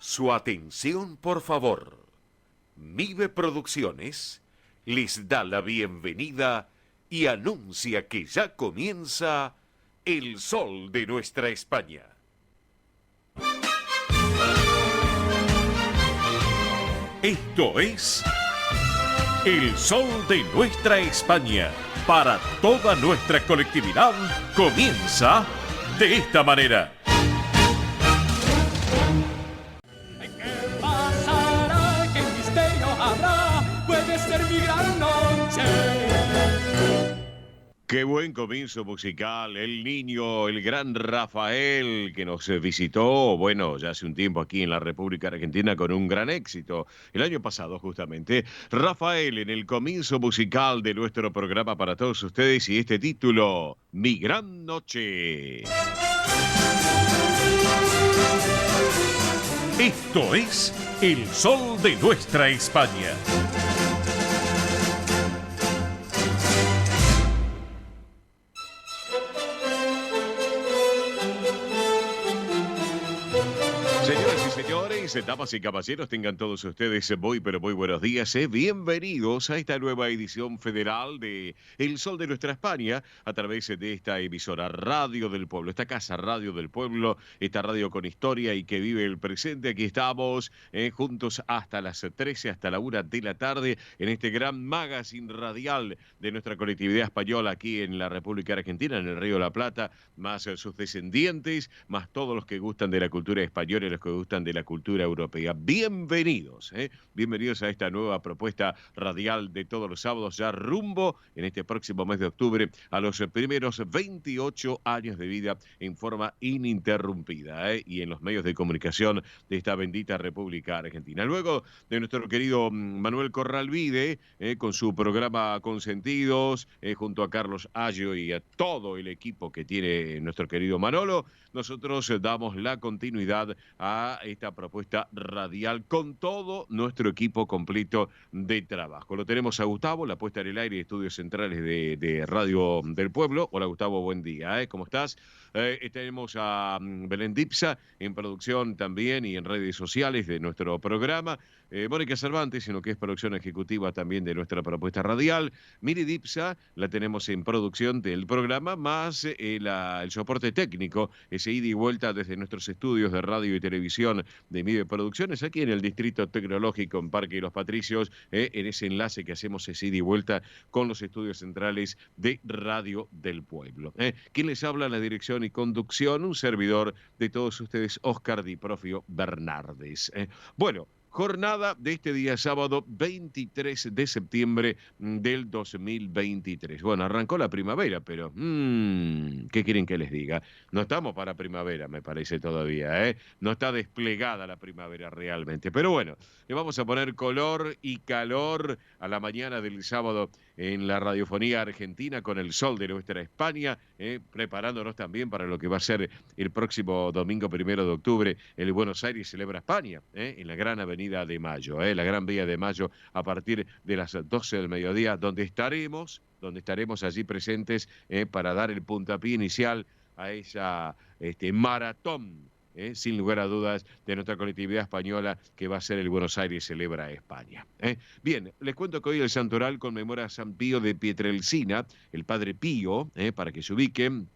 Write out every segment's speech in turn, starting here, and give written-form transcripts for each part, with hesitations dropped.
Su atención, por favor. Mive Producciones les da la bienvenida y anuncia que ya comienza El Sol de Nuestra España. Esto es El Sol de Nuestra España. Para toda nuestra colectividad comienza de esta manera. ¿Qué pasará? ¿Qué misterio habrá? Puede ser mi gran noche. Qué buen comienzo musical, el niño, el gran Rafael, que nos visitó, bueno, ya hace un tiempo aquí en la República Argentina con un gran éxito. El año pasado, justamente, Rafael en el comienzo musical de nuestro programa para todos ustedes y este título, Mi Gran Noche. Esto es El Sol de Nuestra España. Señoras y señores, damas y caballeros, tengan todos ustedes muy buenos días. Bienvenidos a esta nueva edición federal de El Sol de Nuestra España a través de esta emisora Radio del Pueblo, esta casa Radio del Pueblo, esta radio con historia y que vive el presente. Aquí estamos juntos hasta las 13, hasta la 1 de la tarde en este gran magazine radial de nuestra colectividad española aquí en la República Argentina, en el Río de la Plata, más sus descendientes, más todos los que gustan de la cultura española y los que gustan de la cultura europea. Bienvenidos, bienvenidos a esta nueva propuesta radial de todos los sábados, ya rumbo en este próximo mes de octubre a los primeros 28 años de vida en forma ininterrumpida y en los medios de comunicación de esta bendita República Argentina. Luego de nuestro querido Manuel Corralvide con su programa Consentidos, junto a Carlos Ayo y a todo el equipo que tiene nuestro querido Manolo, nosotros damos la continuidad a esta propuesta radial con todo nuestro equipo completo de trabajo. Lo tenemos a Gustavo, la puesta en el aire de estudios centrales de Radio del Pueblo. Hola Gustavo, buen día, ¿cómo estás? Tenemos a Belén Dipsa en producción también y en redes sociales de nuestro programa. Mónica Cervantes en lo que es producción ejecutiva también de nuestra propuesta radial. Miri Dipsa la tenemos en producción del programa, más el soporte técnico, ese ida y vuelta desde nuestros estudios de radio y televisión de Mive Producciones, aquí en el Distrito Tecnológico en Parque Los Patricios, en ese enlace que hacemos ese ida y vuelta con los estudios centrales de Radio del Pueblo. ¿Quién les habla? La dirección y conducción, un servidor de todos ustedes, Óscar Di Profio Bernardes. Bueno, jornada de este día sábado 23 de septiembre del 2023. Bueno, arrancó la primavera, pero ¿qué quieren que les diga? No estamos para primavera, me parece todavía, No está desplegada la primavera realmente. Pero bueno, le vamos a poner color y calor a la mañana del sábado en la radiofonía argentina con el sol de nuestra España, preparándonos también para lo que va a ser el próximo domingo 1 de octubre, el Buenos Aires Celebra España, en la gran avenida de Mayo, la Gran Vía de Mayo, a partir de las 12 del mediodía, donde estaremos allí presentes para dar el puntapié inicial a esa maratón, sin lugar a dudas, de nuestra colectividad española que va a ser el Buenos Aires Celebra España. Bien, les cuento que hoy el Santoral conmemora a San Pío de Pietrelcina, el Padre Pío, para que se ubiquen,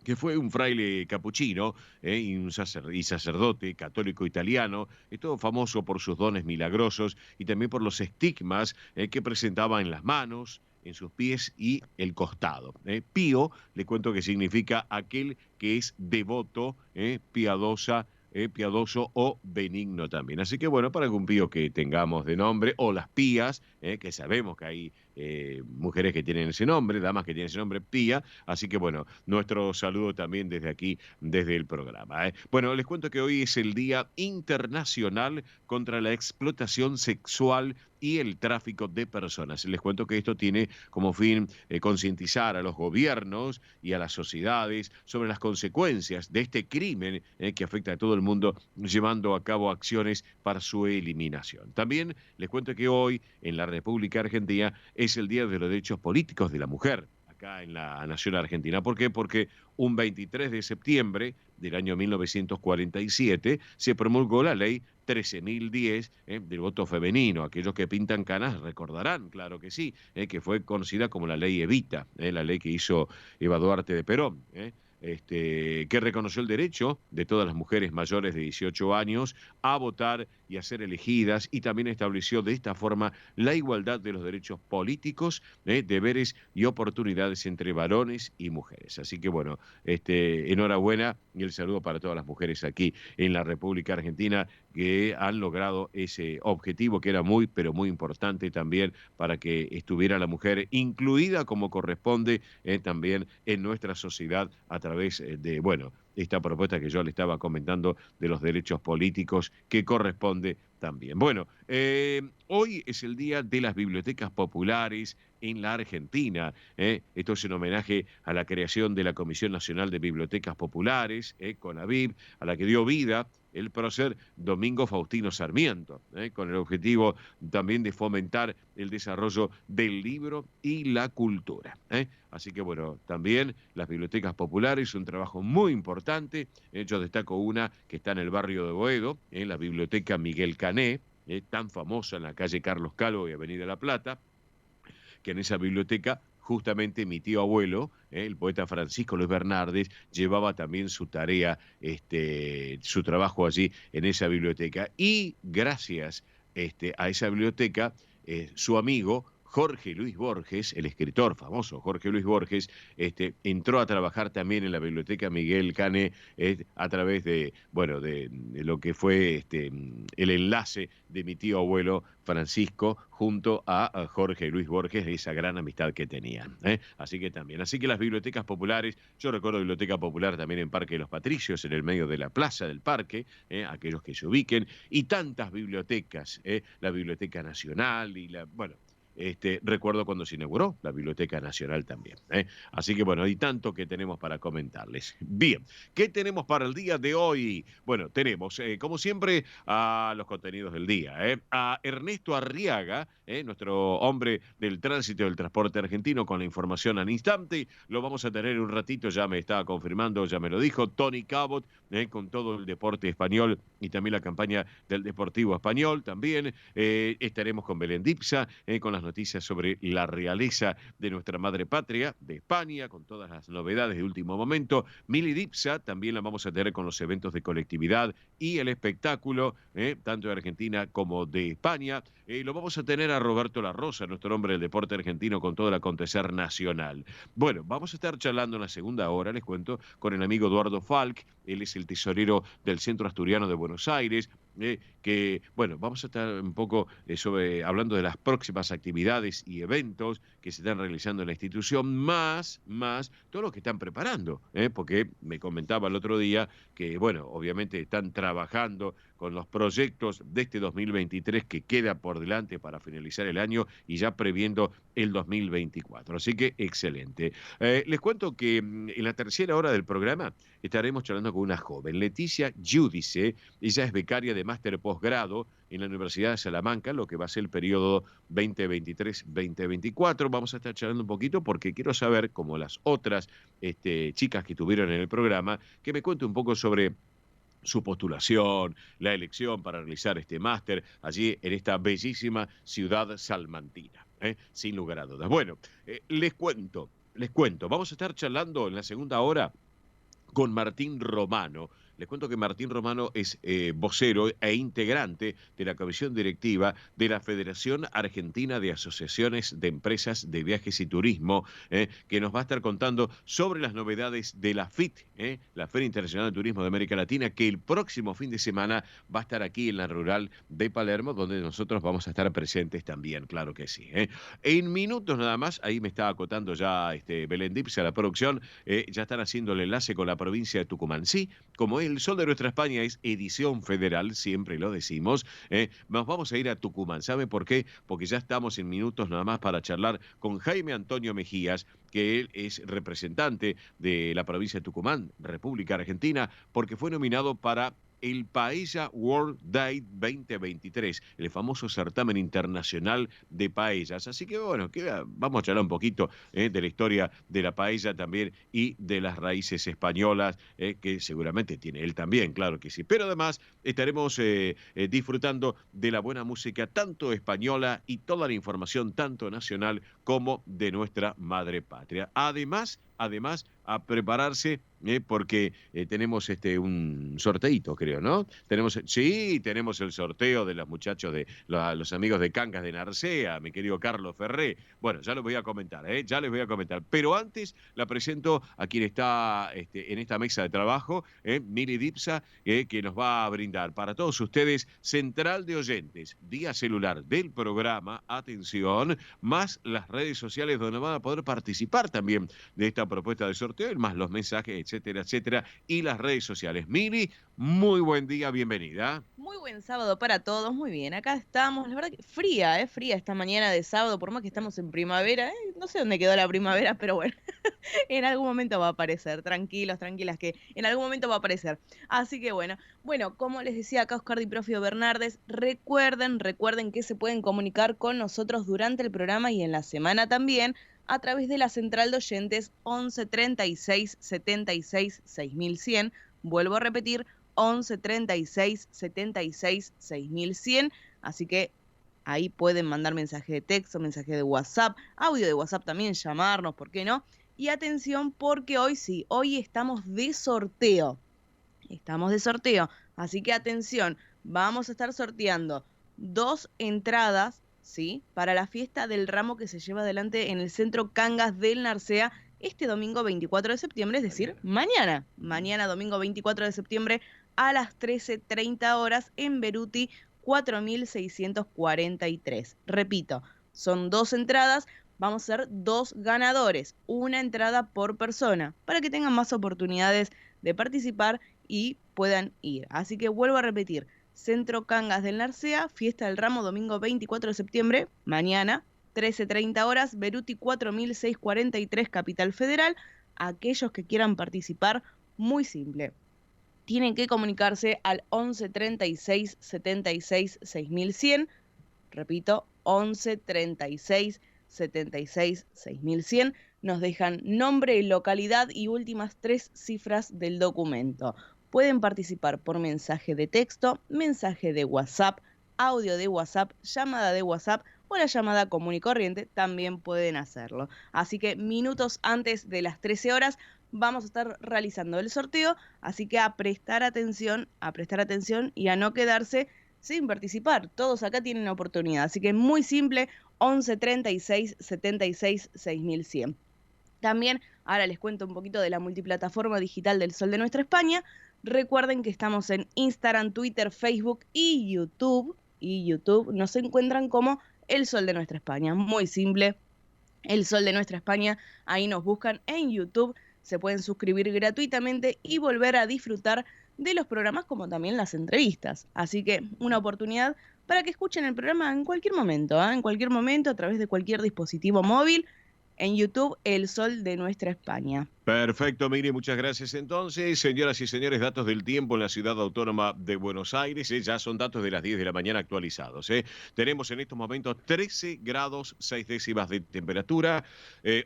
que fue un fraile capuchino y sacerdote católico italiano, todo famoso por sus dones milagrosos y también por los estigmas que presentaba en las manos, en sus pies y el costado. Pío, le cuento que significa aquel que es devoto, piadoso o benigno también. Así que bueno, para algún pío que tengamos de nombre, o las pías, que sabemos que hay mujeres que tienen ese nombre, damas que tienen ese nombre, Pía, así que bueno, nuestro saludo también desde aquí, desde el programa. Bueno, les cuento que hoy es el Día Internacional contra la Explotación Sexual y el Tráfico de Personas. Les cuento que esto tiene como fin concientizar a los gobiernos y a las sociedades sobre las consecuencias de este crimen que afecta a todo el mundo, llevando a cabo acciones para su eliminación. También les cuento que hoy en la República Argentina es el Día de los Derechos Políticos de la Mujer, acá en la nación argentina. ¿Por qué? Porque un 23 de septiembre del año 1947 se promulgó la ley 13.010 del voto femenino. Aquellos que pintan canas recordarán, claro que sí, que fue conocida como la ley Evita, la ley que hizo Eva Duarte de Perón. Que reconoció el derecho de todas las mujeres mayores de 18 años a votar y a ser elegidas, y también estableció de esta forma la igualdad de los derechos políticos, deberes y oportunidades entre varones y mujeres. Así que bueno, enhorabuena y el saludo para todas las mujeres aquí en la República Argentina que han logrado ese objetivo que era muy, pero muy importante también para que estuviera la mujer incluida como corresponde también en nuestra sociedad a través de, bueno, esta propuesta que yo le estaba comentando de los derechos políticos que corresponde también. Bueno, hoy es el Día de las Bibliotecas Populares en la Argentina. Esto es en homenaje a la creación de la Comisión Nacional de Bibliotecas Populares, CONABIP, a la que dio vida el prócer Domingo Faustino Sarmiento, con el objetivo también de fomentar el desarrollo del libro y la cultura. Así que bueno, también las bibliotecas populares, un trabajo muy importante. Yo destaco una que está en el barrio de Boedo, la Biblioteca Miguel Cané, tan famosa en la calle Carlos Calvo y Avenida La Plata, que en esa biblioteca justamente mi tío abuelo, el poeta Francisco Luis Bernardes, llevaba también su tarea, su trabajo allí en esa biblioteca. Y gracias a esa biblioteca, su amigo Jorge Luis Borges, el escritor famoso Jorge Luis Borges, entró a trabajar también en la Biblioteca Miguel Cané a través de, bueno, de lo que fue el enlace de mi tío abuelo Francisco junto a Jorge Luis Borges, de esa gran amistad que tenían. Así que también. Así que las bibliotecas populares, yo recuerdo Biblioteca Popular también en Parque de los Patricios, en el medio de la plaza del parque, aquellos que se ubiquen, y tantas bibliotecas, la Biblioteca Nacional y la, bueno, recuerdo cuando se inauguró la Biblioteca Nacional también. Así que bueno, hay tanto que tenemos para comentarles. Bien, ¿qué tenemos para el día de hoy? Bueno, tenemos, como siempre, a los contenidos del día. A Ernesto Arriaga, nuestro hombre del tránsito del transporte argentino, con la información al instante. Lo vamos a tener un ratito, ya me estaba confirmando, ya me lo dijo, Tony Cabot, con todo el deporte español y también la campaña del Deportivo Español también. Estaremos con Belén Dipsa, con las noticias sobre la realeza de nuestra madre patria, de España, con todas las novedades de último momento. Mili Dipsa también la vamos a tener con los eventos de colectividad y el espectáculo, tanto de Argentina como de España. Lo vamos a tener a Roberto La Rosa, nuestro hombre del deporte argentino, con todo el acontecer nacional. Bueno, vamos a estar charlando en la segunda hora, les cuento, con el amigo Eduardo Falk. Él es el tesorero del Centro Asturiano de Buenos Aires, que, bueno, vamos a estar un poco hablando de las próximas actividades y eventos que se están realizando en la institución, más todo lo que están preparando, porque me comentaba el otro día que, bueno, obviamente están trabajando con los proyectos de este 2023 que queda por delante para finalizar el año y ya previendo el 2024. Así que excelente. Les cuento que en la tercera hora del programa estaremos charlando con una joven, Leticia Giudice. Ella es becaria de máster posgrado en la Universidad de Salamanca, lo que va a ser el periodo 2023-2024. Vamos a estar charlando un poquito porque quiero saber, como las otras chicas que tuvieron en el programa, que me cuente un poco sobre su postulación, la elección para realizar este máster allí en esta bellísima ciudad salmantina, sin lugar a dudas. Bueno, les cuento, vamos a estar charlando en la segunda hora con Martín Romano. Les cuento que Martín Romano es vocero e integrante de la comisión directiva de la Federación Argentina de Asociaciones de Empresas de Viajes y Turismo, que nos va a estar contando sobre las novedades de la FIT, la Feria Internacional de Turismo de América Latina, que el próximo fin de semana va a estar aquí en la rural de Palermo, donde nosotros vamos a estar presentes también, claro que sí. En minutos nada más, ahí me está acotando ya Belén Dipsa, la producción, ya están haciendo el enlace con la provincia de Tucumán. Sí, como el Sol de Nuestra España es edición federal, siempre lo decimos, nos vamos a ir a Tucumán. ¿Sabe por qué? Porque ya estamos en minutos nada más para charlar con Jaime Antonio Mejías, que él es representante de la provincia de Tucumán, República Argentina, porque fue nominado para el Paella World Day 2023, el famoso certamen internacional de paellas. Así que bueno, vamos a charlar un poquito de la historia de la paella también y de las raíces españolas, que seguramente tiene él también, claro que sí. Pero además estaremos disfrutando de la buena música, tanto española y toda la información, tanto nacional como de nuestra madre patria. Además, a prepararse, porque tenemos un sorteito, creo, ¿no? Tenemos el sorteo de los muchachos de los amigos de Cangas de Narcea, mi querido Carlos Ferré. Bueno, ya les voy a comentar, ya les voy a comentar. Pero antes la presento a quien está en esta mesa de trabajo, Mili Dipsa, que nos va a brindar para todos ustedes central de oyentes, vía celular del programa, atención, más las redes sociales donde van a poder participar también de esta propuesta de sorteo, más los mensajes, etcétera, etcétera, y las redes sociales. Mili, muy buen día, bienvenida. Muy buen sábado para todos, muy bien, acá estamos, la verdad que fría esta mañana de sábado, por más que estamos en primavera, no sé dónde quedó la primavera, pero bueno, en algún momento va a aparecer, tranquilos, tranquilas, que en algún momento va a aparecer. Así que bueno, como les decía acá Oscar Di Profio Bernardes, recuerden que se pueden comunicar con nosotros durante el programa y en la semana también, a través de la central de oyentes 11 36 76 6100. Vuelvo a repetir, 11 36 76 6100. Así que ahí pueden mandar mensaje de texto, mensaje de WhatsApp, audio de WhatsApp también, llamarnos, ¿por qué no? Y atención porque hoy estamos de sorteo. Así que atención, vamos a estar sorteando 2 entradas, ¿sí?, para la fiesta del ramo que se lleva adelante en el Centro Cangas del Narcea este domingo 24 de septiembre, es decir, mañana domingo 24 de septiembre a las 13:30 horas en Beruti 4643. Repito, son 2 entradas, vamos a ser 2 ganadores, 1 entrada por persona, para que tengan más oportunidades de participar y puedan ir. Así que vuelvo a repetir, Centro Cangas del Narcea, fiesta del ramo domingo 24 de septiembre, mañana, 13:30 horas, Beruti 4643, Capital Federal. Aquellos que quieran participar, muy simple. Tienen que comunicarse al 11 36 76 6100. Repito, 11 36 76 6100. Nos dejan nombre, localidad y últimas 3 cifras del documento. Pueden participar por mensaje de texto, mensaje de WhatsApp, audio de WhatsApp, llamada de WhatsApp o la llamada común y corriente, también pueden hacerlo. Así que minutos antes de las 13 horas vamos a estar realizando el sorteo, así que a prestar atención y a no quedarse sin participar. Todos acá tienen oportunidad, así que muy simple, 11 36 76 6100. También, ahora les cuento un poquito de la multiplataforma digital del Sol de Nuestra España. Recuerden que estamos en Instagram, Twitter, Facebook y YouTube. Nos encuentran como El Sol de Nuestra España. Muy simple, El Sol de Nuestra España. Ahí nos buscan en YouTube. Se pueden suscribir gratuitamente y volver a disfrutar de los programas como también las entrevistas. Así que una oportunidad para que escuchen el programa en cualquier momento, a través de cualquier dispositivo móvil. En YouTube, El Sol de Nuestra España. Perfecto, Miri, muchas gracias. Entonces, señoras y señores, datos del tiempo en la ciudad autónoma de Buenos Aires, ya son datos de las 10 de la mañana actualizados. Tenemos en estos momentos 13 grados 6 décimas de temperatura,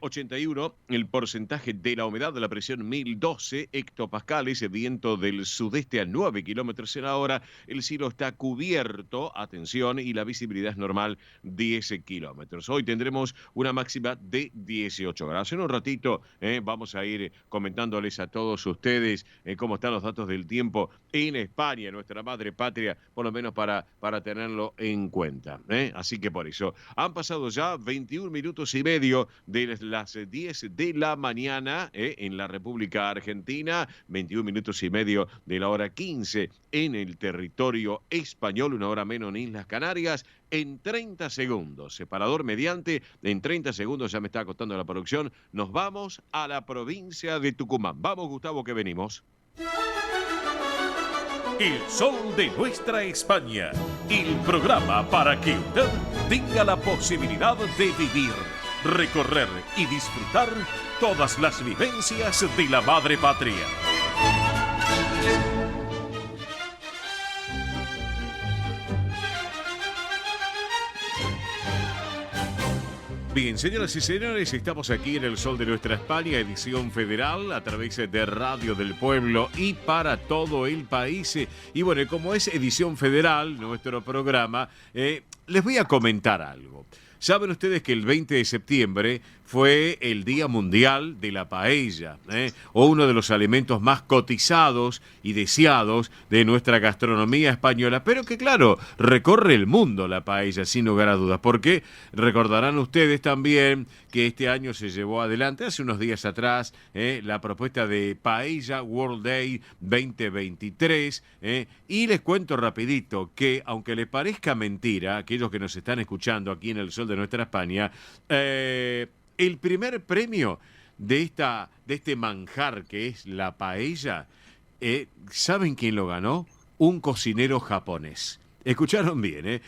81 el porcentaje de la humedad, de la presión 1012 hectopascales, viento del sudeste a 9 kilómetros en la hora, el cielo está cubierto, atención, y la visibilidad es normal 10 kilómetros. Hoy tendremos una máxima de 18 grados. En un ratito vamos a ir comentándoles a todos ustedes cómo están los datos del tiempo en España, nuestra madre patria, por lo menos para tenerlo en cuenta. Así que por eso, han pasado ya 21 minutos y medio de las 10 de la mañana en la República Argentina, 21 minutos y medio de la hora 15 en el territorio español, 1 hora menos en Islas Canarias, en 30 segundos, separador mediante, en 30 segundos, ya me está costando la producción, nos vamos a la provincia de Tucumán. Vamos, Gustavo, que venimos. El Sol de Nuestra España, el programa para que usted tenga la posibilidad de vivir, recorrer y disfrutar todas las vivencias de la madre patria. Bien, señoras y señores, estamos aquí en el Sol de Nuestra España, edición federal, a través de Radio del Pueblo y para todo el país. Y bueno, como es edición federal, nuestro programa, les voy a comentar algo. Saben ustedes que el 20 de septiembre fue el Día Mundial de la Paella, o uno de los alimentos más cotizados y deseados de nuestra gastronomía española, pero que claro, recorre el mundo la paella sin lugar a dudas, porque recordarán ustedes también que este año se llevó adelante, hace unos días atrás, la propuesta de Paella World Day 2023, y les cuento rapidito que, aunque les parezca mentira, aquellos que nos están escuchando aquí en el Sol de Nuestra España, el primer premio de este manjar que es la paella, ¿saben quién lo ganó? Un cocinero japonés. Escucharon bien,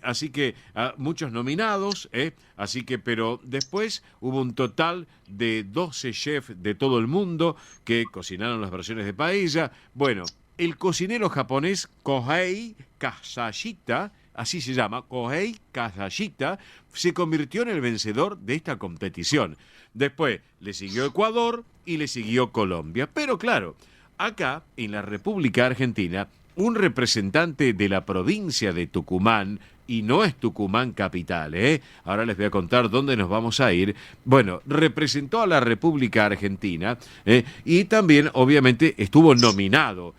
así que muchos nominados, así que, pero después hubo un total de 12 chefs de todo el mundo que cocinaron las versiones de paella. Bueno, el cocinero japonés Kohei Kasashita, así se llama, Kohei Kasashita, se convirtió en el vencedor de esta competición. Después le siguió Ecuador y le siguió Colombia. Pero claro, acá en la República Argentina, un representante de la provincia de Tucumán, y no es Tucumán capital, ahora les voy a contar dónde nos vamos a ir. Bueno, representó a la República Argentina y también obviamente estuvo nominado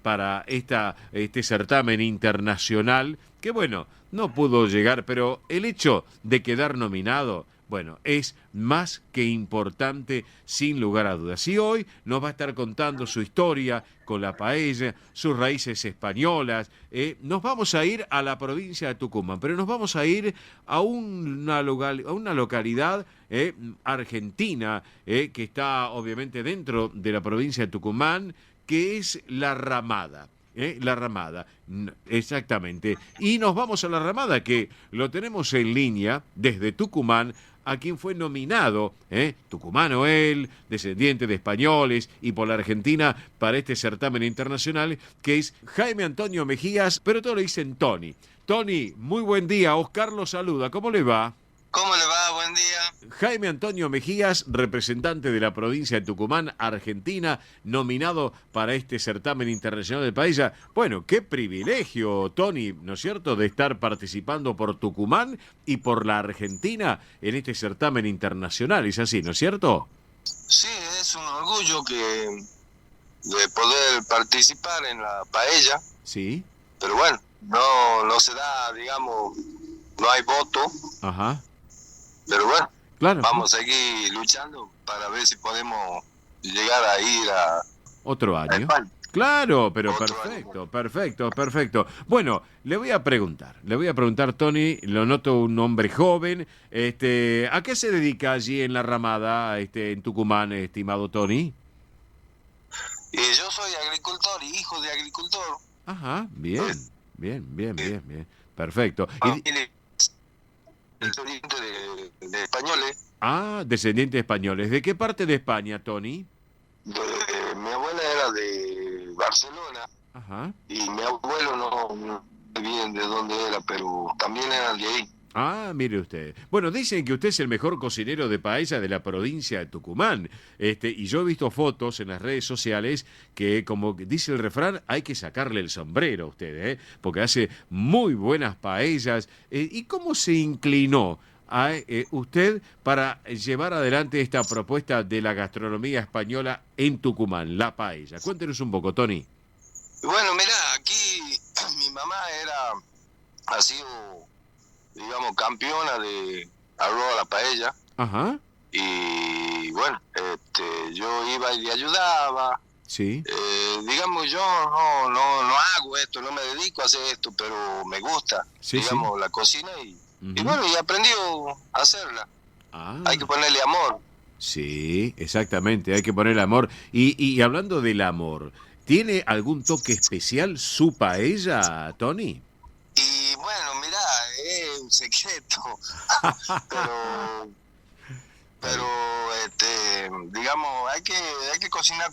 para este certamen internacional, que bueno, no pudo llegar, pero el hecho de quedar nominado, bueno, es más que importante sin lugar a dudas. Y hoy nos va a estar contando su historia con la paella, sus raíces españolas. Nos vamos a ir a la provincia de Tucumán, pero nos vamos a ir a una localidad argentina que está obviamente dentro de la provincia de Tucumán, que es La Ramada. La Ramada, exactamente. Y nos vamos a La Ramada, que lo tenemos en línea desde Tucumán, a quien fue nominado, tucumano él, descendiente de españoles y por la Argentina, para este certamen internacional, que es Jaime Antonio Mejías, pero todos le dicen Tony. Tony, muy buen día, Oscar lo saluda, ¿cómo le va? ¿Cómo le va? Buen día. Jaime Antonio Mejías, representante de la provincia de Tucumán, Argentina, nominado para este certamen internacional de paella. Bueno, qué privilegio, Tony, ¿no es cierto?, de estar participando por Tucumán y por la Argentina en este certamen internacional. ¿Es así, no es cierto? Sí, es un orgullo de poder participar en la paella. Sí. Pero bueno, no se da, digamos, no hay voto. Ajá. Pero bueno, claro, vamos a seguir luchando para ver si podemos llegar a ir a otro año. España. Claro, pero Otro perfecto. Bueno, le voy a preguntar, Tony, lo noto un hombre joven, ¿a qué se dedica allí en La Ramada, en Tucumán, estimado Tony? Yo soy agricultor y hijo de agricultor. Ajá, bien. Perfecto. Descendiente de españoles. Ah, descendiente de españoles. ¿De qué parte de España, Tony? Mi abuela era de Barcelona. Ajá. Y mi abuelo no sé bien de dónde era, pero también eran de ahí. Ah, mire usted. Bueno, dicen que usted es el mejor cocinero de paella de la provincia de Tucumán. Y yo he visto fotos en las redes sociales que, como dice el refrán, hay que sacarle el sombrero a usted, porque hace muy buenas paellas. ¿Y cómo se inclinó a usted para llevar adelante esta propuesta de la gastronomía española en Tucumán, la paella? Cuéntenos un poco, Tony. Bueno, mirá, aquí mi mamá ha sido, digamos, campeona de arroz a la paella. Ajá. Y bueno, yo iba y le ayudaba. Sí. Digamos, yo no hago esto, no me dedico a hacer esto, pero me gusta, digamos, la cocina y bueno, y aprendí a hacerla. Ah. Hay que ponerle amor. Sí, exactamente, hay que ponerle amor. Y hablando del amor, ¿tiene algún toque especial su paella, Tony? Y bueno, mirá, es un secreto, pero digamos, hay que cocinar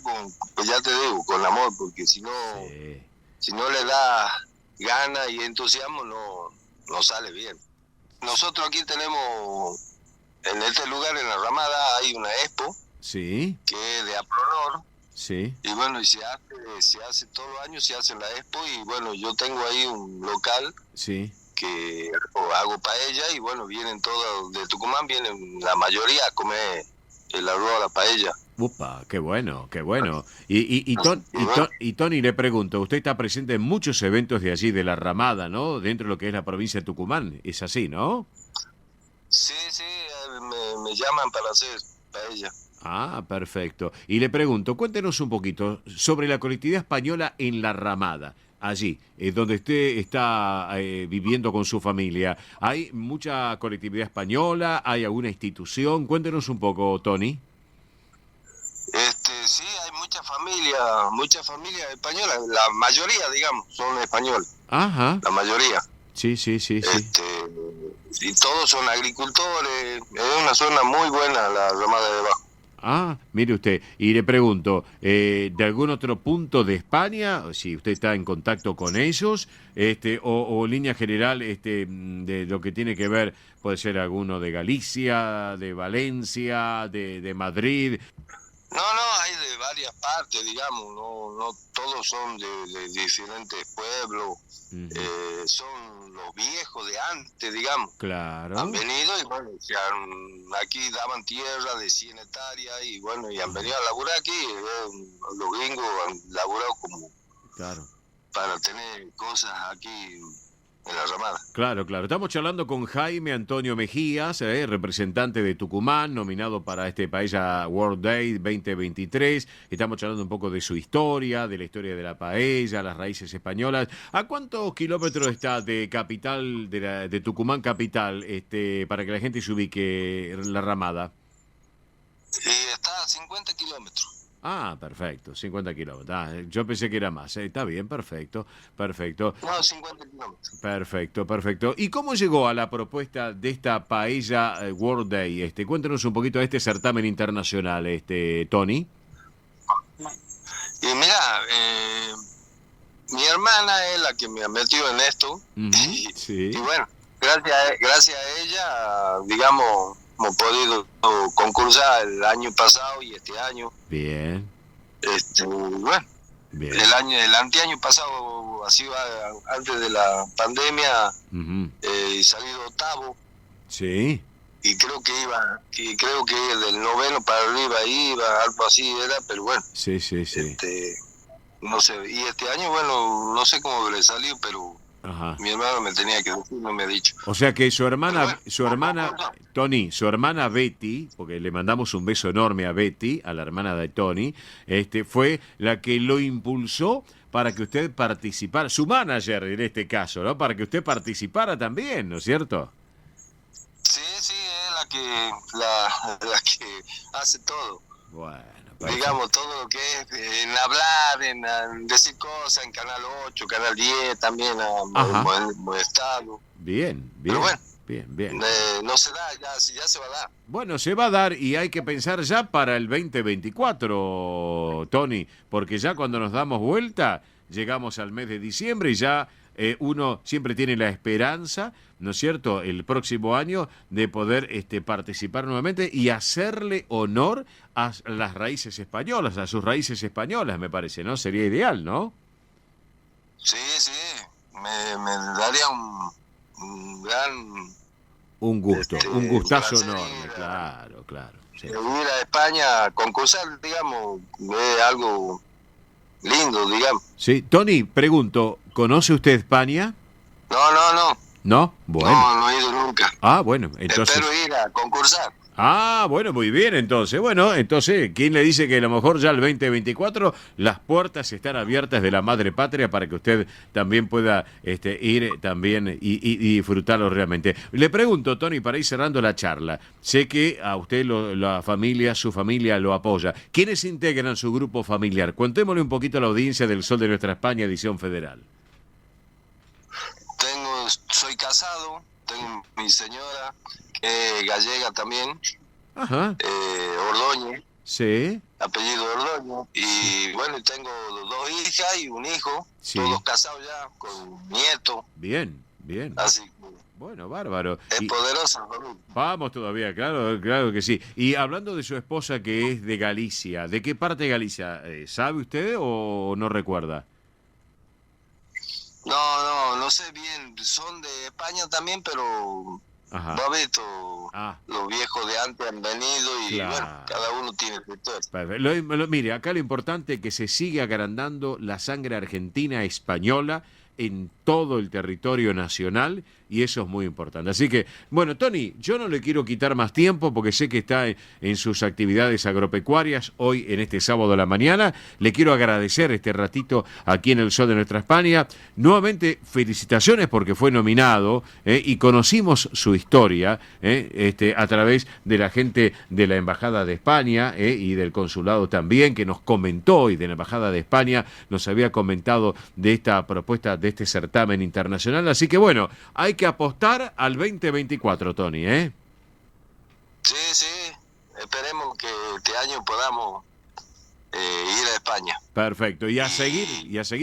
pues ya te digo, con amor, porque si no le da ganas y entusiasmo no sale bien. Nosotros aquí tenemos en este lugar, en la Ramada, hay una expo Sí, que es de Apronor. sí. Y bueno, y se hace todos los años, se hace la expo. Y bueno, yo tengo ahí un local Sí. que hago paella. Y bueno, vienen todos de Tucumán, vienen la mayoría a comer el arroz a la paella. Upa, qué bueno, qué bueno. Y Tony, le pregunto, usted está presente en muchos eventos de allí, de la Ramada, ¿no? Dentro de lo que es la provincia de Tucumán. Es así, ¿no? Sí, me llaman para hacer paella. Ah, perfecto. Y le pregunto, cuéntenos un poquito sobre la colectividad española en la Ramada, allí, donde usted está viviendo con su familia. ¿Hay mucha colectividad española? ¿Hay alguna institución? Cuéntenos un poco, Tony. Sí, hay mucha familia española, la mayoría, digamos, son españoles, Ajá. la mayoría. Sí. Y todos son agricultores, es una zona muy buena la Ramada de Abajo. Ah, mire usted, y le pregunto, ¿de algún otro punto de España, si usted está en contacto con ellos, o en línea general, de lo que tiene que ver, puede ser alguno de Galicia, de Valencia, de Madrid? No, hay de varias partes, digamos, no todos son de diferentes pueblos, son los viejos de antes, digamos. Claro. Han venido y bueno, aquí daban tierra de 100 hectáreas y bueno, y han venido a laburar aquí, los gringos han laburado como Claro. para tener cosas aquí en la Ramada. Claro. Estamos charlando con Jaime Antonio Mejías, representante de Tucumán, nominado para este Paella World Day 2023. Estamos charlando un poco de su historia, de la historia de la paella, las raíces españolas. ¿A cuántos kilómetros está de capital, de Tucumán capital, para que la gente se ubique en la Ramada? Y está a 50 kilómetros. Ah, perfecto, 50 kilómetros. Ah, yo pensé que era más. Está bien, perfecto. No, 50 kilómetros. Perfecto. ¿Y cómo llegó a la propuesta de esta Paella World Day? Cuéntanos un poquito de este certamen internacional, Tony. Y mira, mi hermana es la que me ha metido en esto. Sí. Y bueno, gracias a ella, digamos, hemos podido concursar el año pasado y este año. Bien. Bueno, Bien. el anteaño pasado, así antes de la pandemia, salí de octavo. Sí. Y creo que del noveno para arriba iba, algo así era, pero bueno. Sí. No sé, y este año, bueno, no sé cómo le salió, pero Ajá. mi hermano me tenía que decir, no me ha dicho. O sea que su hermana, Tony, su hermana Betty, porque le mandamos un beso enorme a Betty, a la hermana de Tony, fue la que lo impulsó para que usted participara, su manager en este caso, ¿no? Para que usted participara también, ¿no es cierto? Sí, es la que hace todo. Bueno, perfecto. Digamos, todo lo que es en hablar, en decir cosas, en Canal 8, Canal 10, también molestarlo. Bien. Pero bueno, bien. No se da, ya se va a dar. Bueno, se va a dar y hay que pensar ya para el 2024, Tony, porque ya cuando nos damos vuelta, llegamos al mes de diciembre y ya uno siempre tiene la esperanza, ¿no es cierto?, el próximo año de poder participar nuevamente y hacerle honor a las raíces españolas, a sus raíces españolas, me parece, ¿no? Sería ideal, ¿no? Sí, me daría un gran... Un gusto, un gustazo enorme, claro. Sí. Ir a España a concursar, digamos, es algo lindo, digamos. Sí, Tony, pregunto, ¿conoce usted España? No. ¿No? Bueno. No he ido nunca. Ah, bueno, entonces... Espero ir a concursar. Ah, bueno, muy bien, entonces. Bueno, entonces, ¿quién le dice que a lo mejor ya el 2024 las puertas están abiertas de la madre patria para que usted también pueda ir también y disfrutarlo realmente? Le pregunto, Tony, para ir cerrando la charla, sé que a usted su familia lo apoya. ¿Quiénes integran su grupo familiar? Cuéntemosle un poquito a la audiencia del Sol de Nuestra España, edición federal. Soy casado, tengo mi señora, gallega también, Ajá. Ordóñez, Sí. apellido Ordóñez, y bueno, tengo 2 hijas y un hijo, Sí. todos casados ya, con nietos. Bien. Bien. Así Bueno, bárbaro. es poderosa. Vamos todavía, claro, claro que sí. Y hablando de su esposa que es de Galicia, ¿de qué parte de Galicia? ¿Sabe usted o no recuerda? No sé bien. Son de España también, pero Babito, los viejos de antes han venido y claro. Bueno, cada uno tiene su historia. Mire, acá lo importante es que se siga agrandando la sangre argentina española en todo el territorio nacional y eso es muy importante. Así que, bueno, Tony, yo no le quiero quitar más tiempo porque sé que está en sus actividades agropecuarias hoy en este sábado de la mañana. Le quiero agradecer este ratito aquí en El Sol de Nuestra España. Nuevamente, felicitaciones porque fue nominado y conocimos su historia a través de la gente de la Embajada de España y del Consulado también, que nos comentó, y de la Embajada de España nos había comentado de esta propuesta, de este certamen internacional. Así que, bueno, hay que apostar al 2024, Tony, Sí, esperemos que este año podamos ir a España. Perfecto, y a seguir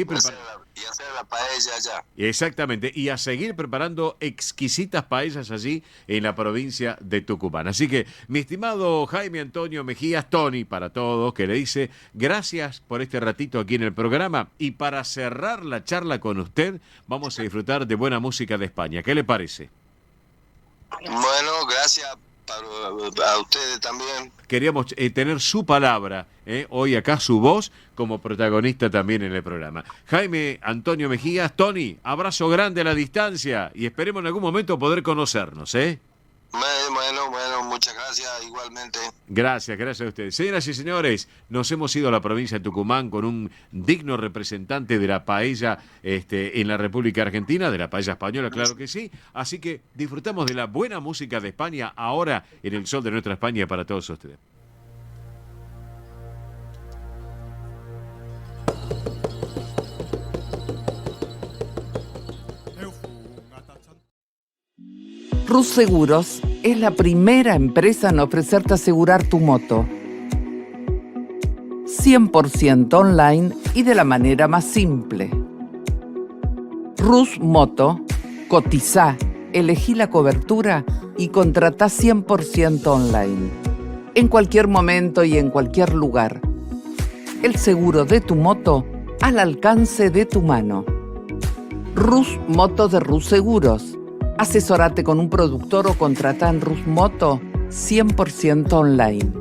preparando. Y hacer la paella allá. Exactamente, y a seguir preparando exquisitas paellas allí en la provincia de Tucumán. Así que, mi estimado Jaime Antonio Mejías, Tony, para todos, que le dice gracias por este ratito aquí en el programa. Y para cerrar la charla con usted, vamos a disfrutar de buena música de España. ¿Qué le parece? Bueno, gracias a ustedes también. Queríamos tener su palabra, hoy acá su voz, como protagonista también en el programa. Jaime Antonio Mejías, Tony, abrazo grande a la distancia y esperemos en algún momento poder conocernos, Bueno, muchas gracias, igualmente. Gracias a ustedes. Señoras y señores, nos hemos ido a la provincia de Tucumán con un digno representante de la paella en la República Argentina, de la paella española, claro que sí. Así que disfrutamos de la buena música de España ahora en El Sol de Nuestra España para todos ustedes. Rus Seguros es la primera empresa en ofrecerte asegurar tu moto 100% online y de la manera más simple. Rus Moto, cotizá, elegí la cobertura y contratá 100% online. En cualquier momento y en cualquier lugar. El seguro de tu moto al alcance de tu mano. Rus Moto de Rus Seguros. Asesorate con un productor o contratá en Rus Moto 100% online.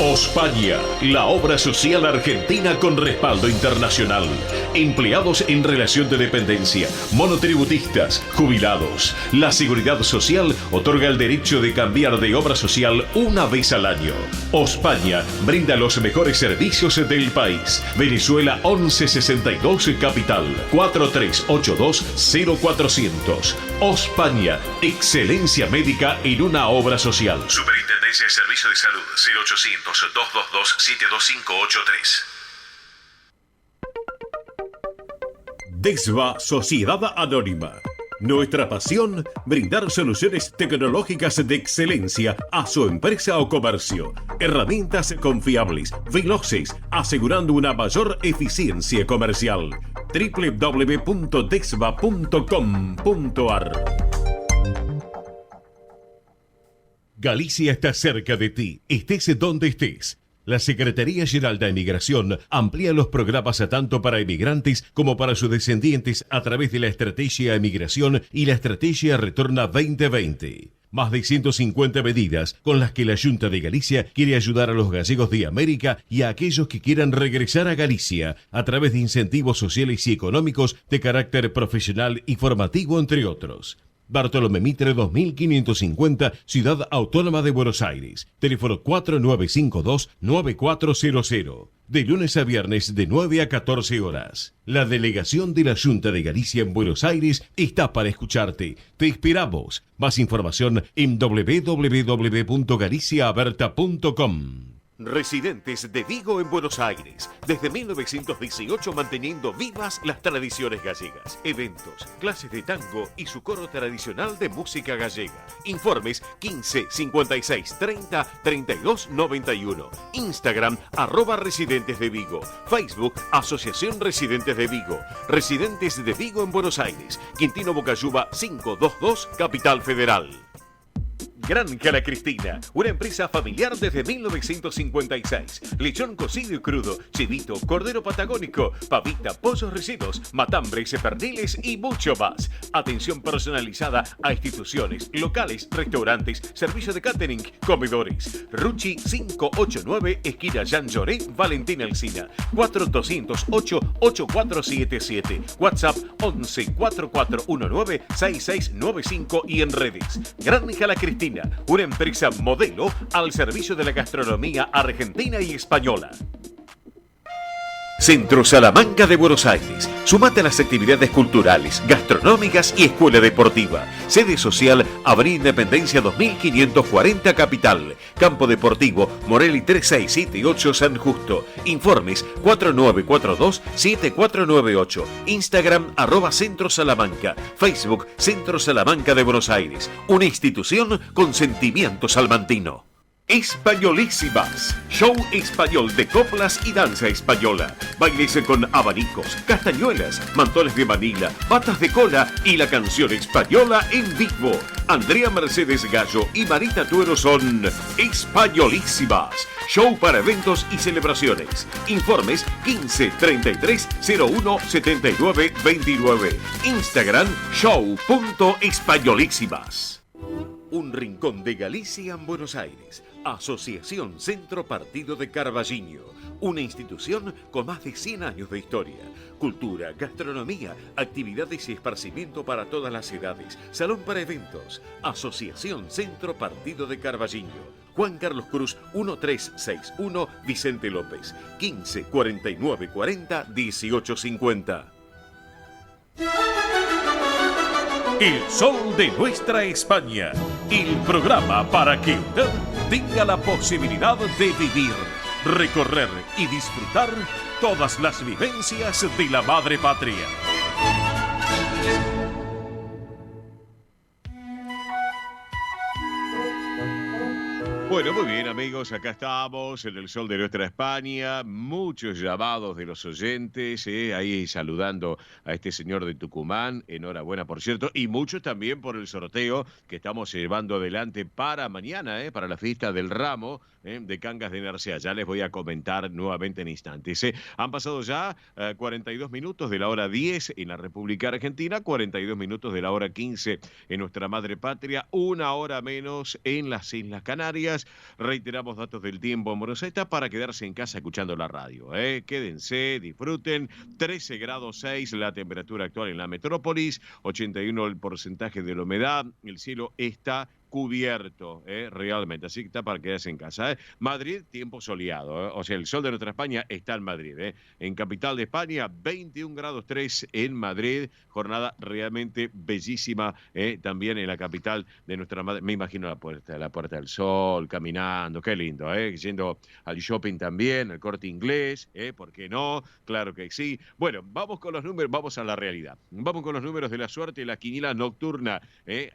Ospaña, la obra social argentina con respaldo internacional. Empleados en relación de dependencia, monotributistas, jubilados. La Seguridad Social otorga el derecho de cambiar de obra social una vez al año. Ospaña brinda los mejores servicios del país. Venezuela 1162 Capital 4382-0400. Ospaña, excelencia médica en una obra social. Superintendencia de Servicios de Salud 0800-222-72583. DESVA Sociedad Anónima. Nuestra pasión, brindar soluciones tecnológicas de excelencia a su empresa o comercio. Herramientas confiables, veloces, asegurando una mayor eficiencia comercial. www.desva.com.ar. Galicia está cerca de ti, estés donde estés. La Secretaría General de Emigración amplía los programas tanto para emigrantes como para sus descendientes a través de la Estrategia Emigración y la Estrategia Retorna 2020. Más de 150 medidas con las que la Junta de Galicia quiere ayudar a los gallegos de América y a aquellos que quieran regresar a Galicia a través de incentivos sociales y económicos de carácter profesional y formativo, entre otros. Bartolomé Mitre 2550, Ciudad Autónoma de Buenos Aires. Teléfono 4952-9400. De lunes a viernes de 9 a 14 horas. La delegación de la Junta de Galicia en Buenos Aires está para escucharte. Te esperamos. Más información en www.galiciaaberta.com. Residentes de Vigo en Buenos Aires, desde 1918 manteniendo vivas las tradiciones gallegas, eventos, clases de tango y su coro tradicional de música gallega. Informes 15 56 30 32 91. Instagram @Residentes de Vigo. Facebook Asociación Residentes de Vigo. Residentes de Vigo en Buenos Aires. Quintino Bocayuba 522, Capital Federal. Granja La Cristina, una empresa familiar desde 1956. Lechón cocido y crudo, chivito, cordero patagónico, pavita, pollos rellenos, matambres, perniles y mucho más. Atención personalizada a instituciones, locales, restaurantes, servicio de catering, comedores. Ruchi 589, esquina Jean Lloré, Valentina Alsina. 4208-8477. WhatsApp 11 4419 6695 y en redes. Granja La Cristina, una empresa modelo al servicio de la gastronomía argentina y española. Centro Salamanca de Buenos Aires. Sumate a las actividades culturales, gastronómicas y escuela deportiva. Sede social, Avenida Independencia 2540 Capital. Campo Deportivo, Morelli 3678 San Justo. Informes 4942-7498. Instagram @Centro Salamanca. Facebook Centro Salamanca de Buenos Aires. Una institución con sentimiento salmantino. Españolísimas, show español de coplas y danza española. Bailes con abanicos, castañuelas, mantones de Manila, patas de cola y la canción española en vivo. Andrea Mercedes Gallo y Marita Tuero son Españolísimas, show para eventos y celebraciones. Informes 15 33 01 79 29. Instagram show.españolísimas. Un rincón de Galicia en Buenos Aires. Asociación Centro Partido de Carballiño. Una institución con más de 100 años de historia. Cultura, gastronomía, actividades y esparcimiento para todas las edades. Salón para eventos. Asociación Centro Partido de Carballiño. Juan Carlos Cruz 1361, Vicente López. 15 49 40 18 50. El sol de nuestra España. El programa para que usted tenga la posibilidad de vivir, recorrer y disfrutar todas las vivencias de la madre patria. Bueno, muy bien amigos, acá estamos en el sol de nuestra España, muchos llamados de los oyentes, ahí saludando a este señor de Tucumán, enhorabuena por cierto, y muchos también por el sorteo que estamos llevando adelante para mañana, para la fiesta del ramo de Cangas de Narcea. Ya les voy a comentar nuevamente en instantes. Han pasado ya 42 minutos de la hora 10 en la República Argentina, 42 minutos de la hora 15 en nuestra madre patria, una hora menos en las Islas Canarias. Reiteramos datos del tiempo en Buenos Aires para quedarse en casa escuchando la radio. Quédense, disfruten. 13 grados 6 la temperatura actual en la metrópolis, 81 el porcentaje de la humedad, el cielo está cubierto, realmente, así que está para quedarse en casa. Madrid, tiempo soleado, o sea, el sol de nuestra España está en Madrid. En capital de España, 21 grados 3 en Madrid, jornada realmente bellísima, también en la capital de nuestra Madrid. Me imagino la Puerta del Sol, caminando, qué lindo, yendo al shopping también, al Corte Inglés, ¿por qué no? Claro que sí. Bueno, vamos con los números, vamos a la realidad. Vamos con los números de la suerte, la quiniela nocturna,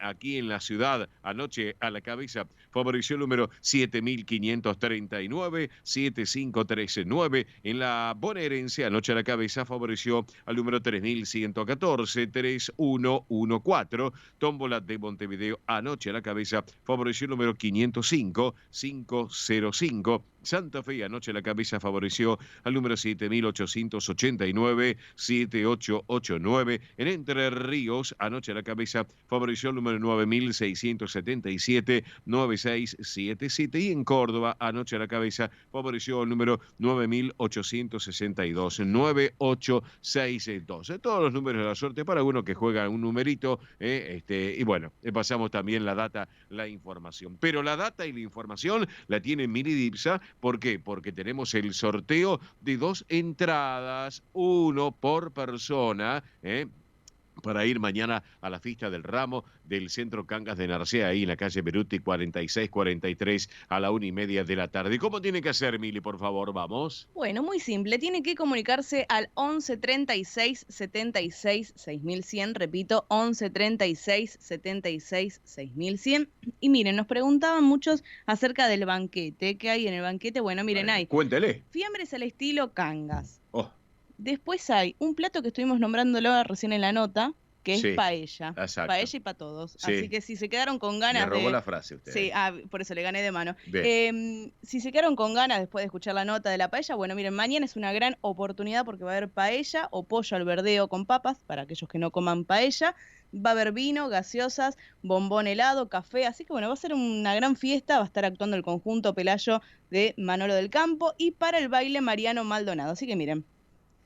aquí en la ciudad. Anoche a la cabeza favoreció el número 7539, 75339. En la bonaerense, anoche a la cabeza favoreció al número 3114, 3114. Tómbola de Montevideo, anoche a la cabeza favoreció el número 505, 505. Santa Fe, anoche la cabeza favoreció al número 7889, 7889. En Entre Ríos, anoche la cabeza favoreció el número 9677, 9677. Y en Córdoba, anoche a la cabeza favoreció el número 9862, 9862. Todos los números de la suerte para uno que juega un numerito, y bueno, pasamos también la data, la información. Pero la data y la información la tiene Minidipsa. ¿Por qué? Porque tenemos el sorteo de 2 entradas, uno por persona, para ir mañana a la fiesta del ramo del Centro Cangas de Narcea, ahí en la calle Beruti 4643 a la 1:30 de la tarde. ¿Cómo tiene que hacer, Mili, por favor? Vamos. Bueno, muy simple. Tiene que comunicarse al 11 36 76 6100. Repito, 11 36 76 6100. Y miren, nos preguntaban muchos acerca del banquete. ¿Qué hay en el banquete? Bueno, miren, hay Cuéntele. fiambres al estilo Cangas. Oh. Después hay un plato que estuvimos nombrándolo recién en la nota, que es paella. Exacto. Paella y para todos. Sí. Así que si se quedaron con ganas Me robó la frase usted. Sí, por eso le gané de mano. Bien. Si se quedaron con ganas después de escuchar la nota de la paella, bueno, miren, mañana es una gran oportunidad porque va a haber paella o pollo al verdeo con papas, para aquellos que no coman paella. Va a haber vino, gaseosas, bombón helado, café. Así que bueno, va a ser una gran fiesta. Va a estar actuando el conjunto Pelayo de Manolo del Campo y para el baile Mariano Maldonado. Así que miren,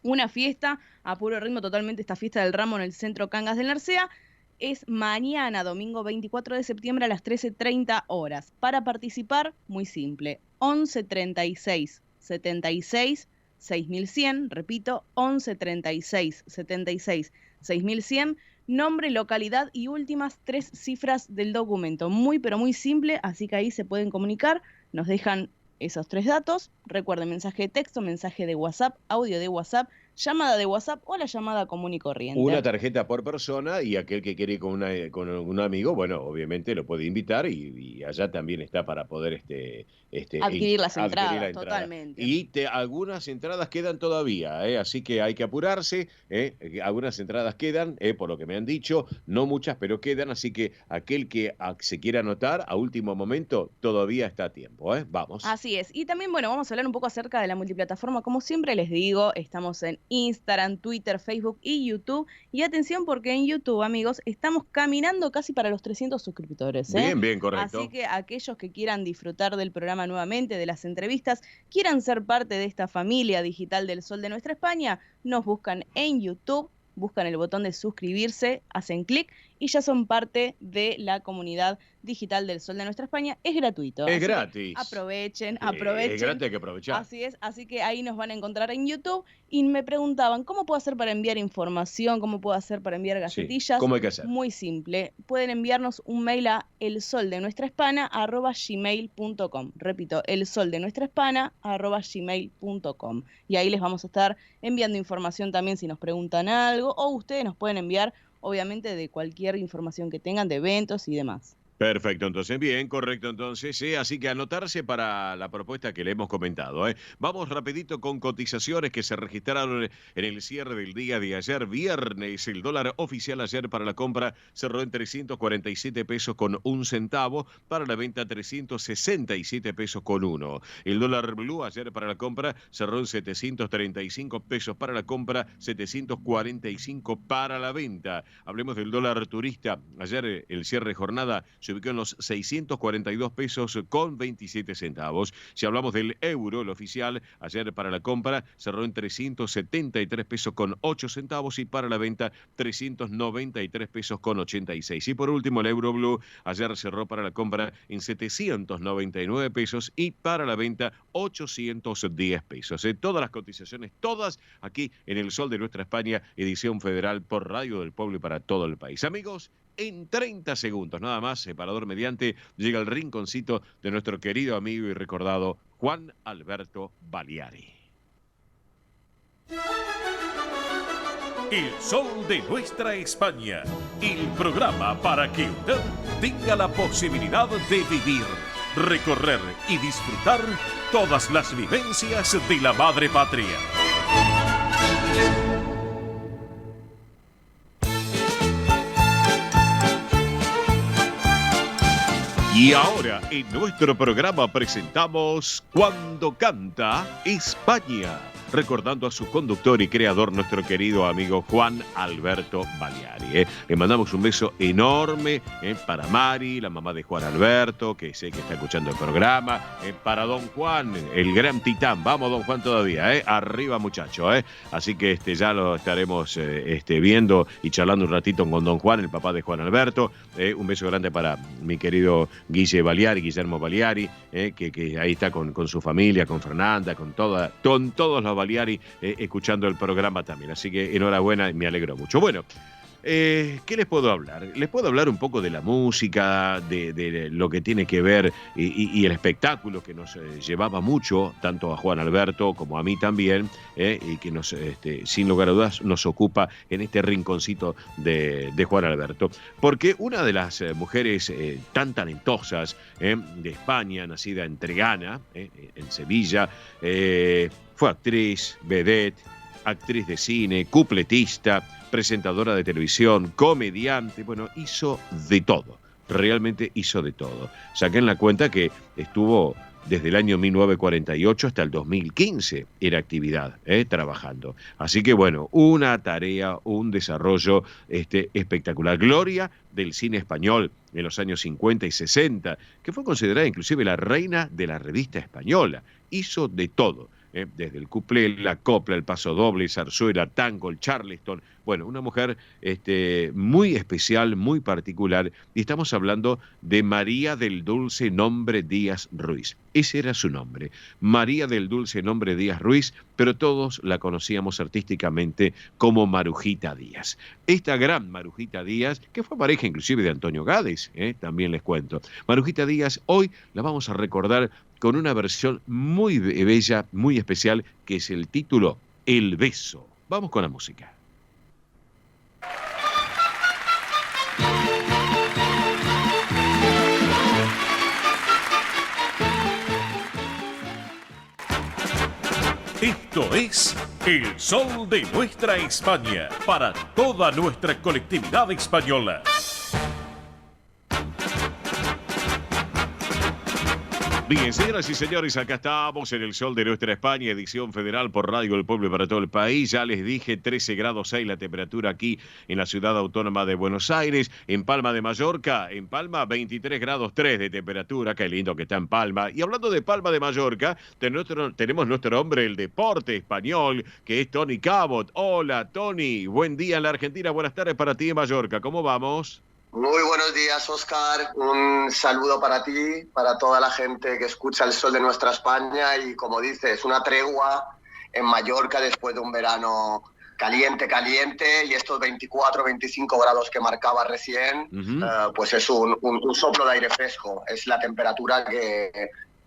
una fiesta a puro ritmo totalmente, esta fiesta del ramo en el Centro Cangas del Narcea. Es mañana, domingo 24 de septiembre a las 13:30 horas. Para participar, muy simple, 11 36 76 6100, repito, 11 36 76 6100, nombre, localidad y últimas 3 cifras del documento. Muy, pero muy simple, así que ahí se pueden comunicar, nos dejan esos 3 datos. Recuerden, mensaje de texto, mensaje de WhatsApp, audio de WhatsApp, llamada de WhatsApp o la llamada común y corriente. Una tarjeta por persona y aquel que quiere ir con un amigo, bueno, obviamente lo puede invitar y allá también está para poder adquirir las entradas, totalmente. Y algunas entradas quedan todavía, así que hay que apurarse, algunas entradas quedan, por lo que me han dicho, no muchas, pero quedan, así que aquel que se quiera anotar a último momento todavía está a tiempo, vamos. Así es, y también, bueno, vamos a hablar un poco acerca de la multiplataforma. Como siempre les digo, estamos en Instagram, Twitter, Facebook y YouTube. Y atención porque en YouTube, amigos, estamos caminando casi para los 300 suscriptores. Bien, bien, correcto. Así que aquellos que quieran disfrutar del programa nuevamente, de las entrevistas, quieran ser parte de esta familia digital del Sol de Nuestra España, nos buscan en YouTube, buscan el botón de suscribirse, hacen clic y ya son parte de la comunidad digital del Sol de Nuestra España. Es gratuito. Es gratis. Aprovechen. Es gratis, hay que aprovechar. Así es, así que ahí nos van a encontrar en YouTube. Y me preguntaban, ¿cómo puedo hacer para enviar información? ¿Cómo puedo hacer para enviar gacetillas? Sí. ¿Cómo hay que hacer? Muy simple. Pueden enviarnos un mail a elsoldenuestrahispana@gmail.com. Repito, elsoldenuestrahispana@gmail.com. Y ahí les vamos a estar enviando información también si nos preguntan algo, o ustedes nos pueden enviar, obviamente, de cualquier información que tengan de eventos y demás. Perfecto, entonces, bien, correcto, entonces, así que anotarse para la propuesta que le hemos comentado. Vamos rapidito con cotizaciones que se registraron en el cierre del día de ayer, viernes. El dólar oficial ayer para la compra cerró en 347 pesos con 1 centavo, para la venta 367 pesos con 1. El dólar blue ayer para la compra cerró en 735 pesos para la compra, 745 para la venta. Hablemos del dólar turista. Ayer el cierre de jornada se ubicó en los 642 pesos con 27 centavos. Si hablamos del euro, el oficial, ayer para la compra cerró en 373 pesos con 8 centavos y para la venta 393 pesos con 86. Y por último, el euro blue ayer cerró para la compra en 799 pesos y para la venta 810 pesos. Todas las cotizaciones, todas aquí en El Sol de Nuestra España, edición federal por Radio del Pueblo y para todo el país. Amigos, en 30 segundos, nada más, separador mediante, llega el rinconcito de nuestro querido amigo y recordado Juan Alberto Baliari. El Sol de Nuestra España, el programa para que usted tenga la posibilidad de vivir, recorrer y disfrutar todas las vivencias de la madre patria. Y ahora en nuestro programa presentamos Cuando Canta España, recordando a su conductor y creador, nuestro querido amigo Juan Alberto Baliari. Le mandamos un beso enorme para Mari, la mamá de Juan Alberto, que sé que está escuchando el programa, para don Juan, el gran titán. Vamos, don Juan, todavía, arriba, muchacho. Así que ya lo estaremos viendo y charlando un ratito con don Juan, el papá de Juan Alberto. Un beso grande para mi querido Guillermo Baliari, que ahí está con su familia, con Fernanda, con todos los Baliari, escuchando el programa también. Así que enhorabuena, me alegro mucho. Bueno, ¿qué les puedo hablar? Les puedo hablar un poco de la música, de lo que tiene que ver y el espectáculo que nos llevaba mucho, tanto a Juan Alberto como a mí también, y que nos, sin lugar a dudas, nos ocupa en este rinconcito de Juan Alberto. Porque una de las mujeres tan talentosas de España, nacida en Tregana, en Sevilla, fue actriz, vedette, actriz de cine, cupletista, presentadora de televisión, comediante, bueno, hizo de todo, realmente hizo de todo. Saquen la cuenta que estuvo desde el año 1948 hasta el 2015 en actividad, trabajando. Así que bueno, una tarea, un desarrollo espectacular. Gloria del cine español en los años 50 y 60, que fue considerada inclusive la reina de la revista española. Hizo de todo. Desde el cuplé, la copla, el paso doble, zarzuela, tango, el charleston. Bueno, una mujer muy especial, muy particular, y estamos hablando de María del Dulce Nombre Díaz Ruiz. Ese era su nombre, María del Dulce Nombre Díaz Ruiz, pero todos la conocíamos artísticamente como Marujita Díaz. Esta gran Marujita Díaz, que fue pareja inclusive de Antonio Gades, también les cuento. Marujita Díaz, hoy la vamos a recordar con una versión muy bella, muy especial, que es el título El Beso. Vamos con la música. Esto es El Sol de Nuestra España, para toda nuestra colectividad española. Bien, señoras y señores, acá estamos en el Sol de Nuestra España, edición federal por Radio del Pueblo y para todo el país. Ya les dije, 13 grados 6 la temperatura aquí en la ciudad autónoma de Buenos Aires. En Palma de Mallorca, en Palma 23 grados 3 de temperatura. Qué lindo que está en Palma. Y hablando de Palma de Mallorca, tenemos nuestro hombre, el deporte español, que es Tony Cabot. Hola, Tony. Buen día en la Argentina. Buenas tardes para ti en Mallorca. ¿Cómo vamos? Muy buenos días, Oscar. Un saludo para ti, para toda la gente que escucha el Sol de Nuestra España y, como dices, una tregua en Mallorca después de un verano caliente y estos 24, 25 grados que marcaba recién, pues es un soplo de aire fresco. Es la temperatura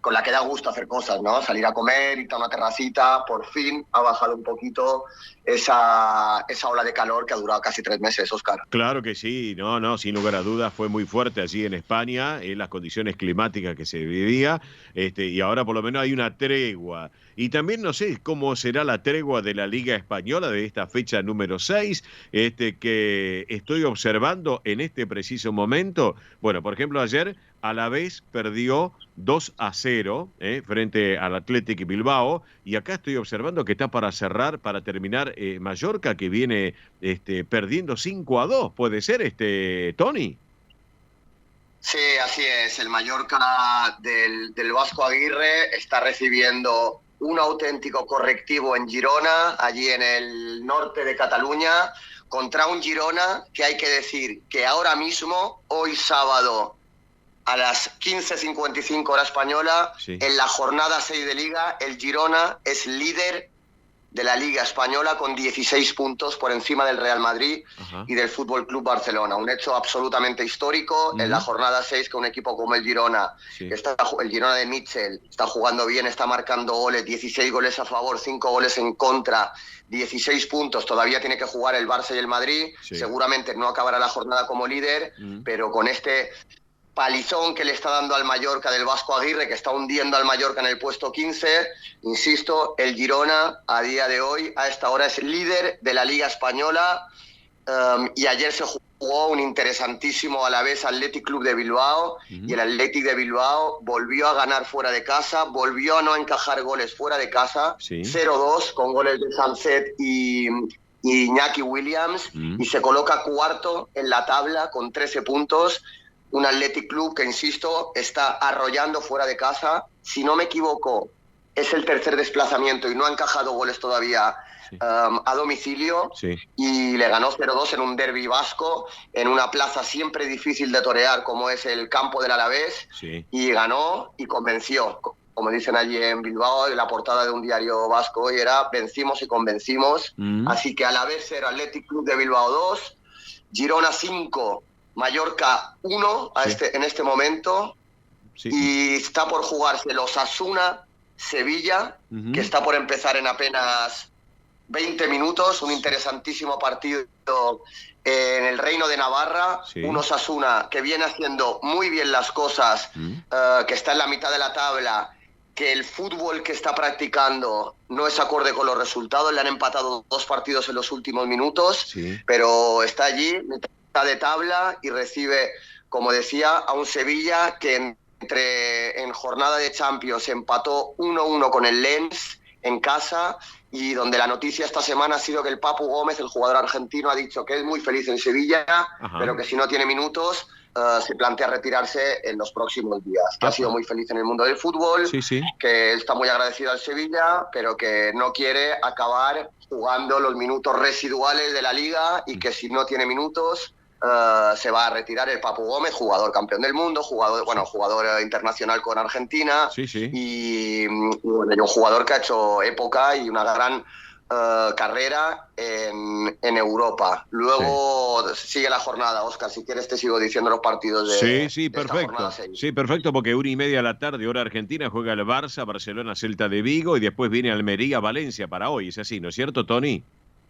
con la que da gusto hacer cosas, ¿no? Salir a comer, irte a una terracita, por fin ha bajado un poquito esa ola de calor que ha durado casi 3 meses, Óscar. Claro que sí, no, sin lugar a dudas fue muy fuerte allí en España, en las condiciones climáticas que se vivía, y ahora por lo menos hay una tregua. Y también no sé cómo será la tregua de la Liga Española de esta fecha número 6, que estoy observando en este preciso momento. Bueno, por ejemplo, ayer Alavés perdió 2-0 frente al Athletic Bilbao, y acá estoy observando que está para cerrar, para terminar Mallorca, que viene perdiendo 5-2. ¿Puede ser, Tony? Sí, así es. El Mallorca del Vasco Aguirre está recibiendo un auténtico correctivo en Girona, allí en el norte de Cataluña, contra un Girona que hay que decir que ahora mismo, hoy sábado, a las 15:55 hora española, sí, en la jornada 6 de Liga, el Girona es líder de la Liga Española con 16 puntos por encima del Real Madrid y del Fútbol Club Barcelona. Un hecho absolutamente histórico en la jornada 6, que un equipo como el Girona, sí, el Girona de Mitchell, está jugando bien, está marcando goles, 16 goles a favor, 5 goles en contra, 16 puntos. Todavía tiene que jugar el Barça y el Madrid. Sí. Seguramente no acabará la jornada como líder, pero con este palizón que le está dando al Mallorca del Vasco Aguirre, que está hundiendo al Mallorca en el puesto 15, insisto, el Girona a día de hoy, a esta hora, es líder de la Liga Española, y ayer se jugó un interesantísimo Alavés Athletic Club de Bilbao, y el Athletic de Bilbao volvió a ganar fuera de casa, volvió a no encajar goles fuera de casa, sí, 0-2 con goles de Sunset y Iñaki Williams, y se coloca cuarto en la tabla con 13 puntos. Un Athletic Club que, insisto, está arrollando fuera de casa. Si no me equivoco, es el tercer desplazamiento y no ha encajado goles todavía, sí, a domicilio, sí, y le ganó 0-2 en un derbi vasco, en una plaza siempre difícil de torear como es el campo del Alavés, sí, y ganó y convenció. Como dicen allí en Bilbao, la portada de un diario vasco hoy era "Vencimos y convencimos". Así que Alavés 0, Athletic Club de Bilbao 2. Girona 5, Mallorca 1 en este momento. Sí. Y está por jugarse el Osasuna-Sevilla, que está por empezar en apenas 20 minutos. Un interesantísimo partido en el Reino de Navarra. Sí. Un Osasuna que viene haciendo muy bien las cosas, que está en la mitad de la tabla, que el fútbol que está practicando no es acorde con los resultados. Le han empatado 2 partidos en los últimos minutos, Sí. pero está allí, mitad de tabla, y recibe, como decía, a un Sevilla que en jornada de Champions empató 1-1 con el Lens en casa, y donde la noticia esta semana ha sido que el Papu Gómez, el jugador argentino, ha dicho que es muy feliz en Sevilla, pero que si no tiene minutos se plantea retirarse en los próximos días. Que ha sido muy feliz en el mundo del fútbol, que está muy agradecido al Sevilla, pero que no quiere acabar jugando los minutos residuales de la Liga, y que si no tiene minutos se va a retirar el Papu Gómez, jugador campeón del mundo, jugador internacional con Argentina, y bueno, un jugador que ha hecho época y una gran carrera en Europa. Luego sigue la jornada, Óscar, si quieres te sigo diciendo los partidos de perfecto. Sí, perfecto, porque 1:30 de la tarde, hora argentina, juega el Barça, Barcelona, Celta de Vigo, y después viene Almería, Valencia para hoy. Es así, ¿no es cierto, Tony?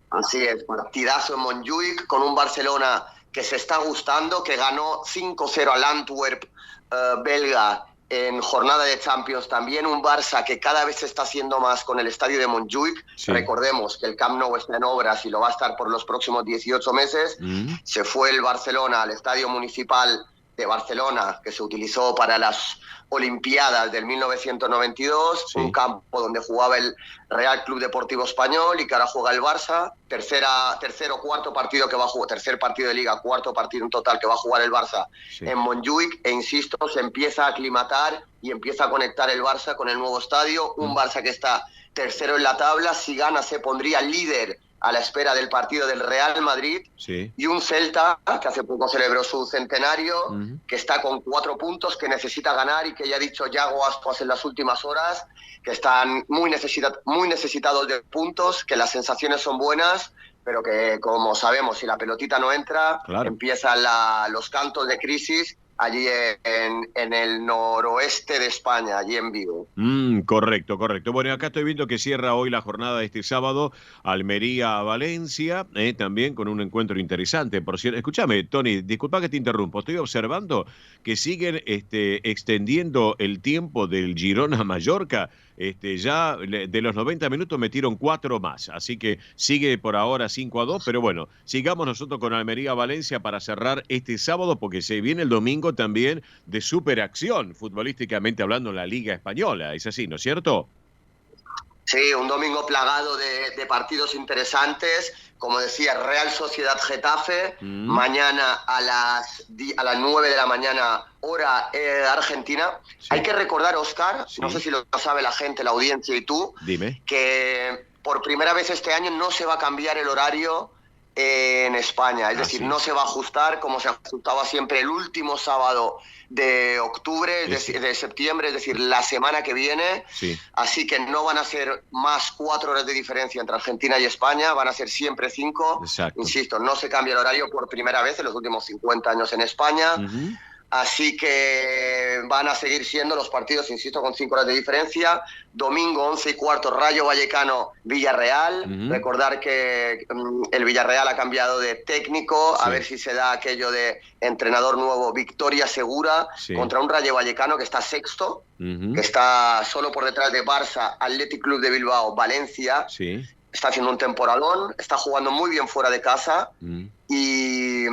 Así es, partidazo en Montjuïc, con un Barcelona que se está gustando, que ganó 5-0 al Antwerp belga en jornada de Champions. También un Barça que cada vez se está haciendo más con el estadio de Montjuïc. Recordemos que el Camp Nou está en obras y lo va a estar por los próximos 18 meses. Se fue el Barcelona al estadio municipal de Barcelona, que se utilizó para las Olimpiadas del 1992, un campo donde jugaba el Real Club Deportivo Español y que ahora juega el Barça. Tercer partido de Liga, cuarto partido en total que va a jugar el Barça en Montjuïc, e insisto, se empieza a aclimatar y empieza a conectar el Barça con el nuevo estadio. Un Barça que está tercero en la tabla, si gana se pondría líder a la espera del partido del Real Madrid, y un Celta que hace poco celebró su centenario, que está con 4 puntos, que necesita ganar, y que ya ha dicho Yago Aspas en las últimas horas que están muy necesitados de puntos, que las sensaciones son buenas, pero que, como sabemos, si la pelotita no entra, empiezan los cantos de crisis allí en el noroeste de España, allí en Vigo. Correcto. Bueno, acá estoy viendo que cierra hoy la jornada de este sábado Almería-Valencia, también con un encuentro interesante. Por cierto, escúchame, Tony, disculpa que te interrumpo, estoy observando que siguen extendiendo el tiempo del Girona-Mallorca. Ya de los 90 minutos metieron 4 más, así que sigue por ahora 5-2, pero bueno, sigamos nosotros con Almería-Valencia para cerrar este sábado, porque se viene el domingo también de superacción, futbolísticamente hablando, en la Liga Española. Es así, ¿no es cierto? Sí, un domingo plagado de partidos interesantes. Como decía, Real Sociedad Getafe, mañana a las 9 de la mañana, hora Argentina. Hay que recordar, Óscar, no sé si lo sabe la gente, la audiencia y tú, que por primera vez este año no se va a cambiar el horario en España. Es decir, no se va a ajustar como se ajustaba siempre el último sábado de octubre, de septiembre, es decir, la semana que viene. Así que no van a ser más 4 horas de diferencia entre Argentina y España, van a ser siempre 5. Insisto, no se cambia el horario por primera vez en los últimos 50 años en España. Así que van a seguir siendo los partidos, insisto, con 5 horas de diferencia. Domingo, 11:15, Rayo Vallecano-Villarreal. Recordar que el Villarreal ha cambiado de técnico, a ver si se da aquello de entrenador nuevo, victoria segura, contra un Rayo Vallecano que está sexto, que está solo por detrás de Barça, Athletic Club de Bilbao, Valencia. Está haciendo un temporadón, está jugando muy bien fuera de casa. Y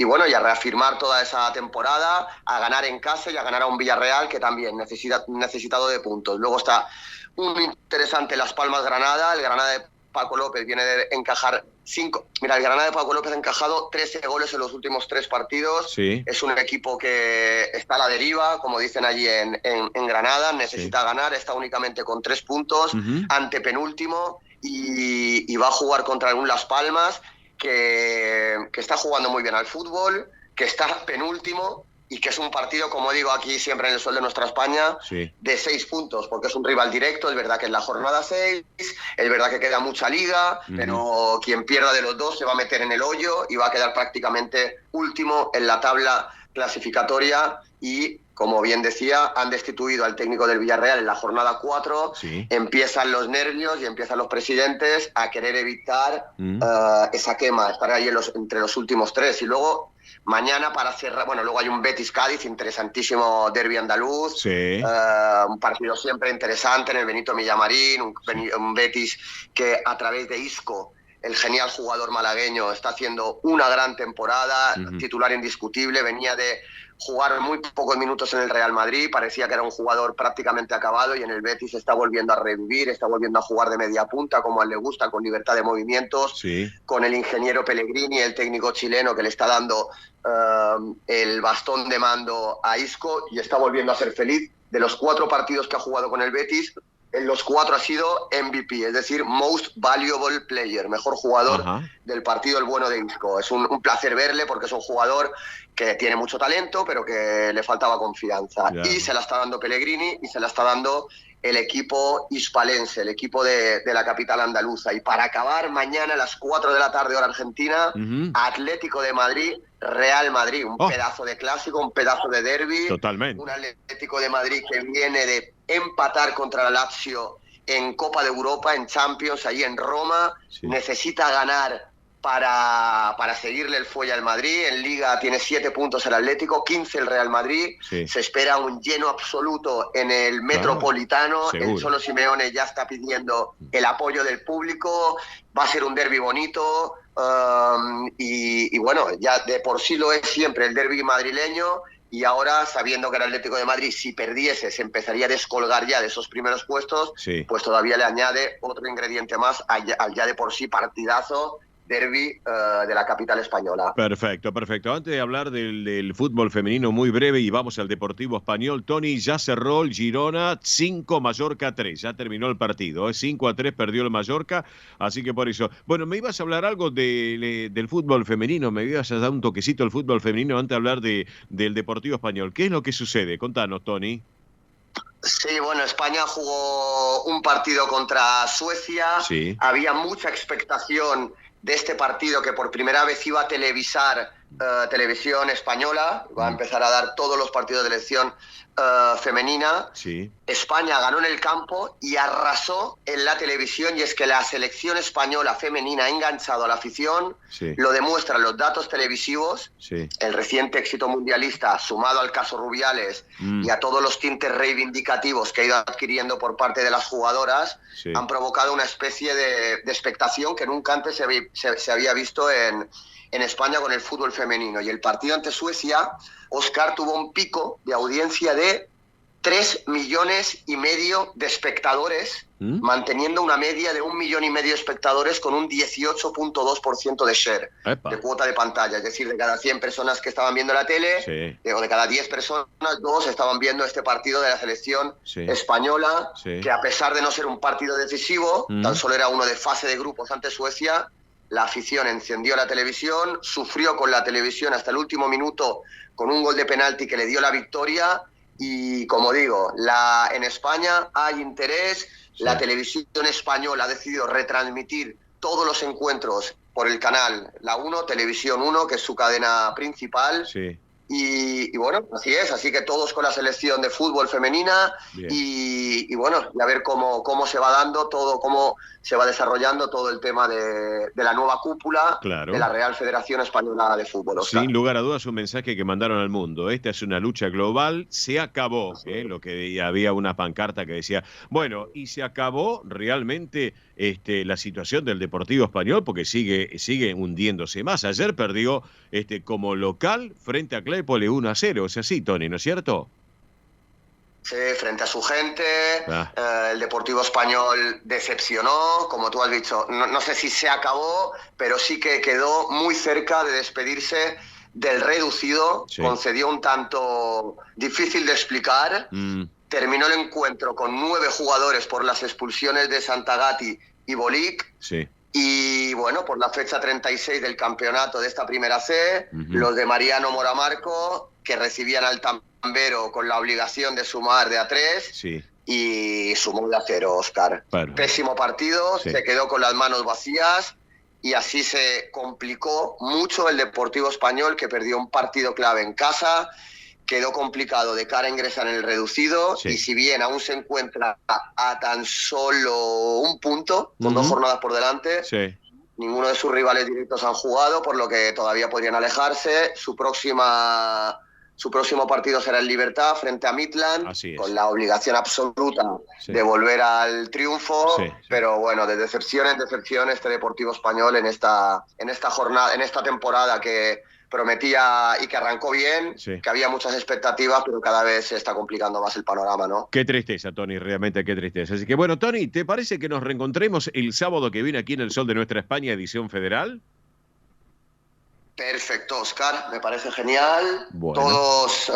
bueno, y a reafirmar toda esa temporada, a ganar en casa y a ganar a un Villarreal que también necesitado de puntos. Luego está un interesante Las Palmas Granada. El Granada de Paco López viene de encajar 5. Mira, el Granada de Paco López ha encajado 13 goles en los últimos 3 partidos. Es un equipo que está a la deriva, como dicen allí en Granada. Necesita ganar, está únicamente con 3 puntos, antepenúltimo, y va a jugar contra un Las Palmas que está jugando muy bien al fútbol, que está penúltimo y que es un partido, como digo aquí siempre en el Sol de Nuestra España, Sí. de 6 puntos, porque es un rival directo. Es verdad que es la jornada 6, es verdad que queda mucha liga, pero quien pierda de los dos se va a meter en el hoyo y va a quedar prácticamente último en la tabla clasificatoria. Y, como bien decía, han destituido al técnico del Villarreal en la jornada 4. Sí. Empiezan los nervios y empiezan los presidentes a querer evitar esa quema, estar ahí entre los últimos 3. Y luego, mañana para cerrar, bueno, luego hay un Betis-Cádiz, interesantísimo derbi andaluz, Sí. un partido siempre interesante en el Benito Villamarín, un Betis que a través de Isco, el genial jugador malagueño, está haciendo una gran temporada, titular indiscutible, venía de jugar muy pocos minutos en el Real Madrid, parecía que era un jugador prácticamente acabado, y en el Betis está volviendo a revivir, está volviendo a jugar de media punta como a él le gusta, con libertad de movimientos, Sí. con el ingeniero Pellegrini, el técnico chileno, que le está dando el bastón de mando a Isco, y está volviendo a ser feliz. De los 4 partidos que ha jugado con el Betis, en los 4 ha sido MVP, es decir, Most Valuable Player, mejor jugador del partido, el bueno de Isco. Es un placer verle, porque es un jugador que tiene mucho talento, pero que le faltaba confianza. Claro. Y se la está dando Pellegrini y se la está dando el equipo hispalense, el equipo de la capital andaluza. Y para acabar, mañana a las 4 de la tarde, hora argentina, Atlético de Madrid, Real Madrid, un pedazo de clásico, un pedazo de derbi. Totalmente. Un Atlético de Madrid que viene de empatar contra la Lazio en Copa de Europa, en Champions, allí en Roma. Sí. Necesita ganar para seguirle el fuelle al Madrid. En Liga tiene 7 puntos el Atlético, 15 el Real Madrid. Sí. Se espera un lleno absoluto en el Metropolitano. Seguro. El Cholo Simeone ya está pidiendo el apoyo del público. Va a ser un derbi bonito. Y bueno, ya de por sí lo es siempre el derbi madrileño. Y ahora, sabiendo que el Atlético de Madrid, si perdiese, se empezaría a descolgar ya de esos primeros puestos, Sí. pues todavía le añade otro ingrediente más al ya de por sí partidazo derbi de la capital española. Perfecto, perfecto. Antes de hablar del fútbol femenino, muy breve, y vamos al Deportivo Español. Tony, ya cerró el Girona, 5, Mallorca 3. Ya terminó el partido. 5-3 perdió el Mallorca, así que por eso. Bueno, me ibas a hablar algo del fútbol femenino, me ibas a dar un toquecito al fútbol femenino antes de hablar del Deportivo Español. ¿Qué es lo que sucede? Contanos, Tony. Sí, bueno, España jugó un partido contra Suecia. Sí. Había mucha expectación de este partido, que por primera vez iba a televisar televisión española, va a empezar a dar todos los partidos de selección femenina. Sí. España ganó en el campo y arrasó en la televisión, y es que la selección española femenina ha enganchado a la afición. Sí. Lo demuestran los datos televisivos. Sí. El reciente éxito mundialista, sumado al caso Rubiales y a todos los tintes reivindicativos que ha ido adquiriendo por parte de las jugadoras, Sí. han provocado una especie de expectación que nunca antes se había visto en España con el fútbol femenino. Y el partido ante Suecia, Óscar, tuvo un pico de audiencia de 3,5 millones de espectadores, manteniendo una media de 1,5 millones de espectadores, con un 18.2% de share, Epa. de cuota de pantalla. Es decir, de cada 100 personas que estaban viendo la tele, Sí. o de cada 10 personas, 2 estaban viendo este partido de la selección Sí. española, Sí. que a pesar de no ser un partido decisivo, tan solo era uno de fase de grupos ante Suecia. La afición encendió la televisión, sufrió con la televisión hasta el último minuto con un gol de penalti que le dio la victoria. Y como digo, en España hay interés. Sí. La televisión española ha decidido retransmitir todos los encuentros por el canal La 1, Televisión 1, que es su cadena principal. Sí. Y bueno, así es, así que todos con la selección de fútbol femenina. Bien. Y bueno, y a ver cómo se va dando todo, cómo se va desarrollando todo el tema de la nueva cúpula, Claro. de la Real Federación Española de Fútbol. Óscar. Sin lugar a dudas, un mensaje que mandaron al mundo. Esta es una lucha global, se acabó. Lo que había una pancarta que decía, bueno, y se acabó realmente la situación del Deportivo Español, porque sigue hundiéndose más. Ayer perdió como local frente a Claypole 1-0. Es así, Tony, ¿no es cierto? Sí, frente a su gente, el Deportivo Español decepcionó, como tú has dicho. No sé si se acabó, pero sí que quedó muy cerca de despedirse del reducido. Sí. Concedió un tanto difícil de explicar. Terminó el encuentro con 9 jugadores por las expulsiones de Santagati y Bolic. Sí. Y bueno, por la fecha 36 del campeonato de esta primera C, los de Mariano Moramarco que recibían al Tambero con la obligación de sumar de a 3. Sí. Y sumó de a 0, Óscar. Bueno. Pésimo partido, Sí. se quedó con las manos vacías y así se complicó mucho el Deportivo Español, que perdió un partido clave en casa, quedó complicado de cara a ingresar en el reducido, Sí. y si bien aún se encuentra a tan solo un punto, con 2 jornadas por delante, Sí. ninguno de sus rivales directos han jugado, por lo que todavía podrían alejarse. Su próximo partido será en Libertad frente a Midland, Así es. con la obligación absoluta Sí. de volver al triunfo. Sí, sí. Pero bueno, de decepción en decepción este Deportivo Español en esta jornada, en esta temporada que prometía y que arrancó bien, Sí. que había muchas expectativas, pero cada vez se está complicando más el panorama, ¿no? Qué tristeza, Tony, realmente qué tristeza. Así que bueno, Tony, ¿te parece que nos reencontremos el sábado que viene aquí en El Sol de Nuestra España, edición federal? Perfecto, Óscar, me parece genial. Bueno. Todos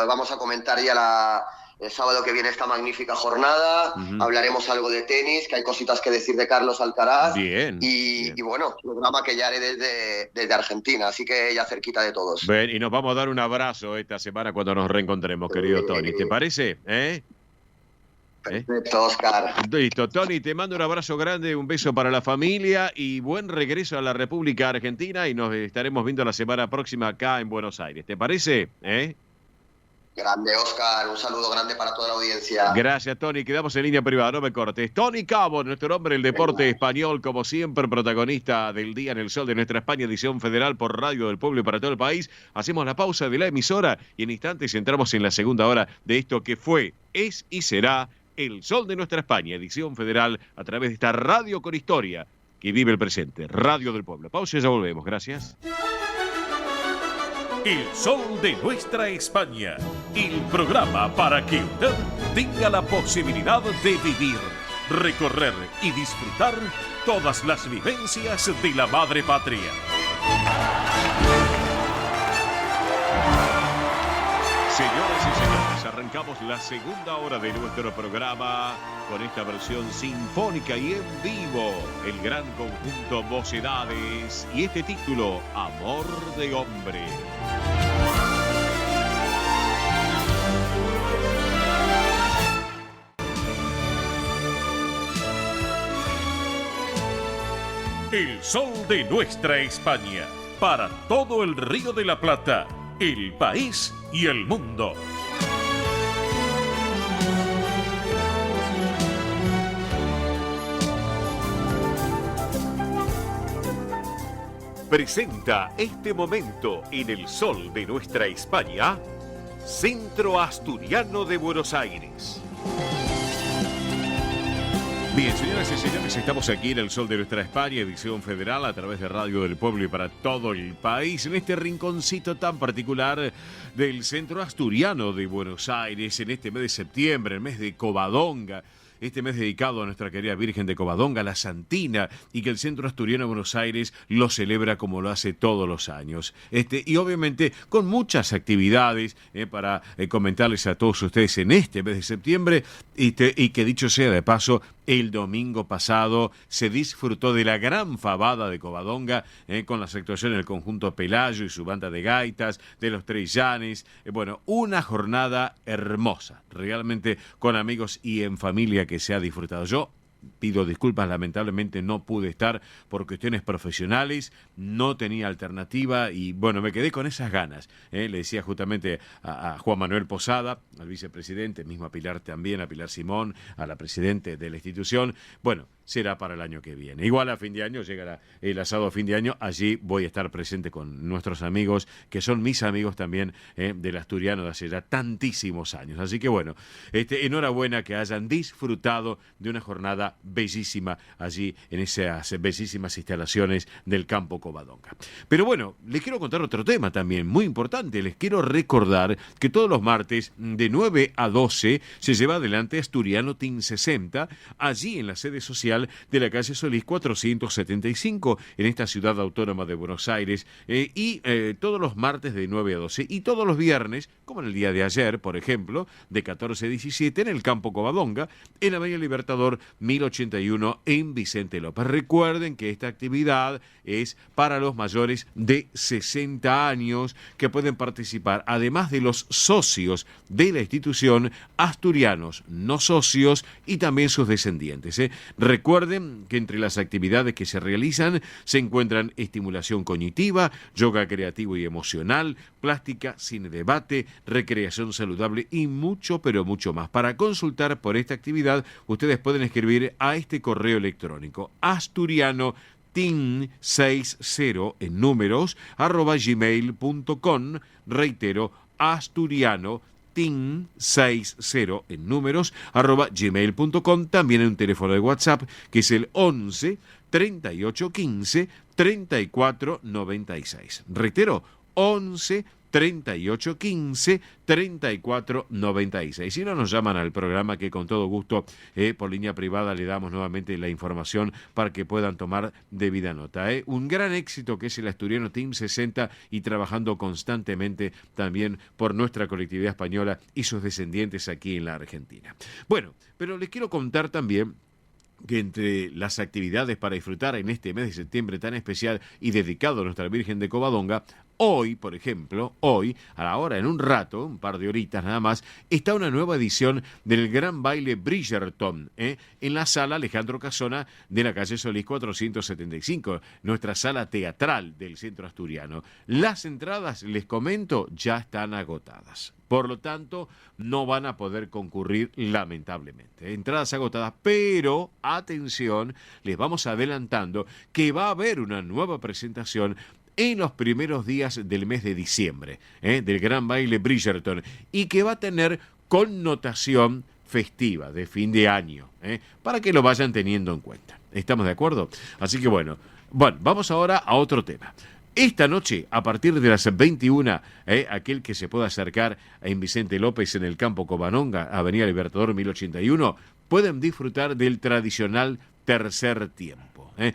vamos a comentar ya el sábado que viene esta magnífica jornada. Ujú. Hablaremos algo de tenis, que hay cositas que decir de Carlos Alcaraz. Bien. Y bueno, programa que ya haré desde Argentina, así que ya cerquita de todos. Ven, y nos vamos a dar un abrazo esta semana cuando nos reencontremos, querido Tony. ¿Te parece? Perfecto, Óscar. Listo, Tony, te mando un abrazo grande, un beso para la familia y buen regreso a la República Argentina, y nos estaremos viendo la semana próxima acá en Buenos Aires. ¿Te parece? Grande, Óscar. Un saludo grande para toda la audiencia. Gracias, Tony. Quedamos en línea privada, no me cortes. Tony Cabo, nuestro hombre del deporte español, como siempre, protagonista del día en El Sol de Nuestra España, edición federal por Radio del Pueblo y para todo el país. Hacemos la pausa de la emisora y en instantes entramos en la segunda hora de esto que fue, es y será El Sol de Nuestra España, edición federal, a través de esta radio con historia que vive el presente, Radio del Pueblo. Pausa y ya volvemos. Gracias. El Sol de Nuestra España, el programa para que usted tenga la posibilidad de vivir, recorrer y disfrutar todas las vivencias de la madre patria. Señoras y señores, arrancamos la segunda hora de nuestro programa con esta versión sinfónica y en vivo, el gran conjunto Vocedades y este título, Amor de Hombre. El Sol de Nuestra España, para todo el Río de la Plata, el país y el mundo. Presenta este momento en El Sol de Nuestra España, Centro Asturiano de Buenos Aires. Bien, señoras y señores, estamos aquí en El Sol de Nuestra España, edición federal, a través de Radio del Pueblo y para todo el país, en este rinconcito tan particular del Centro Asturiano de Buenos Aires, en este mes de septiembre, el mes de Covadonga. Este mes dedicado a nuestra querida Virgen de Covadonga, la Santina, y que el Centro Asturiano de Buenos Aires lo celebra como lo hace todos los años. Y obviamente con muchas actividades para comentarles a todos ustedes en este mes de septiembre, y que dicho sea de paso, el domingo pasado se disfrutó de la gran fabada de Covadonga con las actuaciones del conjunto Pelayo y su banda de gaitas, de los Tres Llanes. Bueno, una jornada hermosa, realmente con amigos y en familia que se ha disfrutado. Yo pido disculpas, lamentablemente no pude estar por cuestiones profesionales, no tenía alternativa y bueno, me quedé con esas ganas. Le decía justamente a Juan Manuel Posada, al vicepresidente, mismo a Pilar también, a Pilar Simón, a la presidente de la institución, bueno, será para el año que viene. Igual a fin de año llegará el asado a fin de año, allí voy a estar presente con nuestros amigos, que son mis amigos también del asturiano de hace ya tantísimos años. Así que bueno, enhorabuena que hayan disfrutado de una jornada bellísima allí en esas bellísimas instalaciones del campo Covadonga. Pero bueno, les quiero contar otro tema también muy importante. Les quiero recordar que todos los martes de 9 a 12 se lleva adelante Asturiano Team 60, allí en la sede social social de la calle Solís 475 en esta ciudad autónoma de Buenos Aires, y todos los martes de 9 a 12 y todos los viernes, como en el día de ayer, por ejemplo, de 14 a 17 en el Campo Covadonga, en la Avenida Libertador 1081 en Vicente López. Recuerden que esta actividad es para los mayores de 60 años que pueden participar, además de los socios de la institución, asturianos no socios y también sus descendientes. Recuerden que entre las actividades que se realizan se encuentran estimulación cognitiva, yoga creativo y emocional, plástica, cine debate, recreación saludable y mucho, pero mucho más. Para consultar por esta actividad, ustedes pueden escribir a este correo electrónico asturiano-tin60 en números @gmail.com. Reitero, asturiano tin60 en números @gmail.com. También hay un teléfono de WhatsApp que es el 11 38 15 34 96. Reitero, 11 38 15 34 96. Si no, nos llaman al programa que con todo gusto por línea privada le damos nuevamente la información para que puedan tomar debida nota. Un gran éxito que es el Asturiano Team 60 y trabajando constantemente también por nuestra colectividad española y sus descendientes aquí en la Argentina. Bueno, pero les quiero contar también que entre las actividades para disfrutar en este mes de septiembre tan especial y dedicado a nuestra Virgen de Covadonga, hoy, por ejemplo, hoy, a la hora, en un rato, un par de horitas nada más, está una nueva edición del Gran Baile Bridgerton, en la sala Alejandro Casona de la calle Solís 475, nuestra sala teatral del centro asturiano. Las entradas, les comento, ya están agotadas. Por lo tanto, no van a poder concurrir, lamentablemente. Entradas agotadas, pero, atención, les vamos adelantando que va a haber una nueva presentación en los primeros días del mes de diciembre, del Gran Baile Bridgerton, y que va a tener connotación festiva de fin de año, para que lo vayan teniendo en cuenta. ¿Estamos de acuerdo? Así que bueno, vamos ahora a otro tema. Esta noche, a partir de las 21, aquel que se pueda acercar en Vicente López en el Campo Covadonga, Avenida Libertador 1081, pueden disfrutar del tradicional tercer tiempo.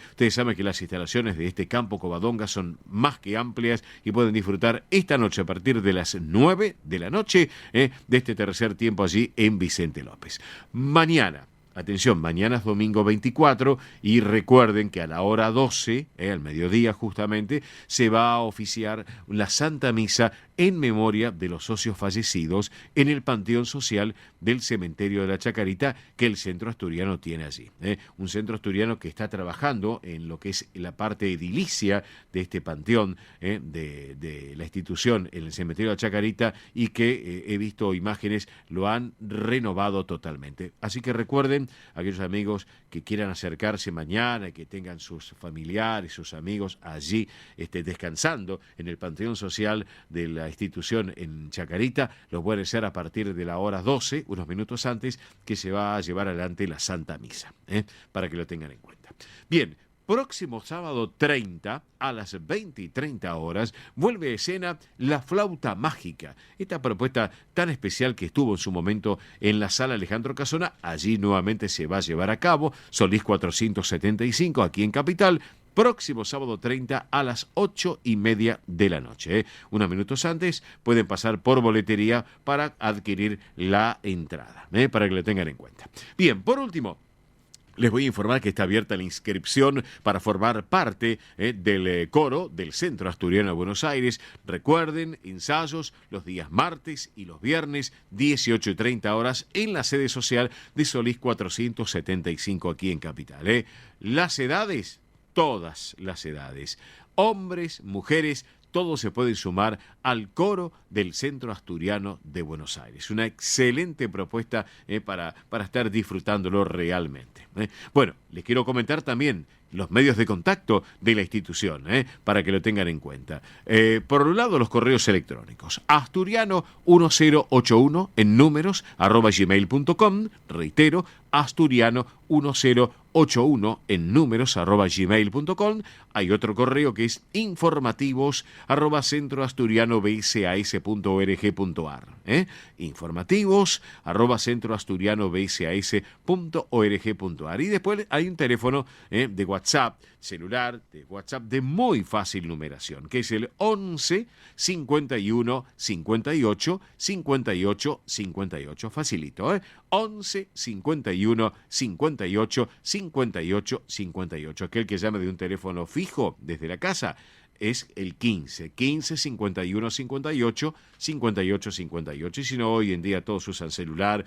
Ustedes saben que las instalaciones de este Campo Covadonga son más que amplias y pueden disfrutar esta noche a partir de las 9 de la noche de este tercer tiempo allí en Vicente López. Mañana. Atención, mañana es domingo 24 y recuerden que a la hora 12, al mediodía justamente, se va a oficiar la Santa Misa en memoria de los socios fallecidos en el Panteón Social del Cementerio de la Chacarita que el Centro Asturiano tiene allí. Un centro asturiano que está trabajando en lo que es la parte edilicia de este panteón de la institución en el Cementerio de la Chacarita y que he visto imágenes, lo han renovado totalmente. Así que recuerden, aquellos amigos que quieran acercarse mañana, que tengan sus familiares, sus amigos allí descansando en el Panteón Social de la institución en Chacarita, lo pueden ser a partir de la hora 12, unos minutos antes, que se va a llevar adelante la Santa Misa, para que lo tengan en cuenta. Bien, próximo sábado 30, a las 20 y 30 horas, vuelve a escena La Flauta Mágica. Esta propuesta tan especial que estuvo en su momento en la sala Alejandro Casona, allí nuevamente se va a llevar a cabo, Solís 475, aquí en Capital, próximo sábado 30 a las 8:30 de la noche. Unos minutos antes pueden pasar por boletería para adquirir la entrada, para que lo tengan en cuenta. Bien, por último, les voy a informar que está abierta la inscripción para formar parte del coro del Centro Asturiano de Buenos Aires. Recuerden, ensayos los días martes y los viernes, 18:30 horas, en la sede social de Solís 475 aquí en Capital. Las edades, todas las edades, hombres, mujeres, todos se pueden sumar al coro del Centro Asturiano de Buenos Aires. Una excelente propuesta para estar disfrutándolo realmente. Bueno, les quiero comentar también los medios de contacto de la institución, para que lo tengan en cuenta. Por un lado, los correos electrónicos. Asturiano1081 en números @gmail.com. Reitero, asturiano1081 en números @gmail.com. Hay otro correo que es informativos@centroasturianobsas.org.ar. Informativos @centroasturianobsas.org.ar. Y después hay un teléfono de WhatsApp celular, de WhatsApp de muy fácil numeración, que es el 11 51 58 58 58. Facilito, 11 51 58 58 58. Aquel que llame de un teléfono fijo desde la casa es el 15 51 58 58 58. Y si no, hoy en día todos usan celular,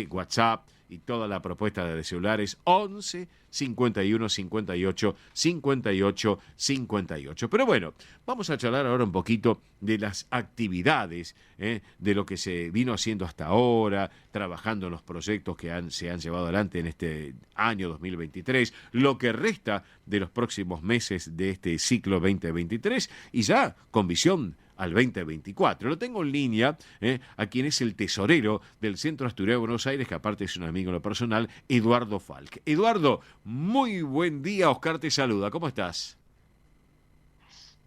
WhatsApp, y toda la propuesta de celulares 11 51 58 58 58. Pero bueno, vamos a charlar ahora un poquito de las actividades, de lo que se vino haciendo hasta ahora, trabajando en los proyectos que se han llevado adelante en este año 2023, lo que resta de los próximos meses de este ciclo 2023 y ya con visión al 2024. Lo tengo en línea a quien es el tesorero del Centro Asturiano de Buenos Aires, que aparte es un amigo en lo personal, Eduardo Falk. Eduardo, muy buen día, Oscar te saluda, ¿cómo estás?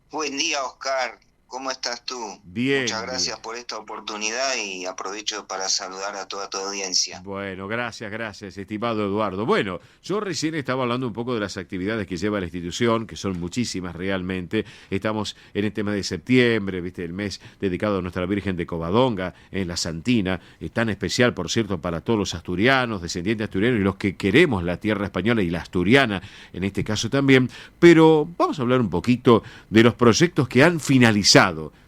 Buen día, Oscar. ¿Cómo estás tú? Bien. Muchas gracias bien. por esta oportunidad y aprovecho para saludar a toda tu audiencia. Bueno, gracias, estimado Eduardo. Bueno, yo recién estaba hablando un poco de las actividades que lleva la institución, que son muchísimas realmente. Estamos en este mes de septiembre, ¿viste? El mes dedicado a Nuestra Virgen de Covadonga, en la Santina, tan especial, por cierto, para todos los asturianos, descendientes asturianos y los que queremos la tierra española y la asturiana, en este caso también. Pero vamos a hablar un poquito de los proyectos que han finalizado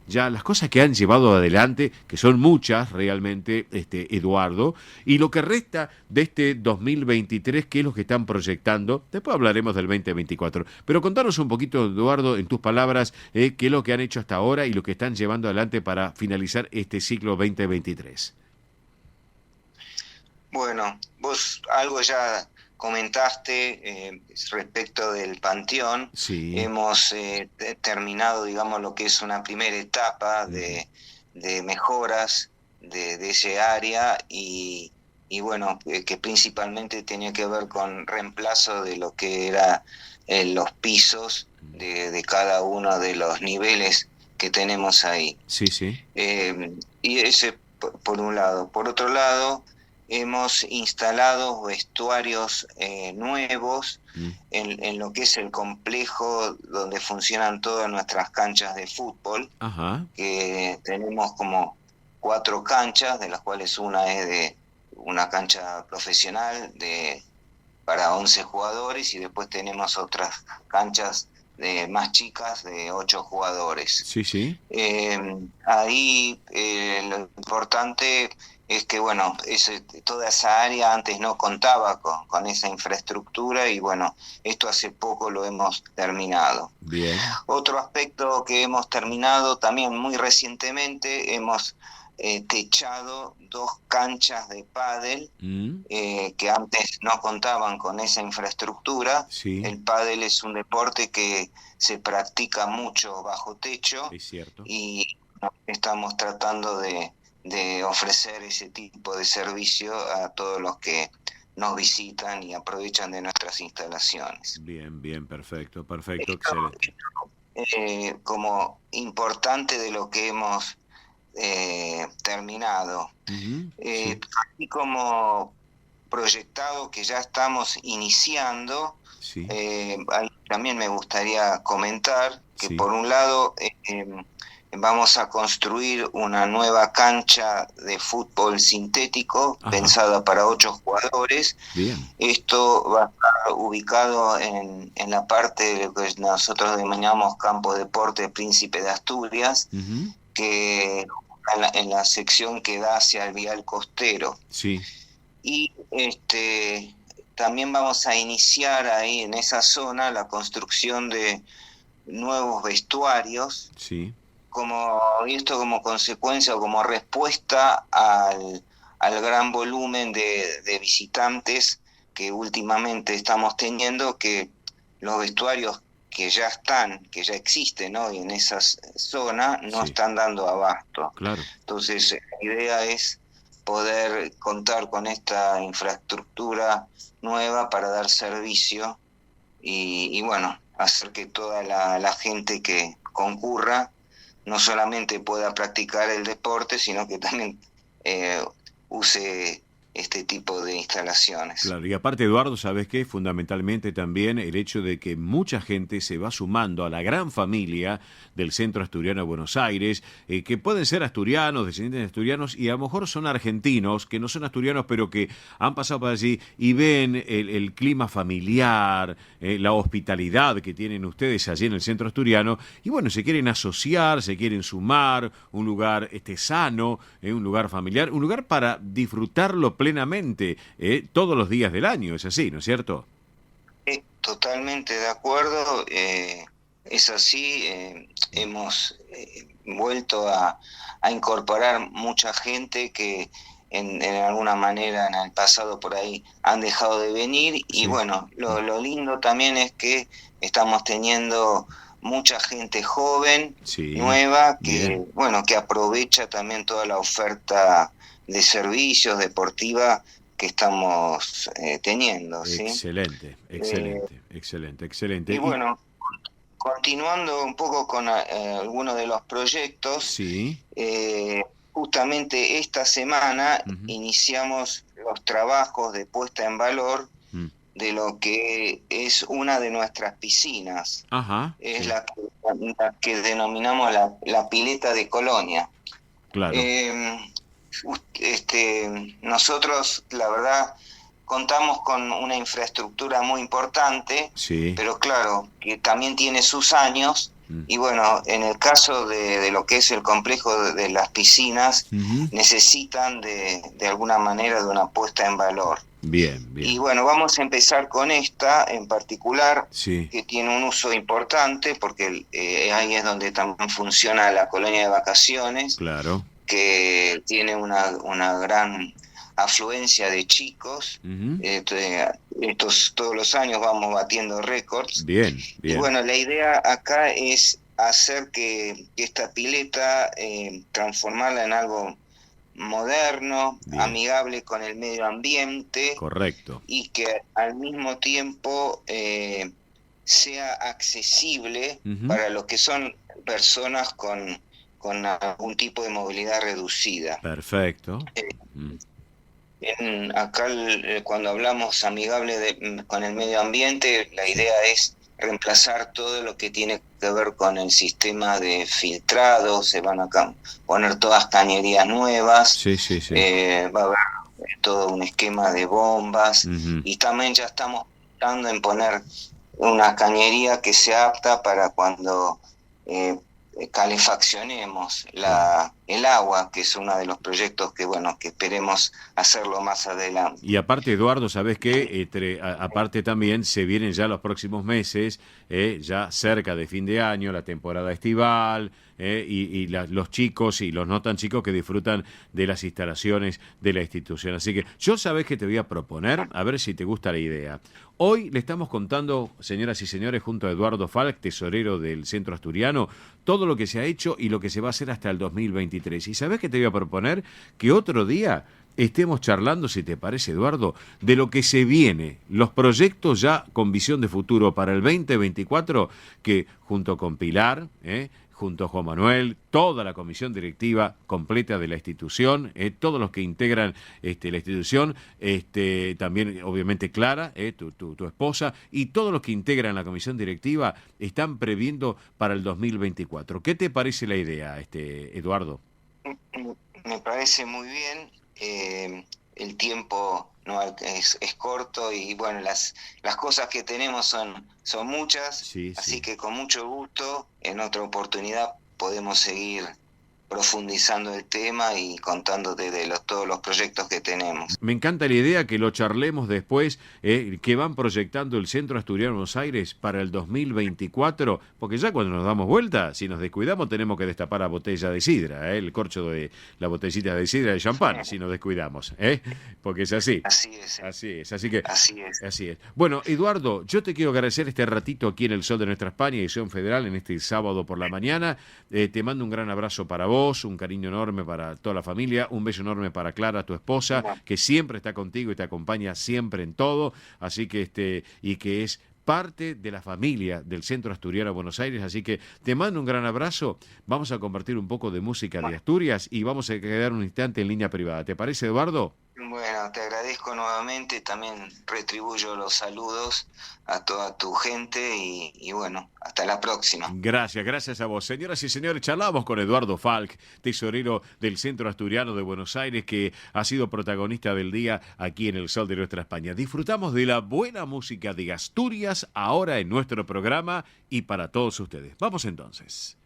ya, las cosas que han llevado adelante, que son muchas realmente, Eduardo, y lo que resta de este 2023, qué es lo que están proyectando. Después hablaremos del 2024. Pero contanos un poquito, Eduardo, en tus palabras, qué es lo que han hecho hasta ahora y lo que están llevando adelante para finalizar este ciclo 2023. Bueno, vos algo ya comentaste respecto del Panteón. Sí. Hemos terminado, digamos, lo que es una primera etapa de mejoras de ese área y bueno, que principalmente tenía que ver con reemplazo de lo que era los pisos de cada uno de los niveles que tenemos ahí. Sí, sí. Y ese por un lado. Por otro lado, hemos instalado vestuarios nuevos en lo que es el complejo donde funcionan todas nuestras canchas de fútbol. Ajá. Que tenemos como 4 canchas, de las cuales una es de una cancha profesional para 11 jugadores y después tenemos otras canchas más chicas de 8 jugadores. Sí, sí. Ahí lo importante es que, bueno, toda esa área antes no contaba con esa infraestructura y, bueno, esto hace poco lo hemos terminado. Bien. Otro aspecto que hemos terminado también muy recientemente, hemos techado 2 canchas de pádel que antes no contaban con esa infraestructura. Sí. El pádel es un deporte que se practica mucho bajo techo. Es cierto. Y estamos tratando de ofrecer ese tipo de servicio a todos los que nos visitan y aprovechan de nuestras instalaciones. Bien, perfecto, excelente. Como importante de lo que hemos terminado. Sí. Así como proyectado que ya estamos iniciando, Sí. también me gustaría comentar que Sí. por un lado vamos a construir una nueva cancha de fútbol sintético. Ajá. Pensada para 8 jugadores. Bien. Esto va a estar ubicado en la parte de lo que nosotros denominamos Campo Deporte Príncipe de Asturias, que en la sección que da hacia el vial costero. Sí. Y también vamos a iniciar ahí en esa zona la construcción de nuevos vestuarios. Sí. Esto como consecuencia o como respuesta al gran volumen de visitantes que últimamente estamos teniendo, que los vestuarios que ya existen hoy en esa zona no Sí. están dando abasto. Claro. Entonces, la idea es poder contar con esta infraestructura nueva para dar servicio y bueno, hacer que toda la gente que concurra no solamente pueda practicar el deporte, sino que también use este tipo de instalaciones. Claro, y aparte, Eduardo, ¿sabes qué? Fundamentalmente también el hecho de que mucha gente se va sumando a la gran familia del Centro Asturiano de Buenos Aires, que pueden ser asturianos, descendientes de asturianos, y a lo mejor son argentinos, que no son asturianos, pero que han pasado por allí y ven el clima familiar, la hospitalidad que tienen ustedes allí en el Centro Asturiano, y bueno, se quieren asociar, se quieren sumar, un lugar sano, un lugar familiar, un lugar para disfrutarlo plenamente todos los días del año, es así, ¿no es cierto? Totalmente de acuerdo, es así, hemos vuelto a incorporar mucha gente que en alguna manera en el pasado por ahí han dejado de venir y Sí. bueno, lo lindo también es que estamos teniendo mucha gente joven, Sí, nueva, bien. que aprovecha también toda la oferta de servicios deportiva que estamos teniendo, ¿sí? Excelente, excelente. Y bueno, continuando un poco con algunos de los proyectos, Sí, justamente esta semana Ujú. iniciamos los trabajos de puesta en valor Mm. de lo que es una de nuestras piscinas. Ajá, Es sí, la que denominamos la pileta de Colonia. claro, Nosotros, la verdad, contamos con una infraestructura muy importante, sí. pero claro, que también tiene sus años. Mm. Y bueno, en el caso de lo que es el complejo de las piscinas, Ujú. necesitan de alguna manera de una puesta en valor. Bien, Y bien. bueno, vamos a empezar con esta en particular, Sí, que tiene un uso importante, porque ahí es donde también funciona la colonia de vacaciones, claro. que tiene una gran afluencia de chicos. Ujú. Todos los años vamos batiendo récords. Bien, Y bien. bueno, la idea acá es hacer que esta pileta, transformarla en algo moderno, Bien. amigable con el medio ambiente Correcto. y que al mismo tiempo sea accesible Ujú. para lo que son personas con algún tipo de movilidad reducida. Perfecto. Mm. Acá cuando hablamos amigable con el medio ambiente, la idea es reemplazar todo lo que tiene que ver con el sistema de filtrado, se van a poner todas cañerías nuevas, Sí, sí, sí. va a haber todo un esquema de bombas Ujú. y también ya estamos pensando en poner una cañería que sea apta para cuando calefaccionemos el agua, que es uno de los proyectos que esperemos hacerlo más adelante. Y aparte, Eduardo, ¿sabes qué? Aparte también se vienen ya los próximos meses, ya cerca de fin de año, la temporada estival, y los chicos y los no tan chicos que disfrutan de las instalaciones de la institución. Así que yo, ¿sabes qué te voy a proponer? A ver si te gusta la idea. Hoy le estamos contando, señoras y señores, junto a Eduardo Falk, tesorero del Centro Asturiano, todo lo que se ha hecho y lo que se va a hacer hasta el 2023. ¿Y sabes qué te voy a proponer? Que otro día estemos charlando, si te parece, Eduardo, de lo que se viene, los proyectos ya con visión de futuro para el 2024, que junto con Pilar, junto a Juan Manuel, toda la comisión directiva completa de la institución, todos los que integran la institución, también obviamente Clara, tu esposa, y todos los que integran la comisión directiva están previendo para el 2024. ¿Qué te parece la idea, Eduardo? Me parece muy bien. El tiempo no es corto y bueno, las cosas que tenemos son muchas, Sí, así sí. que con mucho gusto en otra oportunidad podemos seguir profundizando el tema y contándote de todos los proyectos que tenemos. Me encanta la idea que lo charlemos después, que van proyectando el Centro Asturiano de Buenos Aires para el 2024, porque ya cuando nos damos vuelta, si nos descuidamos, tenemos que destapar la botella de sidra, el corcho de la botellita de sidra de champán, si nos descuidamos, porque es así. Así es. Así es. Bueno, Eduardo, yo te quiero agradecer este ratito aquí en el Sol de Nuestra España, edición federal, en este sábado por la mañana. Te mando un gran abrazo para vos, un cariño enorme para toda la familia, un beso enorme para Clara, tu esposa, que siempre está contigo y te acompaña siempre en todo, así que y que es parte de la familia del Centro Asturiano de Buenos Aires, así que te mando un gran abrazo. Vamos a compartir un poco de música de Asturias y vamos a quedar un instante en línea privada. ¿Te parece, Eduardo? Bueno, te agradezco nuevamente, también retribuyo los saludos a toda tu gente y bueno, hasta la próxima. Gracias a vos. Señoras y señores, charlamos con Eduardo Falk, tesorero del Centro Asturiano de Buenos Aires, que ha sido protagonista del día aquí en el Sol de Nuestra España. Disfrutamos de la buena música de Asturias ahora en nuestro programa y para todos ustedes. Vamos entonces.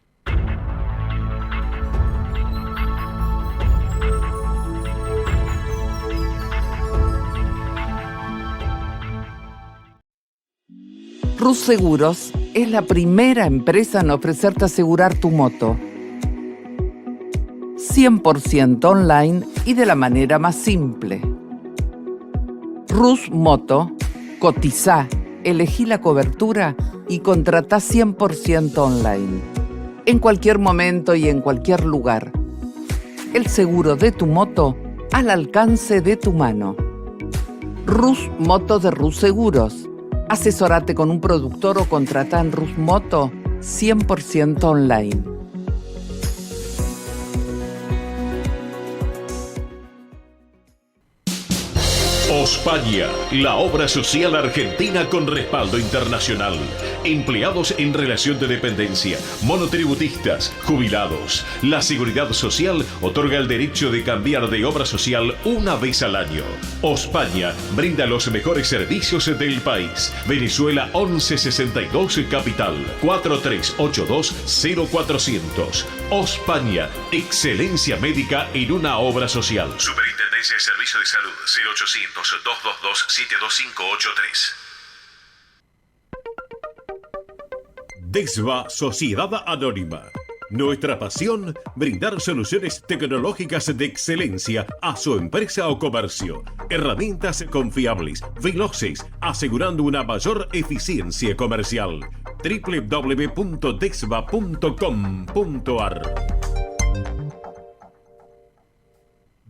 Rus Seguros es la primera empresa en ofrecerte asegurar tu moto. 100% online y de la manera más simple. Rus Moto, cotizá, elegí la cobertura y contratá 100% online. En cualquier momento y en cualquier lugar. El seguro de tu moto al alcance de tu mano. Rus Moto de Rus Seguros. Asesórate con un productor o contratá en Rus Moto 100% online. Ospaña, la obra social argentina con respaldo internacional. Empleados en relación de dependencia, monotributistas, jubilados. La Seguridad Social otorga el derecho de cambiar de obra social una vez al año. Ospaña brinda los mejores servicios del país. Venezuela 1162 Capital 4382-0400. Ospaña, excelencia médica en una obra social. Superintendencia de Servicios de Salud 0800-222-72583. DESVA Sociedad Anónima. Nuestra pasión, brindar soluciones tecnológicas de excelencia a su empresa o comercio. Herramientas confiables, veloces, asegurando una mayor eficiencia comercial. www.desva.com.ar.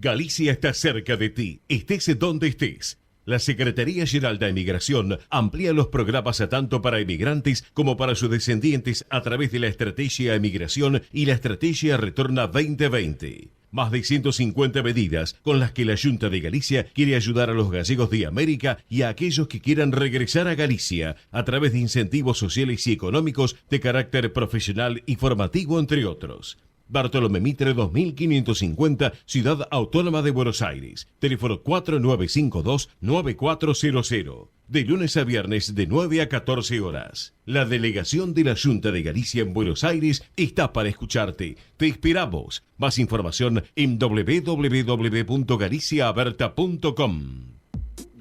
Galicia está cerca de ti, estés donde estés. La Secretaría General de Emigración amplía los programas tanto para emigrantes como para sus descendientes a través de la Estrategia Emigración y la Estrategia Retorna 2020. Más de 150 medidas con las que la Junta de Galicia quiere ayudar a los gallegos de América y a aquellos que quieran regresar a Galicia a través de incentivos sociales y económicos de carácter profesional y formativo, entre otros. Bartolomé Mitre 2550, Ciudad Autónoma de Buenos Aires. Teléfono 4952-9400. De lunes a viernes de 9 a 14 horas. La delegación de la Junta de Galicia en Buenos Aires está para escucharte. Te esperamos. Más información en www.galiciaaberta.com.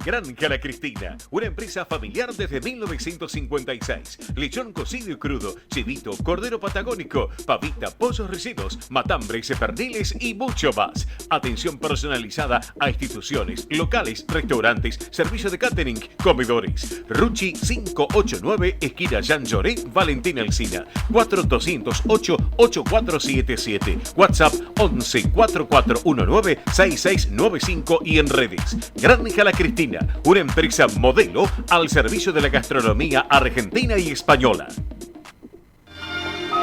Granja La Cristina, una empresa familiar desde 1956. Lechón cocido y crudo, chivito, cordero patagónico, pavita, pollos recidos, matambres, perdiles y mucho más. Atención personalizada a instituciones, locales, restaurantes, servicio de catering, comedores. Ruchi 589, esquina Jean Lloré, Valentín Alsina. 4208-8477. WhatsApp 11 4419 6695 y en redes. Granja La Cristina, una empresa modelo al servicio de la gastronomía argentina y española.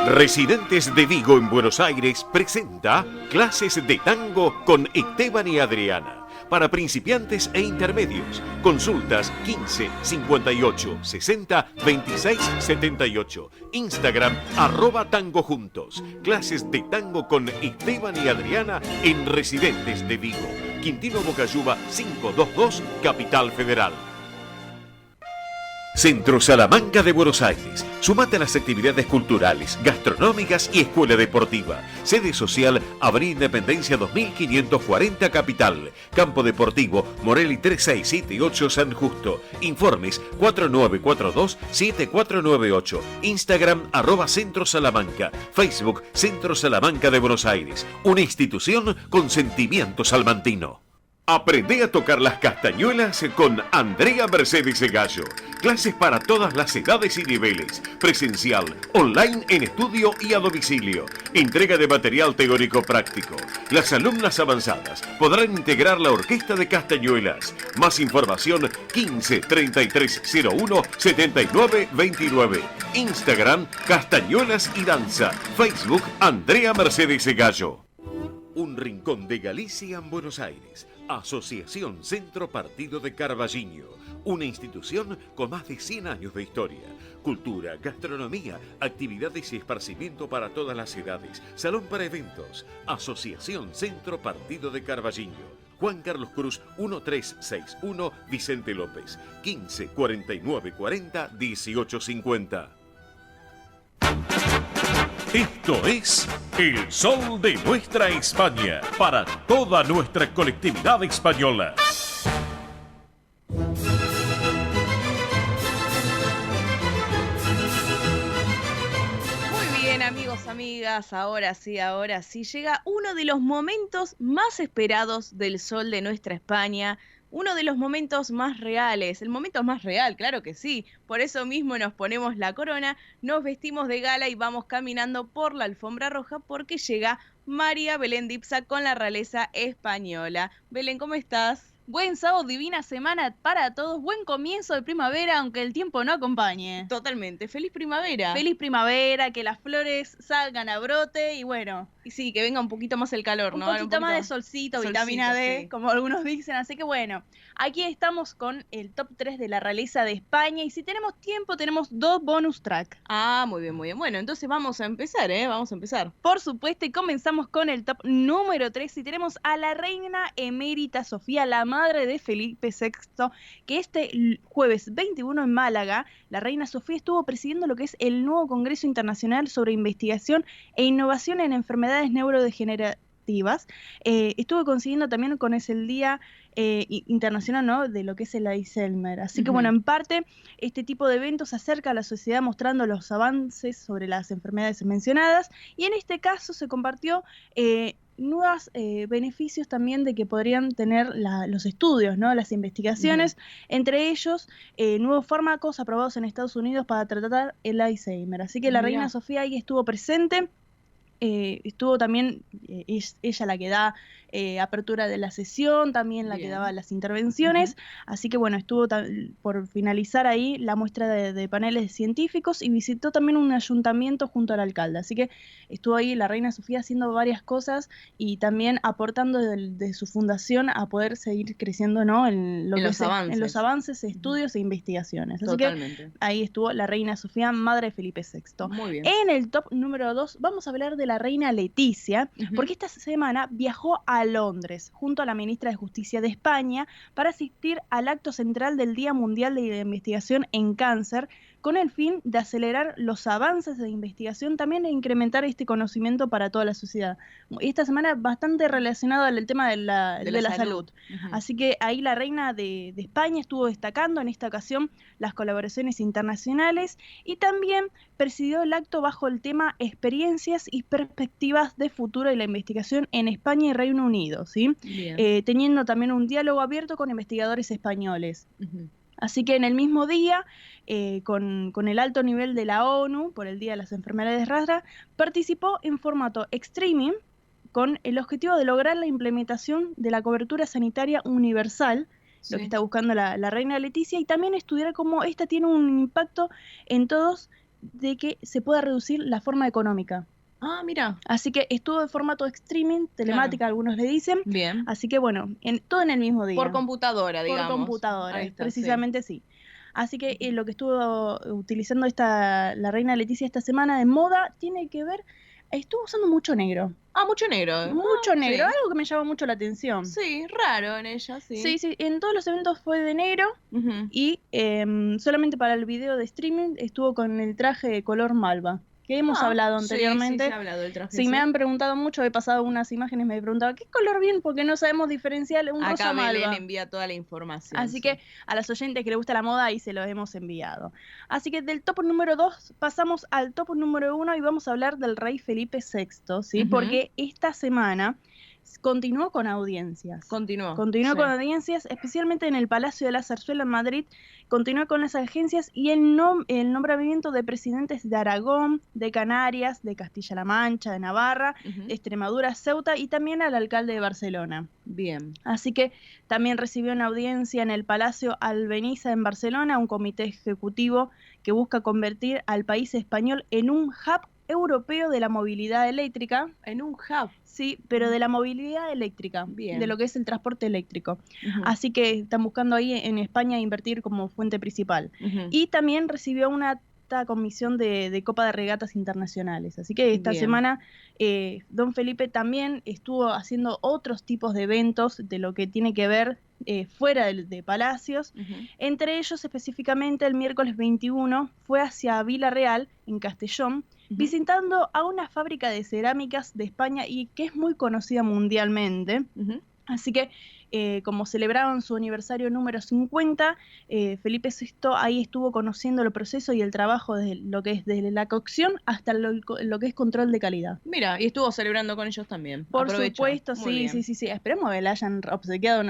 Residentes de Vigo en Buenos Aires presenta clases de tango con Esteban y Adriana. Para principiantes e intermedios. Consultas 15 58 60 26 78. Instagram @tangojuntos. Clases de tango con Esteban y Adriana en Residentes de Vigo. Quintino Bocayuba 522, Capital Federal. Centro Salamanca de Buenos Aires. Sumate a las actividades culturales, gastronómicas y escuela deportiva. Sede social, Avenida Independencia 2540 Capital. Campo Deportivo, Morelli 3678 San Justo. Informes 4942-7498. Instagram @Centro Salamanca. Facebook Centro Salamanca de Buenos Aires. Una institución con sentimiento salmantino. Aprende a tocar las castañuelas con Andrea Mercedes Gallo. Clases para todas las edades y niveles. Presencial, online en estudio y a domicilio. Entrega de material teórico práctico. Las alumnas avanzadas podrán integrar la orquesta de castañuelas. Más información 15 3301 79 29. Instagram Castañuelas y Danza. Facebook Andrea Mercedes Gallo. Un rincón de Galicia en Buenos Aires. Asociación Centro Partido de Carballiño, una institución con más de 100 años de historia. Cultura, gastronomía, actividades y esparcimiento para todas las edades. Salón para eventos. Asociación Centro Partido de Carballiño. Juan Carlos Cruz 1361, Vicente López. 15 49 40 18 50. Esto es El Sol de Nuestra España, para toda nuestra colectividad española. Muy bien, amigos, amigas, ahora sí llega uno de los momentos más esperados del Sol de Nuestra España. Uno de los momentos más reales, el momento más real, claro que sí. Por eso mismo nos ponemos la corona, nos vestimos de gala y vamos caminando por la alfombra roja porque llega María Belén Dipsa con la realeza española. Belén, ¿cómo estás? Buen sábado, divina semana para todos. Buen comienzo de primavera, aunque el tiempo no acompañe. Totalmente. ¡Feliz primavera! Feliz primavera, que las flores salgan a brote y bueno. Y sí, que venga un poquito más el calor, ¿no? Un poquito más de solcito, vitamina D, sí, como algunos dicen. Así que bueno, aquí estamos con el top 3 de la realeza de España. Y si tenemos tiempo, tenemos 2 bonus track. Ah, muy bien, muy bien. Bueno, entonces vamos a empezar, Vamos a empezar. Por supuesto, y comenzamos con el top número 3. Y tenemos a la reina emérita Sofía, la madre de Felipe VI, que este jueves 21 en Málaga, la reina Sofía estuvo presidiendo lo que es el nuevo Congreso Internacional sobre Investigación e Innovación en Enfermedades Neurodegenerativas. Estuvo consiguiendo también con ese el Día Internacional, ¿no?, de lo que es el Alzheimer. Así que bueno, en parte este tipo de eventos acerca a la sociedad mostrando los avances sobre las enfermedades mencionadas, y en este caso se compartió nuevos beneficios también de que podrían tener los estudios, ¿no?, las investigaciones, entre ellos nuevos fármacos aprobados en Estados Unidos para tratar el Alzheimer. Así que la reina Sofía ahí estuvo presente. Estuvo también, es ella la que da apertura de la sesión, también la que daba las intervenciones, así que bueno, estuvo por finalizar ahí la muestra de paneles científicos y visitó también un ayuntamiento junto al alcalde, así que estuvo ahí la reina Sofía haciendo varias cosas y también aportando de su fundación a poder seguir creciendo, ¿no?, en los avances, estudios e investigaciones. Así que ahí estuvo la reina Sofía, madre de Felipe VI. Muy bien. En el top número 2 vamos a hablar de la reina Leticia, porque esta semana viajó a Londres junto a la ministra de Justicia de España para asistir al acto central del Día Mundial de la Investigación en Cáncer, con el fin de acelerar los avances de investigación, también e incrementar este conocimiento para toda la sociedad. Esta semana bastante relacionado al tema de la salud. Así que ahí la reina de España estuvo destacando en esta ocasión las colaboraciones internacionales y también presidió el acto bajo el tema Experiencias y perspectivas de futuro de la investigación en España y Reino Unido, ¿sí? Teniendo también un diálogo abierto con investigadores españoles. Así que en el mismo día, con el alto nivel de la ONU por el Día de las Enfermedades Raras, participó en formato streaming con el objetivo de lograr la implementación de la cobertura sanitaria universal, lo que está buscando la reina Leticia, y también estudiar cómo esta tiene un impacto en todos de que se pueda reducir la forma económica. Ah, mira. Así que estuvo de formato streaming, telemática, algunos le dicen. Bien. Así que bueno, todo en el mismo día. Por computadora, digamos. Por computadora, está, precisamente sí. Así que lo que estuvo utilizando la reina Leticia esta semana de moda tiene que ver estuvo usando mucho negro. Ah, mucho negro. Mucho negro, Sí. algo que me llamó mucho la atención. Sí, raro en ella, sí. Sí, sí, en todos los eventos fue de negro Ujú. y solamente para el video de streaming estuvo con el traje de color malva, que hemos hablado Sí, anteriormente. Sí, se ha hablado del traje. Si me sí. han preguntado mucho, he pasado unas imágenes, me he preguntado, ¿qué color bien? Porque no sabemos diferenciar un rosa Acá Belén malva. envía toda la información. Así sí. que a las oyentes que les gusta la moda, ahí se los hemos enviado. Así que del top número 2 pasamos al top número 1 y vamos a hablar del rey Felipe VI, ¿sí? Ujú. Porque esta semana continuó con audiencias. Continuó. Continuó sí. con audiencias, especialmente en el Palacio de la Zarzuela en Madrid. Continuó con las agencias y el nombramiento de presidentes de Aragón, de Canarias, de Castilla-La Mancha, de Navarra, Ujú. Extremadura, Ceuta y también al alcalde de Barcelona. Bien. Así que también recibió una audiencia en el Palacio Albeniza en Barcelona, un comité ejecutivo que busca convertir al país español en un hub europeo de la movilidad eléctrica. En un hub. Sí, pero de la movilidad eléctrica, Bien. de lo que es el transporte eléctrico. Ujú. Así que están buscando ahí en España invertir como fuente principal. Ujú. Y también recibió una alta comisión de Copa de Regatas Internacionales. Así que esta Bien. semana don Felipe también estuvo haciendo otros tipos de eventos de lo que tiene que ver fuera de Palacios. Ujú. Entre ellos, específicamente, el miércoles 21 fue hacia Vila Real, en Castellón, Ujú. visitando a una fábrica de cerámicas de España y que es muy conocida mundialmente. Ujú. Así que, como celebraban su aniversario número 50, Felipe VI ahí estuvo conociendo el proceso y el trabajo de lo que es desde la cocción hasta lo que es control de calidad. Mira, y estuvo celebrando con ellos también. Por Aprovecha. supuesto, Muy sí, bien. sí. Esperemos que le hayan obsequiado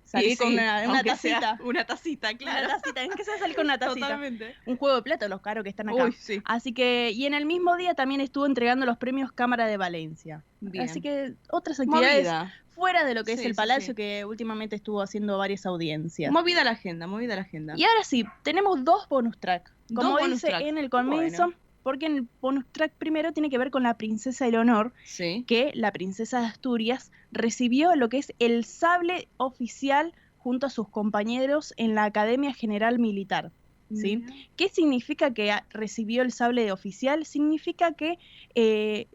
salir Sí, con sí, una aunque sea tacita. Una tacita, claro. Una tacita, ¿en qué se va a salir con una tacita? Totalmente. Un juego de plata, los caros que están acá. Uy, sí. Así que, y en el mismo día también estuvo entregando los premios Cámara de Valencia. Bien. Así que otras actividades Movida. fuera de lo que es Sí, el sí, Palacio, sí. que últimamente estuvo haciendo varias audiencias. Movida la agenda, movida la agenda. Y ahora sí, tenemos dos bonus track. Como Dos bonus dice track. en el comienzo, Bueno. porque en el bonus track primero tiene que ver con la princesa Eleonor, Sí. que la princesa de Asturias recibió lo que es el sable oficial junto a sus compañeros en la Academia General Militar. ¿Sí? Mira. ¿Qué significa que recibió el sable oficial? Significa que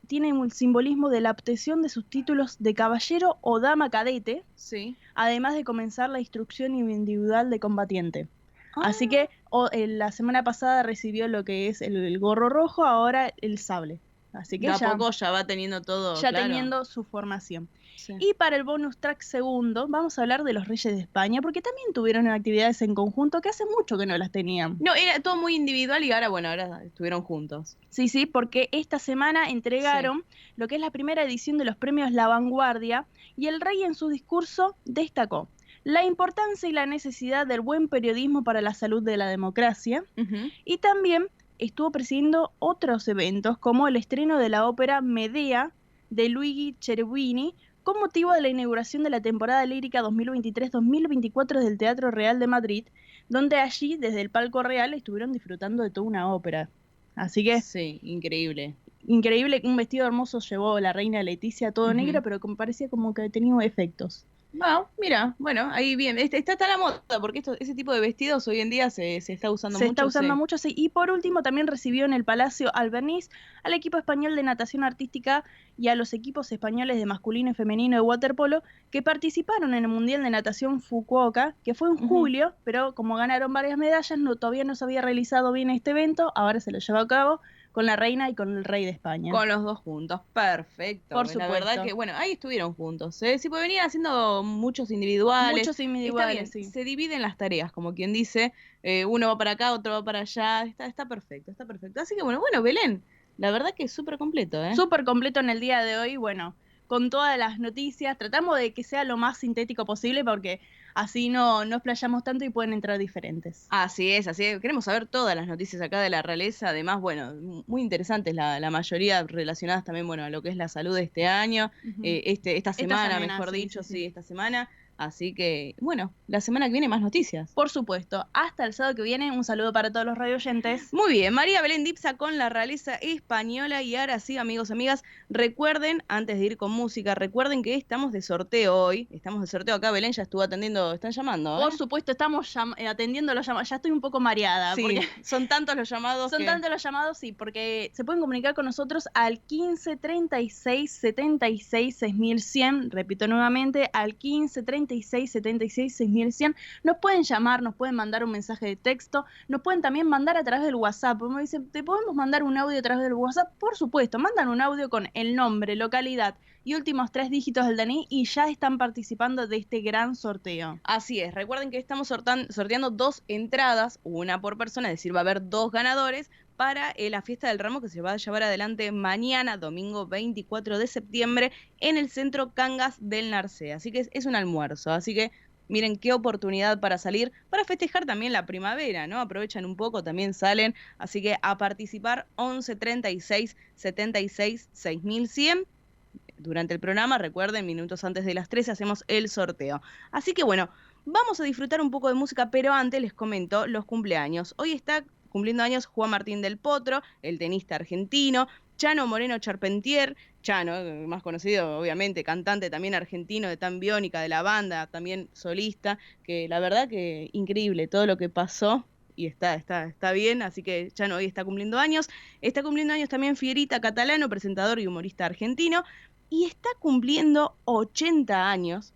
tiene un simbolismo de la obtención de sus títulos de caballero o dama cadete, Sí. además de comenzar la instrucción individual de combatiente. Así Ah. que la semana pasada recibió lo que es el gorro rojo, ahora el sable. Así que De a ya, poco ya va teniendo todo. ya claro. teniendo su formación. Sí. Y para el bonus track segundo, vamos a hablar de los Reyes de España, porque también tuvieron actividades en conjunto que hace mucho que no las tenían. No, era todo muy individual y ahora, bueno, ahora estuvieron juntos. Sí, sí, porque esta semana entregaron lo que es la primera edición de los premios La Vanguardia y el rey en su discurso destacó la importancia y la necesidad del buen periodismo para la salud de la democracia Ujú. y también estuvo presidiendo otros eventos como el estreno de la ópera Medea de Luigi Cherubini con motivo de la inauguración de la temporada lírica 2023-2024 del Teatro Real de Madrid, donde allí desde el palco real estuvieron disfrutando de toda una ópera. Así que Sí, increíble. increíble, un vestido hermoso llevó la reina Leticia, todo Ujú. negro, pero parecía como que tenía efectos. Bueno, mira, bueno, ahí bien. Está la moda, porque ese tipo de vestidos hoy en día se está usando Se mucho. está usando sí. mucho, sí. Y por último también recibió en el Palacio Albeniz al equipo español de natación artística y a los equipos españoles de masculino y femenino de waterpolo que participaron en el Mundial de Natación Fukuoka, que fue en Ujú. julio, pero como ganaron varias medallas, todavía no se había realizado bien este evento, ahora se lo lleva a cabo con la reina y con el rey de España. Con los dos juntos, perfecto. Por La supuesto. verdad que, bueno, ahí estuvieron juntos. Sí, pues venían haciendo muchos individuales. Muchos individuales, Está bien, sí. se dividen las tareas, como quien dice, uno va para acá, otro va para allá. Está perfecto, está perfecto. Así que, bueno, Belén, la verdad que es súper completo, ¿eh? Súper completo en el día de hoy, bueno, con todas las noticias, tratamos de que sea lo más sintético posible porque así no explayamos tanto y pueden entrar diferentes. Así es, así es. Queremos saber todas las noticias acá de la realeza. Además, bueno, muy interesantes la mayoría relacionadas también, bueno, a lo que es la salud de este año, Ujú. esta semana, semana, mejor sí, dicho, sí, sí, sí. esta semana. Así que, bueno, la semana que viene más noticias. Por supuesto, hasta el sábado que viene, un saludo para todos los radioyentes. Muy bien, María Belén Dipsa con la realeza española. Y ahora sí, amigos, amigas, recuerden, antes de ir con música, recuerden que estamos de sorteo hoy. Estamos de sorteo acá, Belén ya estuvo atendiendo, están llamando, Por supuesto, estamos atendiendo los llamados. Ya estoy un poco mareada. Sí, porque son tantos los llamados. Son tantos los llamados, sí, porque se pueden comunicar con nosotros al 15 36 76 6100. Repito nuevamente, al 15 36 76 6100. Nos pueden llamar, nos pueden mandar un mensaje de texto, nos pueden también mandar a través del WhatsApp. Uno dice, ¿te podemos mandar un audio a través del WhatsApp? Por supuesto, mandan un audio con el nombre, localidad y últimos 3 dígitos del DNI y ya están participando de este gran sorteo. Así es, recuerden que estamos sorteando 2 entradas, una por persona, es decir, va a haber 2 ganadores para la fiesta del ramo que se va a llevar adelante mañana, domingo 24 de septiembre, en el centro Cangas del Narcea. Así que es un almuerzo, así que miren qué oportunidad para salir, para festejar también la primavera, ¿no? Aprovechan un poco, también salen, así que a participar 11 36 76 6100. Durante el programa, recuerden, minutos antes de las 13 hacemos el sorteo. Así que bueno, vamos a disfrutar un poco de música, pero antes les comento los cumpleaños. Hoy está cumpliendo años Juan Martín del Potro, el tenista argentino, Chano Moreno Charpentier, Chano, más conocido obviamente, cantante también argentino de Tan Biónica, de la banda, también solista, que la verdad que increíble todo lo que pasó. Y está bien, así que Chano hoy está cumpliendo años. Está cumpliendo años también Fierita Catalano, presentador y humorista argentino. Y está cumpliendo 80 años,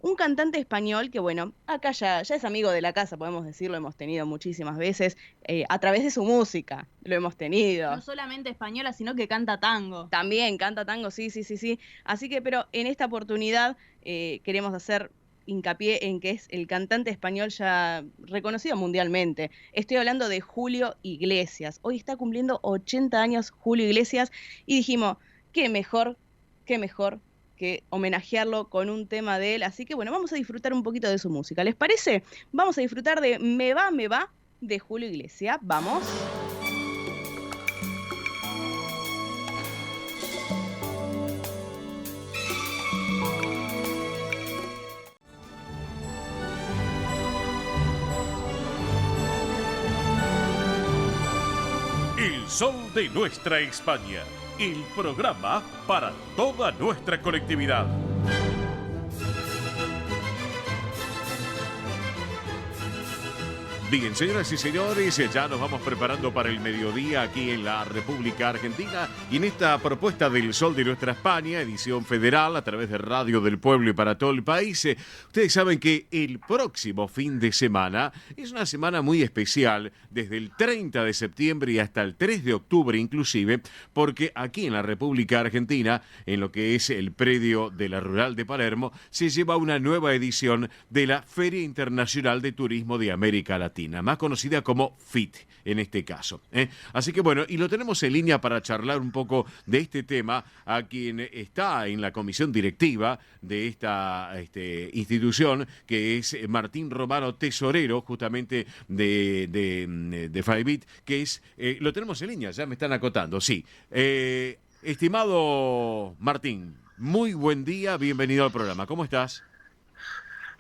un cantante español que, bueno, acá ya es amigo de la casa, podemos decirlo, hemos tenido muchísimas veces, a través de su música, lo hemos tenido. No solamente española, sino que canta tango. También canta tango, sí. Así que, pero en esta oportunidad queremos hacer hincapié en que es el cantante español ya reconocido mundialmente. Estoy hablando de Julio Iglesias. Hoy está cumpliendo 80 años Julio Iglesias y dijimos, qué mejor que homenajearlo con un tema de él. Así que bueno, vamos a disfrutar un poquito de su música. ¿Les parece? Vamos a disfrutar de Me va, de Julio Iglesias. Vamos. El sol de nuestra España. El programa para toda nuestra colectividad. Bien, señoras y señores, ya nos vamos preparando para el mediodía aquí en la República Argentina y en esta propuesta del Sol de Nuestra España, edición federal a través de Radio del Pueblo y para todo el país. Ustedes saben que el próximo fin de semana es una semana muy especial, desde el 30 de septiembre y hasta el 3 de octubre inclusive, porque aquí en la República Argentina, en lo que es el predio de la Rural de Palermo, se lleva una nueva edición de la Feria Internacional de Turismo de América Latina, más conocida como FIT en este caso. Así que bueno, y lo tenemos en línea para charlar un poco de este tema a quien está en la comisión directiva de esta institución, que es Martín Romano, tesorero justamente de FIBIT, que es, lo tenemos en línea, ya me están acotando, sí. Estimado Martín, muy buen día, bienvenido al programa, ¿cómo estás?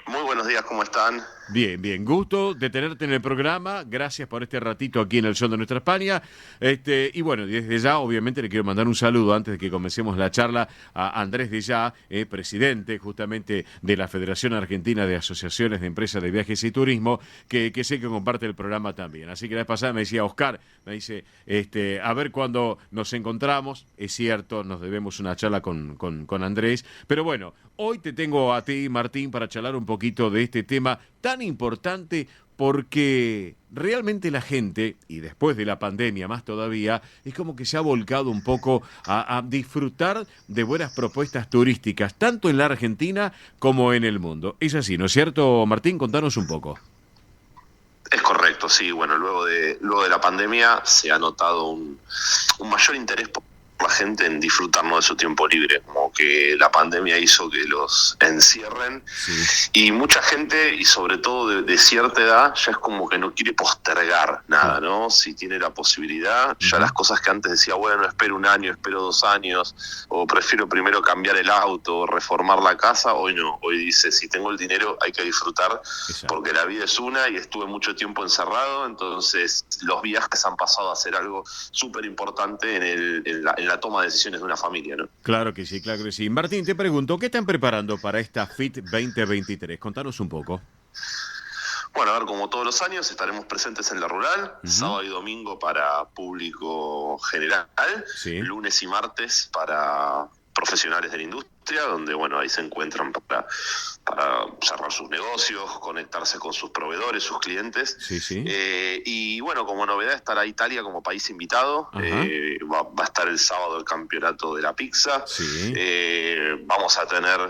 Muy buenos días, ¿cómo están? Bien, gusto de tenerte en el programa, gracias por este ratito aquí en el Sol de Nuestra España, y bueno, desde ya obviamente le quiero mandar un saludo antes de que comencemos la charla a Andrés Dellá, presidente justamente de la Federación Argentina de Asociaciones de Empresas de Viajes y Turismo, que sé que comparte el programa también, así que la vez pasada me decía Oscar, me dice, a ver cuándo nos encontramos, es cierto, nos debemos una charla con Andrés, pero bueno, hoy te tengo a ti, Martín, para charlar un poquito de este tema tan importante porque realmente la gente, y después de la pandemia más todavía, es como que se ha volcado un poco a disfrutar de buenas propuestas turísticas, tanto en la Argentina como en el mundo. Es así, ¿no es cierto, Martín? Contanos un poco. Es correcto, sí. Bueno, luego de la pandemia se ha notado un mayor interés la gente en disfrutarnos de su tiempo libre, como que la pandemia hizo que los encierren y mucha gente, y sobre todo de cierta edad, ya es como que no quiere postergar nada, ¿no? Si tiene la posibilidad, ya las cosas que antes decía, bueno, espero un año, espero 2 años, o prefiero primero cambiar el auto, o reformar la casa, hoy no, hoy dice, si tengo el dinero hay que disfrutar, porque la vida es una y estuve mucho tiempo encerrado, entonces los viajes han pasado a ser algo súper importante en la toma de decisiones de una familia, ¿no? Claro que sí, claro que sí. Martín, te pregunto, ¿qué están preparando para esta FIT 2023? Contanos un poco. Bueno, a ver, como todos los años, estaremos presentes en la rural, sábado y domingo para público general, lunes y martes para profesionales de la industria, donde, bueno, ahí se encuentran para cerrar sus negocios, conectarse con sus proveedores, sus clientes. Y bueno, como novedad estará Italia como país invitado. Va a estar el sábado el campeonato de la pizza. Vamos a tener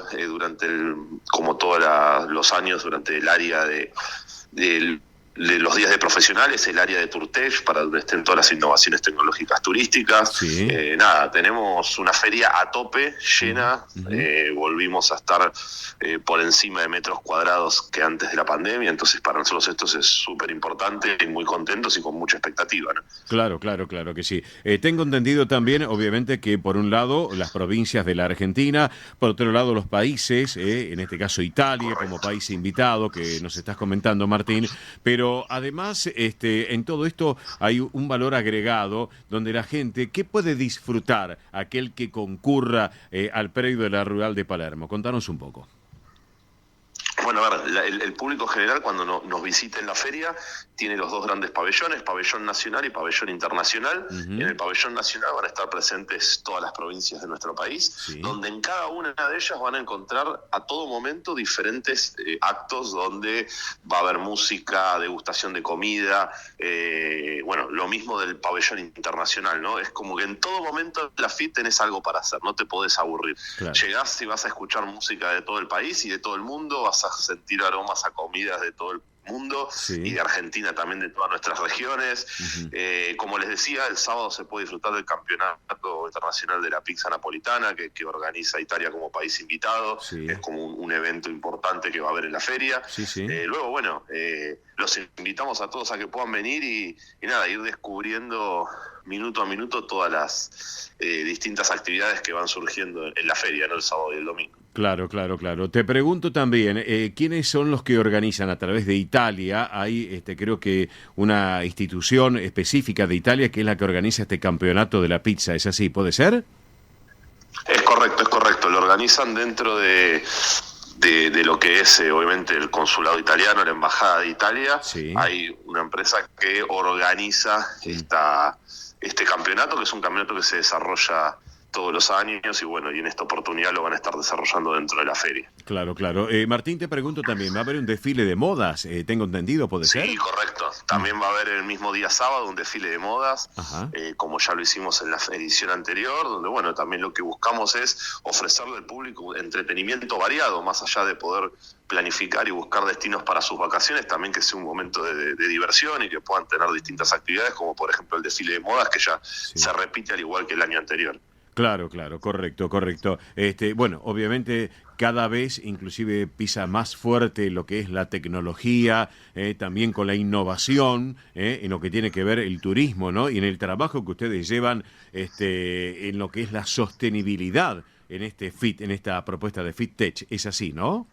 como todos los años, durante el área de los días de profesionales, el área de Turtech para donde estén todas las innovaciones tecnológicas turísticas. Nada, tenemos una feria a tope, llena. Volvimos a estar por encima de metros cuadrados que antes de la pandemia, entonces para nosotros esto es súper importante y muy contentos y con mucha expectativa, ¿no? Claro que sí. Tengo entendido también, obviamente, que por un lado las provincias de la Argentina, por otro lado los países, en este caso Italia como país invitado, que nos estás comentando, Martín, pero además en todo esto hay un valor agregado donde la gente, ¿qué puede disfrutar aquel que concurra al predio de la Rural de Palermo? Contanos un poco. Bueno, a ver, el público general cuando nos visita en la feria tiene los 2 grandes pabellones, pabellón nacional y pabellón internacional. En el pabellón nacional van a estar presentes todas las provincias de nuestro país, donde en cada una de ellas van a encontrar a todo momento diferentes actos donde va a haber música, degustación de comida, bueno, lo mismo del pabellón internacional, ¿no? Es como que en todo momento en la FIT tenés algo para hacer, no te podés aburrir. Llegás y vas a escuchar música de todo el país y de todo el mundo, vas a sentir aromas a comidas de todo el mundo y de Argentina también, de todas nuestras regiones. Como les decía, el sábado se puede disfrutar del campeonato internacional de la pizza napolitana que organiza Italia como país invitado. Es como un evento importante que va a haber en la feria. Luego, bueno, los invitamos a todos a que puedan venir y nada, ir descubriendo minuto a minuto todas las distintas actividades que van surgiendo en la feria, ¿no? El sábado y el domingo. Claro. Te pregunto también, ¿quiénes son los que organizan a través de Italia? Hay, creo que una institución específica de Italia que es la que organiza este campeonato de la pizza, ¿es así? ¿Puede ser? Es correcto. Lo organizan dentro de lo que es obviamente el consulado italiano, la embajada de Italia. Hay una empresa que organiza este campeonato, que es un campeonato que se desarrolla todos los años y bueno, y en esta oportunidad lo van a estar desarrollando dentro de la feria. Claro. Martín, te pregunto también, ¿va a haber un desfile de modas? Tengo entendido, ¿puede ser? Sí, correcto. También va a haber el mismo día sábado un desfile de modas, como ya lo hicimos en la edición anterior, donde bueno, también lo que buscamos es ofrecerle al público entretenimiento variado, más allá de poder planificar y buscar destinos para sus vacaciones, también que sea un momento de diversión y que puedan tener distintas actividades, como por ejemplo el desfile de modas, que ya se repite al igual que el año anterior. Claro, correcto. Bueno, obviamente cada vez inclusive pisa más fuerte lo que es la tecnología, también con la innovación, en lo que tiene que ver el turismo, ¿no? Y en el trabajo que ustedes llevan en lo que es la sostenibilidad en en esta propuesta de FitTech. Es así, ¿no?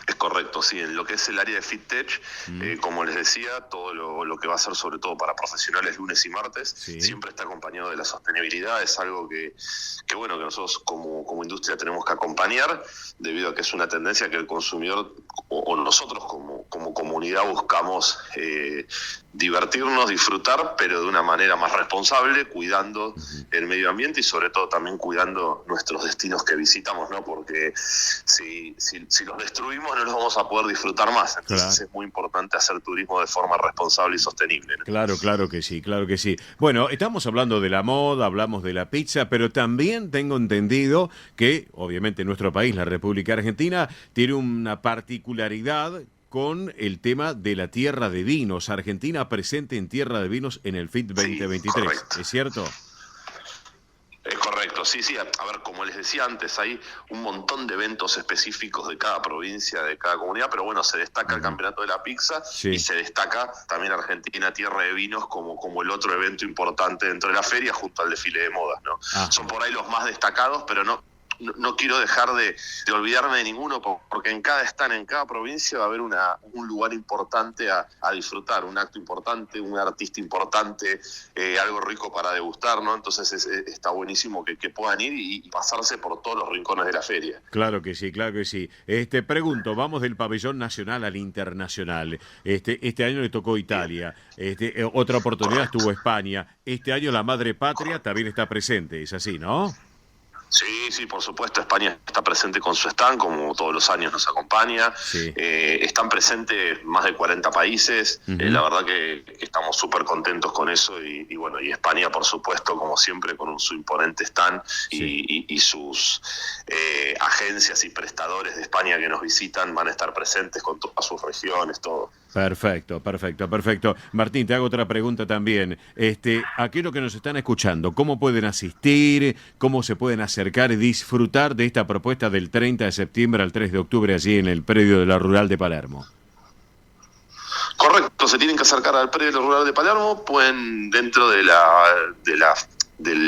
Es correcto, sí, en lo que es el área de FitTech, como les decía, todo lo que va a ser sobre todo para profesionales lunes y martes, siempre está acompañado de la sostenibilidad, es algo que bueno, que nosotros como industria tenemos que acompañar, debido a que es una tendencia que el consumidor o nosotros como comunidad buscamos divertirnos, disfrutar, pero de una manera más responsable, cuidando el medio ambiente y sobre todo también cuidando nuestros destinos que visitamos, ¿no? Porque si los destruimos no los vamos a poder disfrutar más, entonces es muy importante hacer turismo de forma responsable y sostenible, ¿no? Claro que sí. Bueno, estamos hablando de la moda, hablamos de la pizza, pero también tengo entendido que obviamente nuestro país, la República Argentina, tiene una particularidad con el tema de la tierra de vinos. Argentina presente en tierra de vinos en el FIT 2023, ¿es cierto? Claro, sí, a ver, como les decía antes, hay un montón de eventos específicos de cada provincia, de cada comunidad, pero bueno, se destaca el Campeonato de la Pizza y se destaca también Argentina Tierra de Vinos como el otro evento importante dentro de la feria, junto al desfile de modas, ¿no? Son por ahí los más destacados, pero no quiero dejar de olvidarme de ninguno, porque en cada stand, en cada provincia va a haber un lugar importante a disfrutar, un acto importante, un artista importante, algo rico para degustar, ¿no? Entonces está buenísimo que puedan ir y pasarse por todos los rincones de la feria. Claro que sí, claro que sí. Pregunto, vamos del pabellón nacional al internacional. Este año le tocó Italia, otra oportunidad estuvo España. Este año la madre patria también está presente, es así, ¿no? Sí, por supuesto. España está presente con su stand, como todos los años nos acompaña. Están presentes más de 40 países. La verdad que estamos súper contentos con eso. Y bueno, y España, por supuesto, como siempre, con su imponente stand y sus agencias y prestadores de España que nos visitan van a estar presentes con todas sus regiones, todo. Perfecto. Martín, te hago otra pregunta también. Aquellos que nos están escuchando, ¿cómo pueden asistir? ¿Cómo se pueden acercar y disfrutar de esta propuesta del 30 de septiembre al 3 de octubre allí en el predio de la Rural de Palermo? Correcto, se tienen que acercar al predio de la Rural de Palermo, pueden dentro del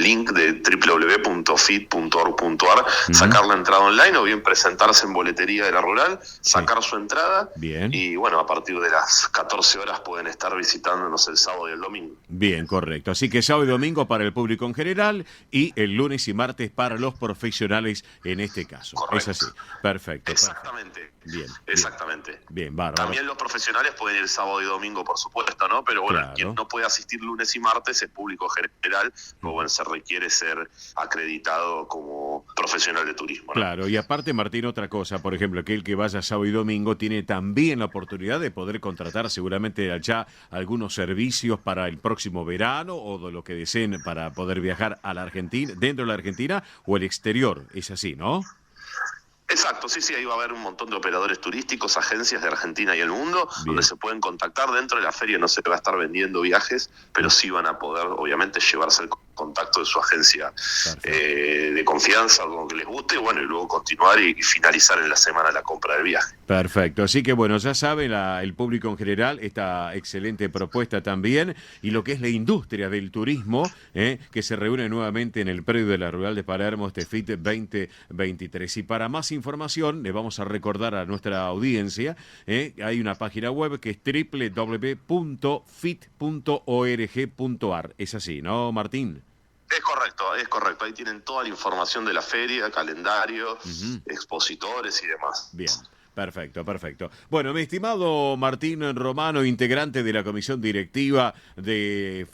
link de www.fit.org.ar sacar la entrada online o bien presentarse en boletería de la Rural, sacar su entrada y bueno, a partir de las 14 horas pueden estar visitándonos el sábado y el domingo. Bien, correcto. Así que sábado y domingo para el público en general y el lunes y martes para los profesionales en este caso. Correcto. Es así. Perfecto. Exactamente. Bien. Exactamente. Bien, bárbaro. También los profesionales pueden ir sábado y domingo, por supuesto, ¿no? Pero bueno, quien no puede asistir lunes y martes es público general, pues bueno, se requiere ser acreditado como profesional de turismo, ¿no? Claro, y aparte, Martín, otra cosa, por ejemplo, que el que vaya sábado y domingo tiene también la oportunidad de poder contratar seguramente allá algunos servicios para el próximo verano o de lo que deseen para poder viajar a la Argentina, dentro de la Argentina o el exterior, es así, ¿no? Exacto, sí, ahí va a haber un montón de operadores turísticos, agencias de Argentina y el mundo, donde se pueden contactar. Dentro de la feria no se va a estar vendiendo viajes, pero sí van a poder, obviamente, llevarse el contacto de su agencia de confianza, algo que les guste, bueno, y luego continuar y finalizar en la semana la compra del viaje. Perfecto, así que bueno, ya saben, el público en general, esta excelente propuesta también, y lo que es la industria del turismo, que se reúne nuevamente en el predio de la Rural de Palermo, FIT 2023. Y para más información, le vamos a recordar a nuestra audiencia, hay una página web que es www.fit.org.ar. Es así, ¿no, Martín? Es correcto. Ahí tienen toda la información de la feria, calendario, expositores y demás. Bien. Perfecto. Bueno, mi estimado Martín Romano, integrante de la comisión directiva de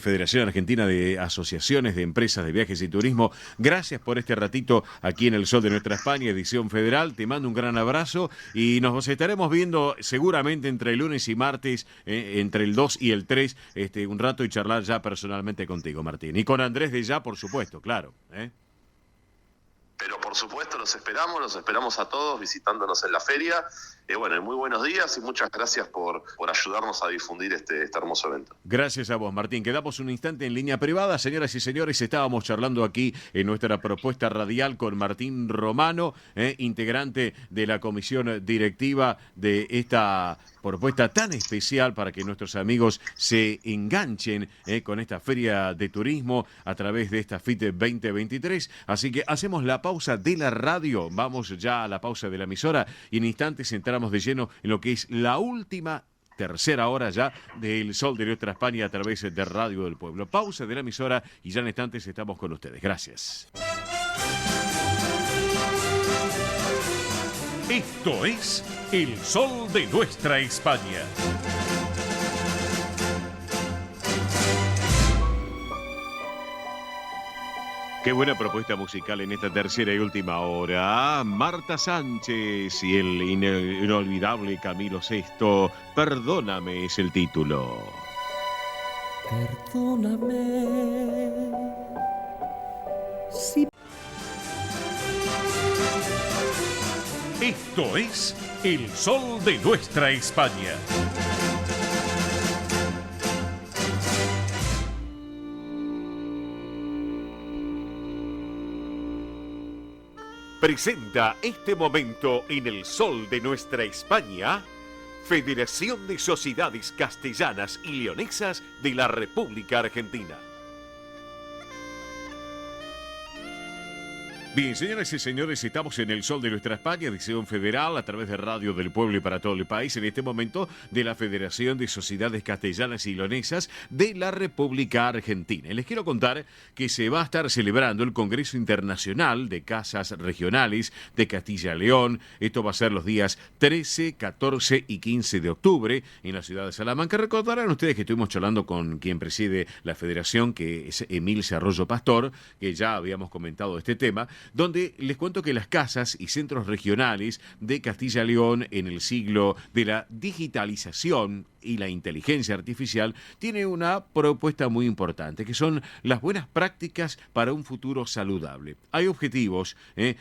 Federación Argentina de Asociaciones de Empresas de Viajes y Turismo, gracias por este ratito aquí en El Sol de Nuestra España, edición federal. Te mando un gran abrazo y nos estaremos viendo seguramente entre el lunes y martes, entre el 2 y el 3, un rato y charlar ya personalmente contigo, Martín. Y con Andrés de ya, por supuesto, claro. Pero por supuesto los esperamos a todos visitándonos en la feria. Bueno, muy buenos días y muchas gracias por ayudarnos a difundir este hermoso evento. Gracias a vos, Martín. Quedamos un instante en línea privada. Señoras y señores, estábamos charlando aquí en nuestra propuesta radial con Martín Romano, integrante de la comisión directiva de esta propuesta tan especial para que nuestros amigos se enganchen con esta feria de turismo a través de esta FIT 2023. Así que hacemos la pausa de la radio, vamos ya a la pausa de la emisora y en instantes entramos de lleno en lo que es la última tercera hora ya del Sol de Nuestra España a través de Radio del Pueblo. Pausa de la emisora y ya en instantes estamos con ustedes. Gracias. Esto es El Sol de Nuestra España. Qué buena propuesta musical en esta tercera y última hora. Marta Sánchez y el inolvidable Camilo VI. Perdóname es el título. Perdóname. Si... Esto es El Sol de Nuestra España. presenta este momento en el sol de nuestra España, Federación de Sociedades Castellanas y Leonesas de la República Argentina. Bien, señoras y señores, estamos en el sol de nuestra España, edición federal, a través de Radio del Pueblo y para todo el país, en este momento de la Federación de Sociedades Castellanas y Leonesas de la República Argentina. Y les quiero contar que se va a estar celebrando el Congreso Internacional de Casas Regionales de Castilla y León. Esto va a ser los días 13, 14 y 15 de octubre en la ciudad de Salamanca. Recordarán ustedes que estuvimos charlando con quien preside la federación, que es Emilce Arroyo Pastor, que ya habíamos comentado este tema, donde les cuento que las casas y centros regionales de Castilla y León en el siglo de la digitalización y la inteligencia artificial tiene una propuesta muy importante, que son las buenas prácticas para un futuro saludable. Hay objetivos,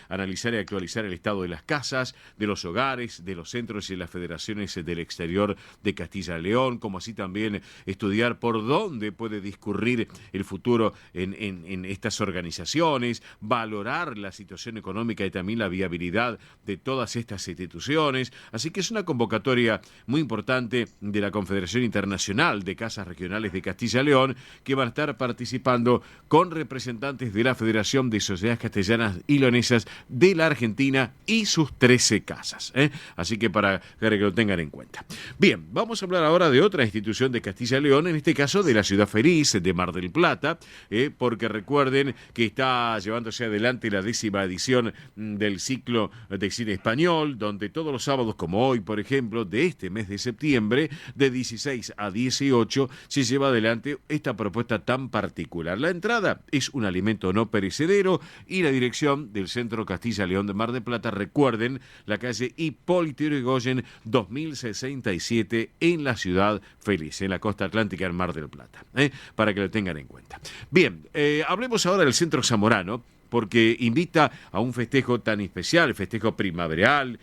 analizar y actualizar el estado de las casas, de los hogares, de los centros y las federaciones del exterior de Castilla y León, como así también estudiar por dónde puede discurrir el futuro en estas organizaciones, valorar la situación económica y también la viabilidad de todas estas instituciones. Así que es una convocatoria muy importante de la Confederación Internacional de Casas Regionales de Castilla y León, que van a estar participando con representantes de la Federación de Sociedades Castellanas y Leonesas de la Argentina y sus 13 casas. Así que para que lo tengan en cuenta. Bien, vamos a hablar ahora de otra institución de Castilla y León, en este caso de la Ciudad Feliz de Mar del Plata, porque recuerden que está llevándose adelante la 10ª edición del ciclo de cine español, donde todos los sábados, como hoy, por ejemplo, de este mes de septiembre, de 16 a 18, se lleva adelante esta propuesta tan particular. La entrada es un alimento no perecedero y la dirección del Centro Castilla y León de Mar del Plata, recuerden, la calle Hipólito Yrigoyen 2067 en la Ciudad Feliz, en la costa atlántica en Mar del Plata, para que lo tengan en cuenta. Bien, hablemos ahora del Centro Zamorano, porque invita a un festejo tan especial, el festejo primaveral,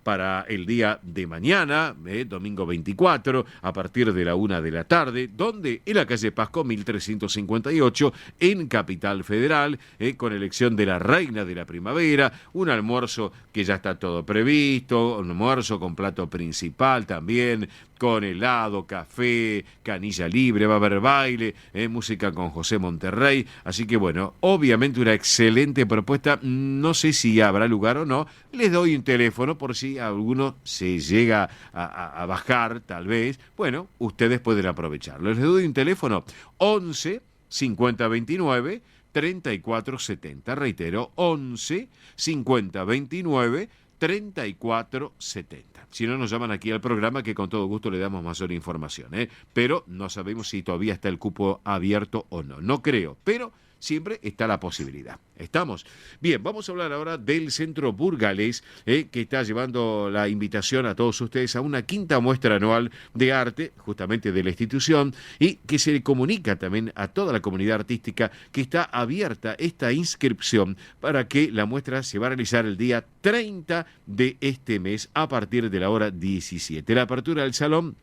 para el día de mañana, domingo 24, a partir de la 1 de la tarde, donde en la calle Pasco 1358, en Capital Federal, con elección de la reina de la primavera, un almuerzo que ya está todo previsto, un almuerzo con plato principal también, con helado, café, canilla libre, va a haber baile, música con José Monterrey, así que bueno, obviamente una excelente propuesta, no sé si habrá lugar o no, les doy un teléfono por si alguno se llega a bajar, tal vez, bueno, ustedes pueden aprovecharlo, les doy un teléfono 11 50 29 3470, reitero, 11 50 29 3470. Si no, nos llaman aquí al programa que con todo gusto le damos mayor información, pero no sabemos si todavía está el cupo abierto o no. No creo, pero siempre está la posibilidad. ¿Estamos? Bien, vamos a hablar ahora del Centro Burgalés, que está llevando la invitación a todos ustedes a una 5ª muestra anual de arte, justamente de la institución, y que se le comunica también a toda la comunidad artística que está abierta esta inscripción para que la muestra se va a realizar el día 30 de este mes a partir de la hora 17. La apertura del salón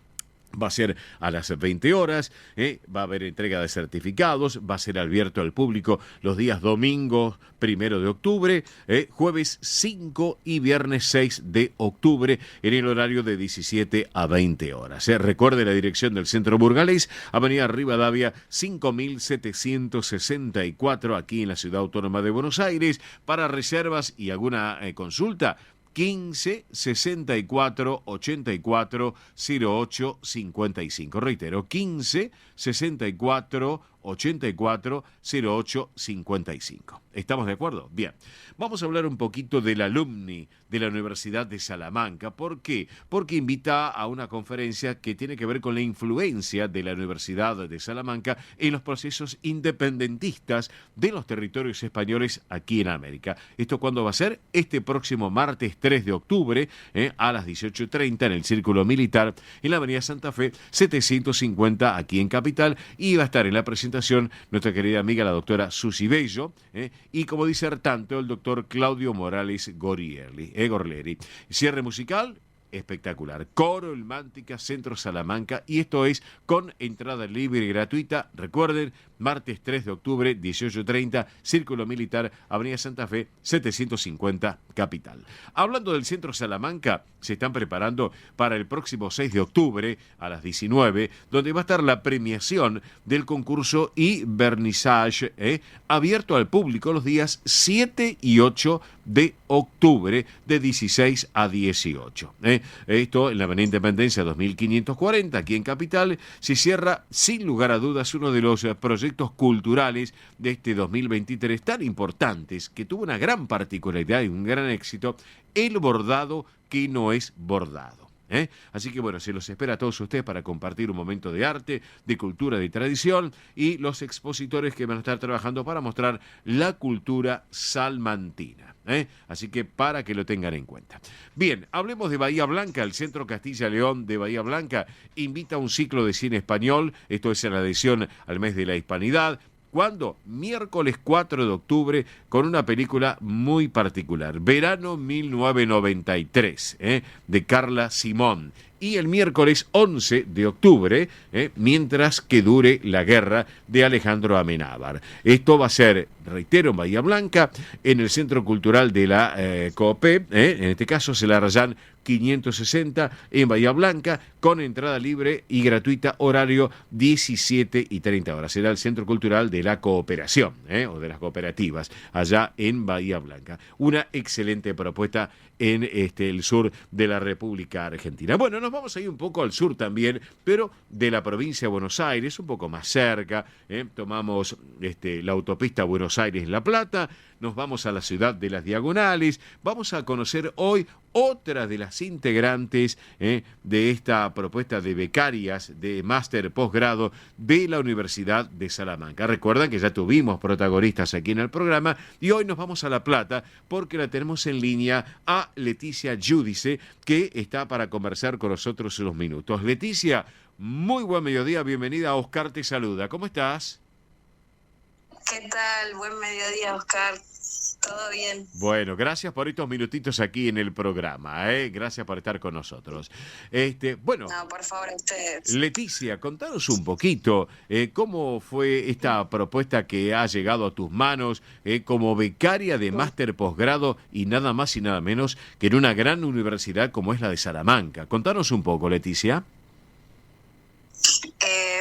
va a ser a las 20 horas, va a haber entrega de certificados, va a ser abierto al público los días domingo 1 de octubre, jueves 5 y viernes 6 de octubre en el horario de 17 a 20 horas. Recuerde la dirección del Centro Burgalés, Avenida Rivadavia 5764, aquí en la Ciudad Autónoma de Buenos Aires. Para reservas y alguna consulta, 15 64 84 08 55. Reitero, 15 64 84 08 55. ¿Estamos de acuerdo? Bien. Vamos a hablar un poquito del alumni de la Universidad de Salamanca. ¿Por qué? Porque invita a una conferencia que tiene que ver con la influencia de la Universidad de Salamanca en los procesos independentistas de los territorios españoles aquí en América. ¿Esto cuándo va a ser? Este próximo martes 3 de octubre, a las 18:30 en el Círculo Militar, en la Avenida Santa Fe 750, aquí en Capital, y va a estar en la presentación nuestra querida amiga la doctora Susi Bello, y como disertante el doctor Claudio Morales Gorleri. Cierre musical espectacular. Coro El Mántica, Centro Salamanca, y esto es con entrada libre y gratuita. Recuerden, martes 3 de octubre, 18:30, Círculo Militar, Avenida Santa Fe, 750, Capital. Hablando del Centro Salamanca, se están preparando para el próximo 6 de octubre a las 19, donde va a estar la premiación del concurso y vernissage, abierto al público los días 7 y 8 de octubre, de 16 a 18. Esto en la Avenida Independencia 2540, aquí en Capital. Se cierra, sin lugar a dudas, uno de los proyectos culturales de este 2023 tan importantes, que tuvo una gran particularidad y un gran éxito: el bordado que no es bordado. Así que bueno, se los espera a todos ustedes para compartir un momento de arte, de cultura, de tradición, y los expositores que van a estar trabajando para mostrar la cultura salmantina. Así que para que lo tengan en cuenta. Bien, hablemos de Bahía Blanca. El Centro Castilla León de Bahía Blanca invita a un ciclo de cine español. Esto es en adhesión al mes de la Hispanidad. ¿Cuándo? Miércoles 4 de octubre, con una película muy particular, Verano 1993, de Carla Simón. Y el miércoles 11 de octubre, Mientras que dure la guerra, de Alejandro Amenábar. Esto va a ser, reitero, en Bahía Blanca, en el Centro Cultural de la COPE, en este caso Celarayán 560, en Bahía Blanca, con entrada libre y gratuita, horario 17:30 horas. Será el Centro Cultural de la Cooperación, o de las cooperativas, allá en Bahía Blanca. Una excelente propuesta en el sur de la República Argentina. Bueno, nos vamos a ir un poco al sur también, pero de la provincia de Buenos Aires, un poco más cerca. Tomamos la autopista Buenos Aires-La Plata, nos vamos a la ciudad de Las Diagonales. Vamos a conocer hoy otra de las integrantes de esta propuesta de becarias de máster posgrado de la Universidad de Salamanca. Recuerdan que ya tuvimos protagonistas aquí en el programa, y hoy nos vamos a La Plata porque la tenemos en línea a Leticia Giudice, que está para conversar con nosotros unos minutos. Leticia, muy buen mediodía, bienvenida. Oscar te saluda. ¿Cómo estás? ¿Qué tal? Buen mediodía, Oscar. ¿Todo bien? Bueno, gracias por estos minutitos aquí en el programa, Gracias por estar con nosotros. Bueno, no, por favor, a ustedes. Leticia, contanos un poquito cómo fue esta propuesta que ha llegado a tus manos como becaria de máster posgrado, y nada más y nada menos que en una gran universidad como es la de Salamanca. Contanos un poco, Leticia.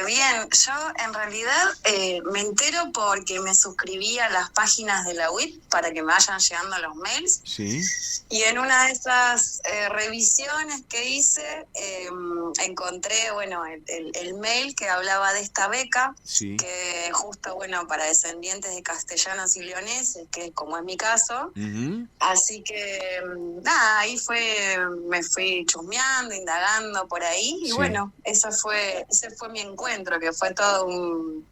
Bien, yo en realidad me entero porque me suscribí a las páginas de la UIT para que me vayan llegando los mails. Sí. Y en una de esas revisiones que hice, encontré, bueno, el mail que hablaba de esta beca, sí, que justo, bueno, para descendientes de castellanos y leoneses, que como es mi caso. Uh-huh. Así que, nada, ahí me fui chusmeando, indagando por ahí, y sí, bueno, ese fue mi encuentro, que fue todo un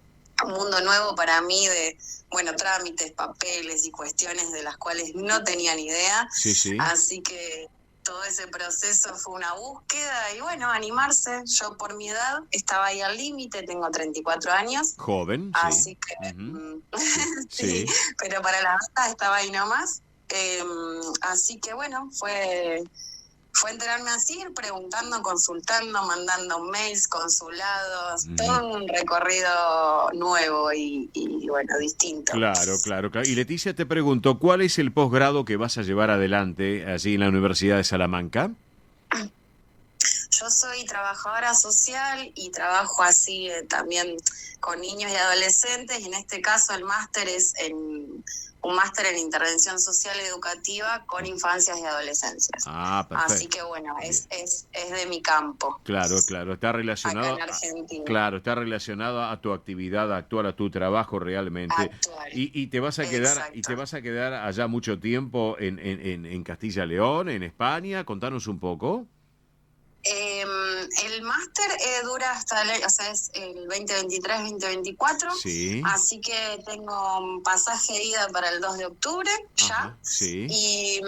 mundo nuevo para mí de, bueno, trámites, papeles y cuestiones de las cuales no tenía ni idea. Sí, sí. Así que todo ese proceso fue una búsqueda y, bueno, animarse. Yo por mi edad estaba ahí al límite, tengo 34 años. Joven, sí. Así que, uh-huh. sí, pero para la beca estaba ahí nomás. Así que, bueno, fue enterarme así, ir preguntando, consultando, mandando mails, consulados, todo un recorrido nuevo y bueno, distinto. Claro. Y Leticia, te pregunto, ¿cuál es el posgrado que vas a llevar adelante allí en la Universidad de Salamanca? Yo soy trabajadora social y trabajo así también con niños y adolescentes, y en este caso el máster es un máster en intervención social educativa con infancias y adolescencias. Ah, perfecto. Así que bueno, es de mi campo. Claro, está relacionado. Acá en Argentina. Claro, está relacionado a tu actividad actual, a tu trabajo realmente. Actual. Y te vas a quedar allá mucho tiempo en Castilla León, en España. Contanos un poco. El máster dura hasta es el 2023-2024, sí, así que tengo un pasaje de ida para el 2 de octubre ya. Ajá, sí. Y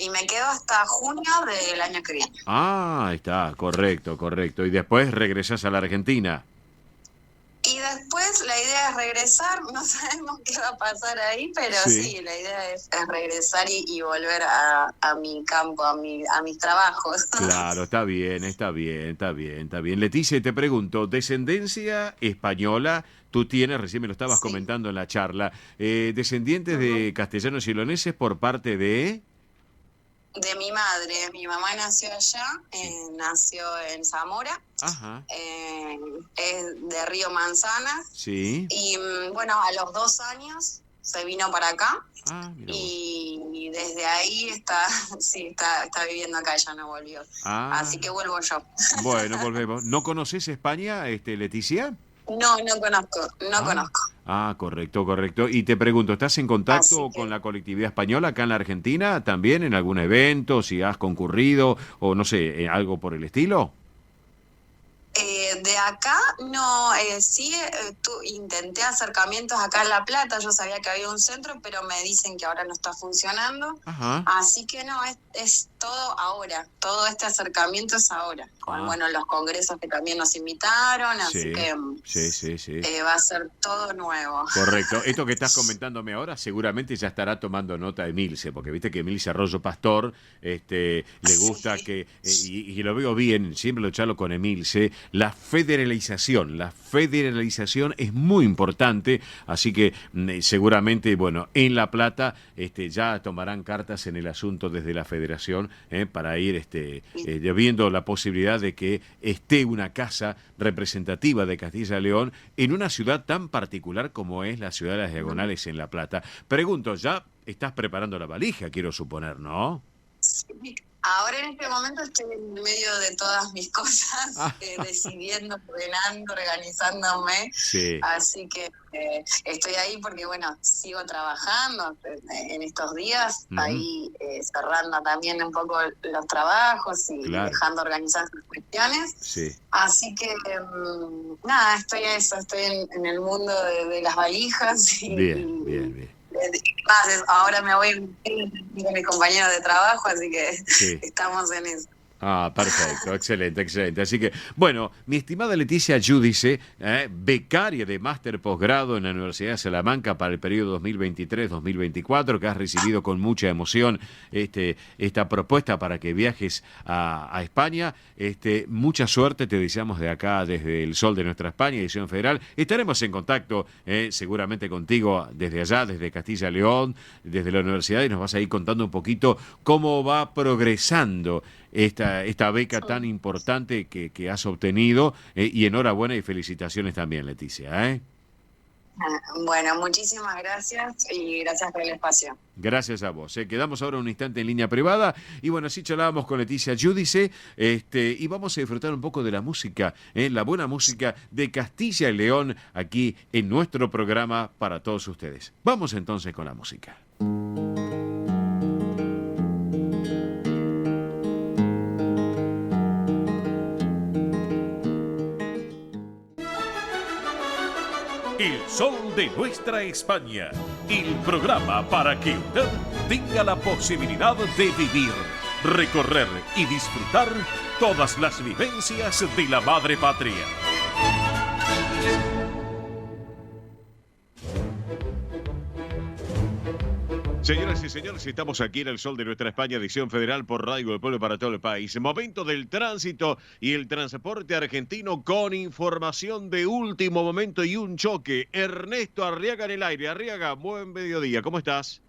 me quedo hasta junio del año que viene. Ah, está, correcto. Y después regresás a la Argentina. Y después la idea idea es regresar, no sabemos qué va a pasar ahí, pero sí, la idea es regresar y volver a mi campo, a mis trabajos. Claro, está bien. Leticia, te pregunto, descendencia española, tú tienes, recién me lo estabas comentando en la charla, descendientes de castellanos y leoneses por parte de... De mi madre. Mi mamá nació allá, nació en Zamora. Ajá. Es de Río Manzanas. Sí. Y bueno, a los 2 años se vino para acá. Mira y desde ahí está viviendo acá, ya no volvió. Así que vuelvo yo. Bueno, volvemos. ¿No conoces España, Leticia? No conozco. Correcto. Y te pregunto, ¿estás en contacto con la colectividad española acá en la Argentina también, en algún evento, si has concurrido o no sé, algo por el estilo? De acá no, intenté acercamientos acá en La Plata, yo sabía que había un centro, pero me dicen que ahora no está funcionando. Ajá. Así que no, es todo ahora, todo este acercamiento es ahora, con los congresos que también nos invitaron, así que va a ser todo nuevo. Correcto, esto que estás comentándome ahora seguramente ya estará tomando nota Emilce, porque viste que Emilce Arroyo Pastor le gusta que, y lo veo bien, siempre lo charlo con Emilce, la federalización es muy importante, así que seguramente, bueno, en La Plata ya tomarán cartas en el asunto desde la federación para ir viendo la posibilidad de que esté una casa representativa de Castilla y León en una ciudad tan particular como es la ciudad de las Diagonales en La Plata. Pregunto, ya estás preparando la valija, quiero suponer, ¿no? Sí. Ahora en este momento estoy en medio de todas mis cosas, decidiendo, ordenando, organizándome. Sí. Así que estoy ahí porque, bueno, sigo trabajando en estos días, ahí cerrando también un poco los trabajos y dejando organizadas las cuestiones. Sí. Así que, nada, estoy en el mundo de las valijas. Bien. Ahora me voy con mis compañeros de trabajo, así que estamos en eso. Perfecto, excelente. Así que, bueno, mi estimada Leticia Giudice, becaria de máster posgrado en la Universidad de Salamanca para el periodo 2023-2024, que has recibido con mucha emoción esta propuesta para que viajes a España. Mucha suerte te deseamos de acá, desde el Sol de Nuestra España, edición federal. Estaremos en contacto seguramente contigo desde allá, desde Castilla y León, desde la universidad, y nos vas a ir contando un poquito cómo va progresando esta beca tan importante que has obtenido, y enhorabuena y felicitaciones también, Leticia. Bueno, muchísimas gracias y gracias por el espacio. Gracias a vos. Quedamos ahora un instante en línea privada y bueno, así charlábamos con Leticia Giudice y vamos a disfrutar un poco de la música, la buena música de Castilla y León aquí en nuestro programa para todos ustedes. Vamos entonces con la música. El Sol de Nuestra España, el programa para que usted tenga la posibilidad de vivir, recorrer y disfrutar todas las vivencias de la madre patria. Señoras y señores, estamos aquí en el Sol de Nuestra España, edición federal por Radio del Pueblo para todo el país. Momento del tránsito y el transporte argentino con información de último momento y un choque. Ernesto Arriaga en el aire. Arriaga, buen mediodía. ¿Cómo estás?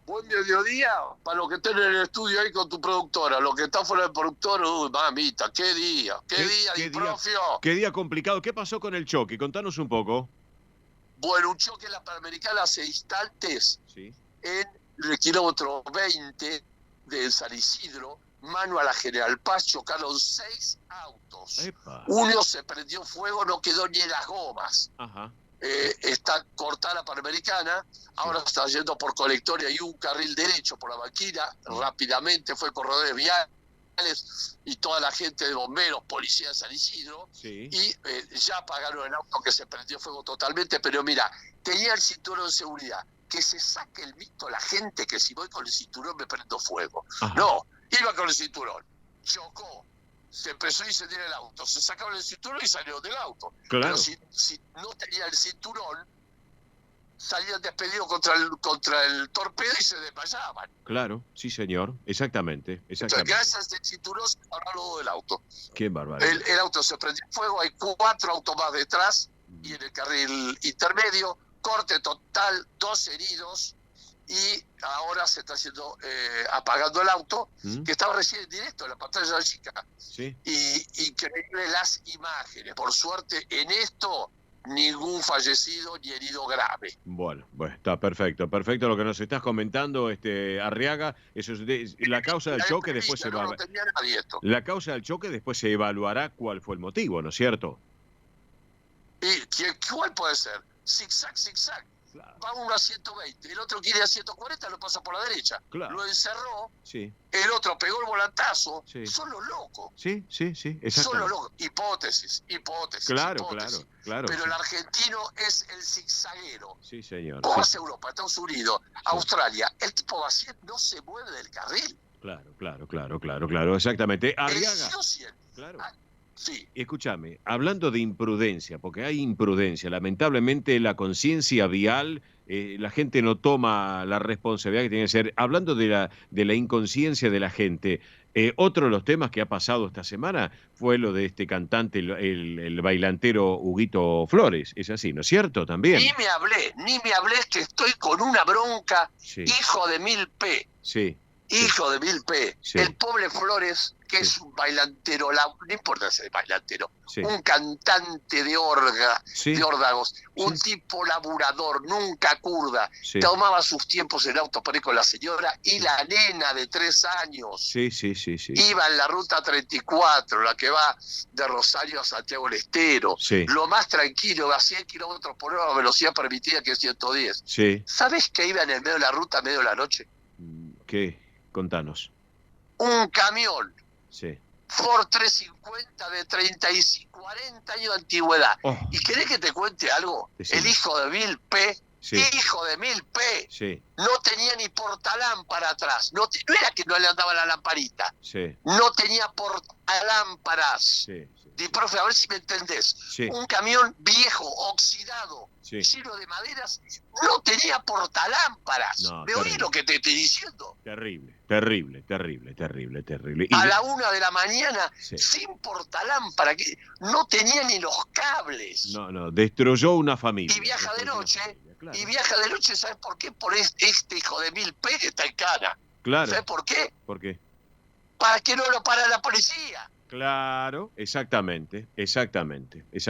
Buen mediodía para los que estén en el estudio ahí con tu productora. Los que están fuera del productor, mamita, qué día, Difrofio. Qué día complicado. ¿Qué pasó con el choque? Contanos un poco. Bueno, un choque en la Panamericana hace instantes en el kilómetro 20 de San Isidro, mano a la General Paz, chocaron 6 autos. Epa. Uno se prendió fuego, no quedó ni en las gomas. Ajá. Está cortada la Panamericana, ahora está yendo por Colectoria y un carril derecho por la banquina, rápidamente fue corredores viales y toda la gente de bomberos, policía de San Isidro, y ya apagaron el auto que se prendió fuego totalmente, pero mira, tenía el cinturón de seguridad, que se saque el mito la gente que si voy con el cinturón me prendo fuego. Ajá. No, iba con el cinturón, chocó, se empezó a incendiar el auto. Se sacaron el cinturón y salieron del auto. Claro. Pero si no tenía el cinturón, salían despedidos contra el torpedo y se desmayaban. Claro, sí, señor. Exactamente. Entonces, gracias a este cinturón se pararon del auto. Qué bárbaro. El auto se prendió fuego, hay 4 autos más detrás y en el carril intermedio, corte total, 2 heridos y ahora se está haciendo apagando el auto, que estaba recién en directo en la pantalla de la chica. Sí. Y increíble las imágenes. Por suerte, en esto, ningún fallecido ni herido grave. Bueno, está perfecto lo que nos estás comentando, Arriaga. Eso es la causa del choque, después se va. No tenía nadie esto. La causa del choque después se evaluará cuál fue el motivo, ¿no es cierto? ¿Y cuál puede ser? Zigzag. Claro. Va uno a 120, el otro quiere a 140, lo pasa por la derecha. Claro. Lo encerró, Sí. el otro pegó el volantazo. Sí. Son los locos. Sí, exactamente. Son los locos. Hipótesis. Claro. Pero Sí. el argentino es el zigzaguero. Sí, señor. Vos Sí. vas a Europa, Estados Unidos, Australia, el tipo va así, no se mueve del carril. Claro, exactamente. Arriaga. Claro. Sí. Escúchame, hablando de imprudencia, porque hay imprudencia, lamentablemente la conciencia vial, la gente no toma la responsabilidad que tiene que ser. Hablando de la inconsciencia de la gente, otro de los temas que ha pasado esta semana fue lo de este cantante, el bailantero Huguito Flores. Es así, ¿no es cierto? También. Ni me hablé que estoy con una bronca, Sí. hijo de 1000p. Sí. Hijo de 1000p. Sí. El pobre Flores, que Sí. es un bailantero, no importa ser bailantero, Sí. un cantante de Sí. de órdagos, un tipo laburador, nunca curda, Sí. tomaba sus tiempos en auto para ir con la señora y la nena de 3 años. Sí. Iba en la ruta 34, la que va de Rosario a Santiago del Estero. Sí. Lo más tranquilo, a 100 kilómetros por hora, velocidad permitida que es 110. Sí. ¿Sabés que iba en el medio de la ruta, a medio de la noche? ¿Qué? Contanos. Un camión Sí. Ford 350 de 40 años de antigüedad. Oh. ¿Y querés que te cuente algo? Decime. El hijo de 1000p, Sí. hijo de 1000p, Sí. no tenía ni portalámpara atrás. No era que no le andaba la lamparita. Sí. No tenía portalámparas. Sí. Y, profe, a ver si me entendés. Sí. Un camión viejo, oxidado, Sí. lleno de maderas, no tenía portalámparas. No, ¿Me oí terrible. lo que te estoy diciendo? Terrible. A la 1 de la mañana, Sí. sin portalámpara, que no tenía ni los cables. No, destruyó una familia. Y viaja de Destruyó una noche, familia, claro. y viaja de noche, ¿sabes por qué? Por este hijo de 1000p que está en cana. Claro. ¿Sabes por qué? ¿Por qué? Para que no lo para la policía. Claro, exactamente.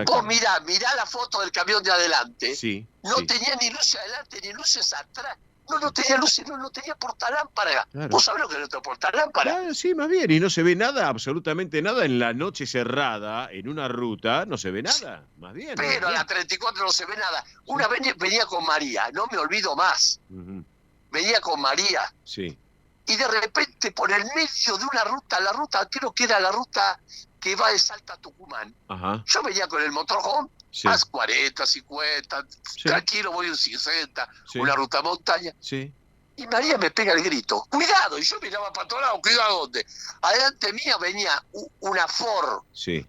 Vos mirá la foto del camión de adelante. Sí. No sí. tenía ni luces adelante ni luces atrás. No tenía luces, no tenía portalámpara. Claro. ¿Vos sabés lo que es nuestro portalámpara? Claro, sí, más bien. Y no se ve nada, absolutamente nada. En la noche cerrada, en una ruta, no se ve nada. Más bien. Pero a la 34 no se ve nada. Una vez venía con María, no me olvido más. Ujú. Venía con María. Sí. Y de repente, por el medio de una ruta, la ruta, creo que era la ruta que va de Salta a Tucumán. Ajá. Yo venía con el motorhome, Sí. más 40, 50, Sí. tranquilo, voy un 60, Sí. una ruta montaña. Sí. Y María me pega el grito, ¡cuidado! Y yo miraba para todos lados, ¿cuidado dónde? Adelante mía venía una Ford, Sí.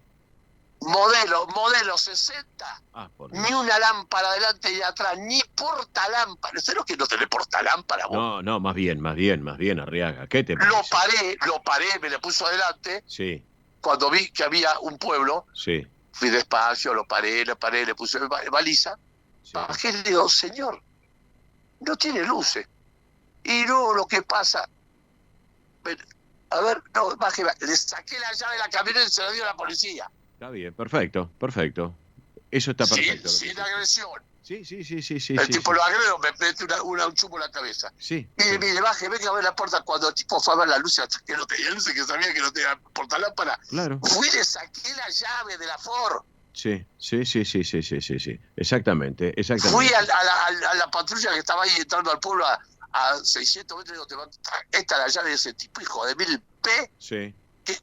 modelo 60, Ah, por Dios. ni una lámpara adelante y atrás, ni portalámpara. ¿Sabes lo que no tenés portalámpara vos? No, más bien, Arriaga. ¿Qué te parece? Lo paré, me le puso adelante. Sí, Cuando vi que había un pueblo, sí, fui despacio, lo paré, le puse baliza. sí. Bajé y le digo, señor, no tiene luces. Y no, lo que pasa... A ver, no, baje. Le saqué la llave de la camioneta y se la dio a la policía. Está bien, perfecto. Eso está perfecto. Sin agresión. Sí. El tipo lo agrego, me mete un chupo en la cabeza. Sí. Mire, baje, venga a ver la puerta. Cuando el tipo fue a ver la luz, que no tenía luces, que sabía que no tenía portalámpara. Claro. Fui y le saqué la llave de la Ford. Sí. Exactamente. Fui a la patrulla que estaba ahí entrando al pueblo a 600 metros. Digo, esta es la llave de ese tipo, hijo de 1000p. Sí.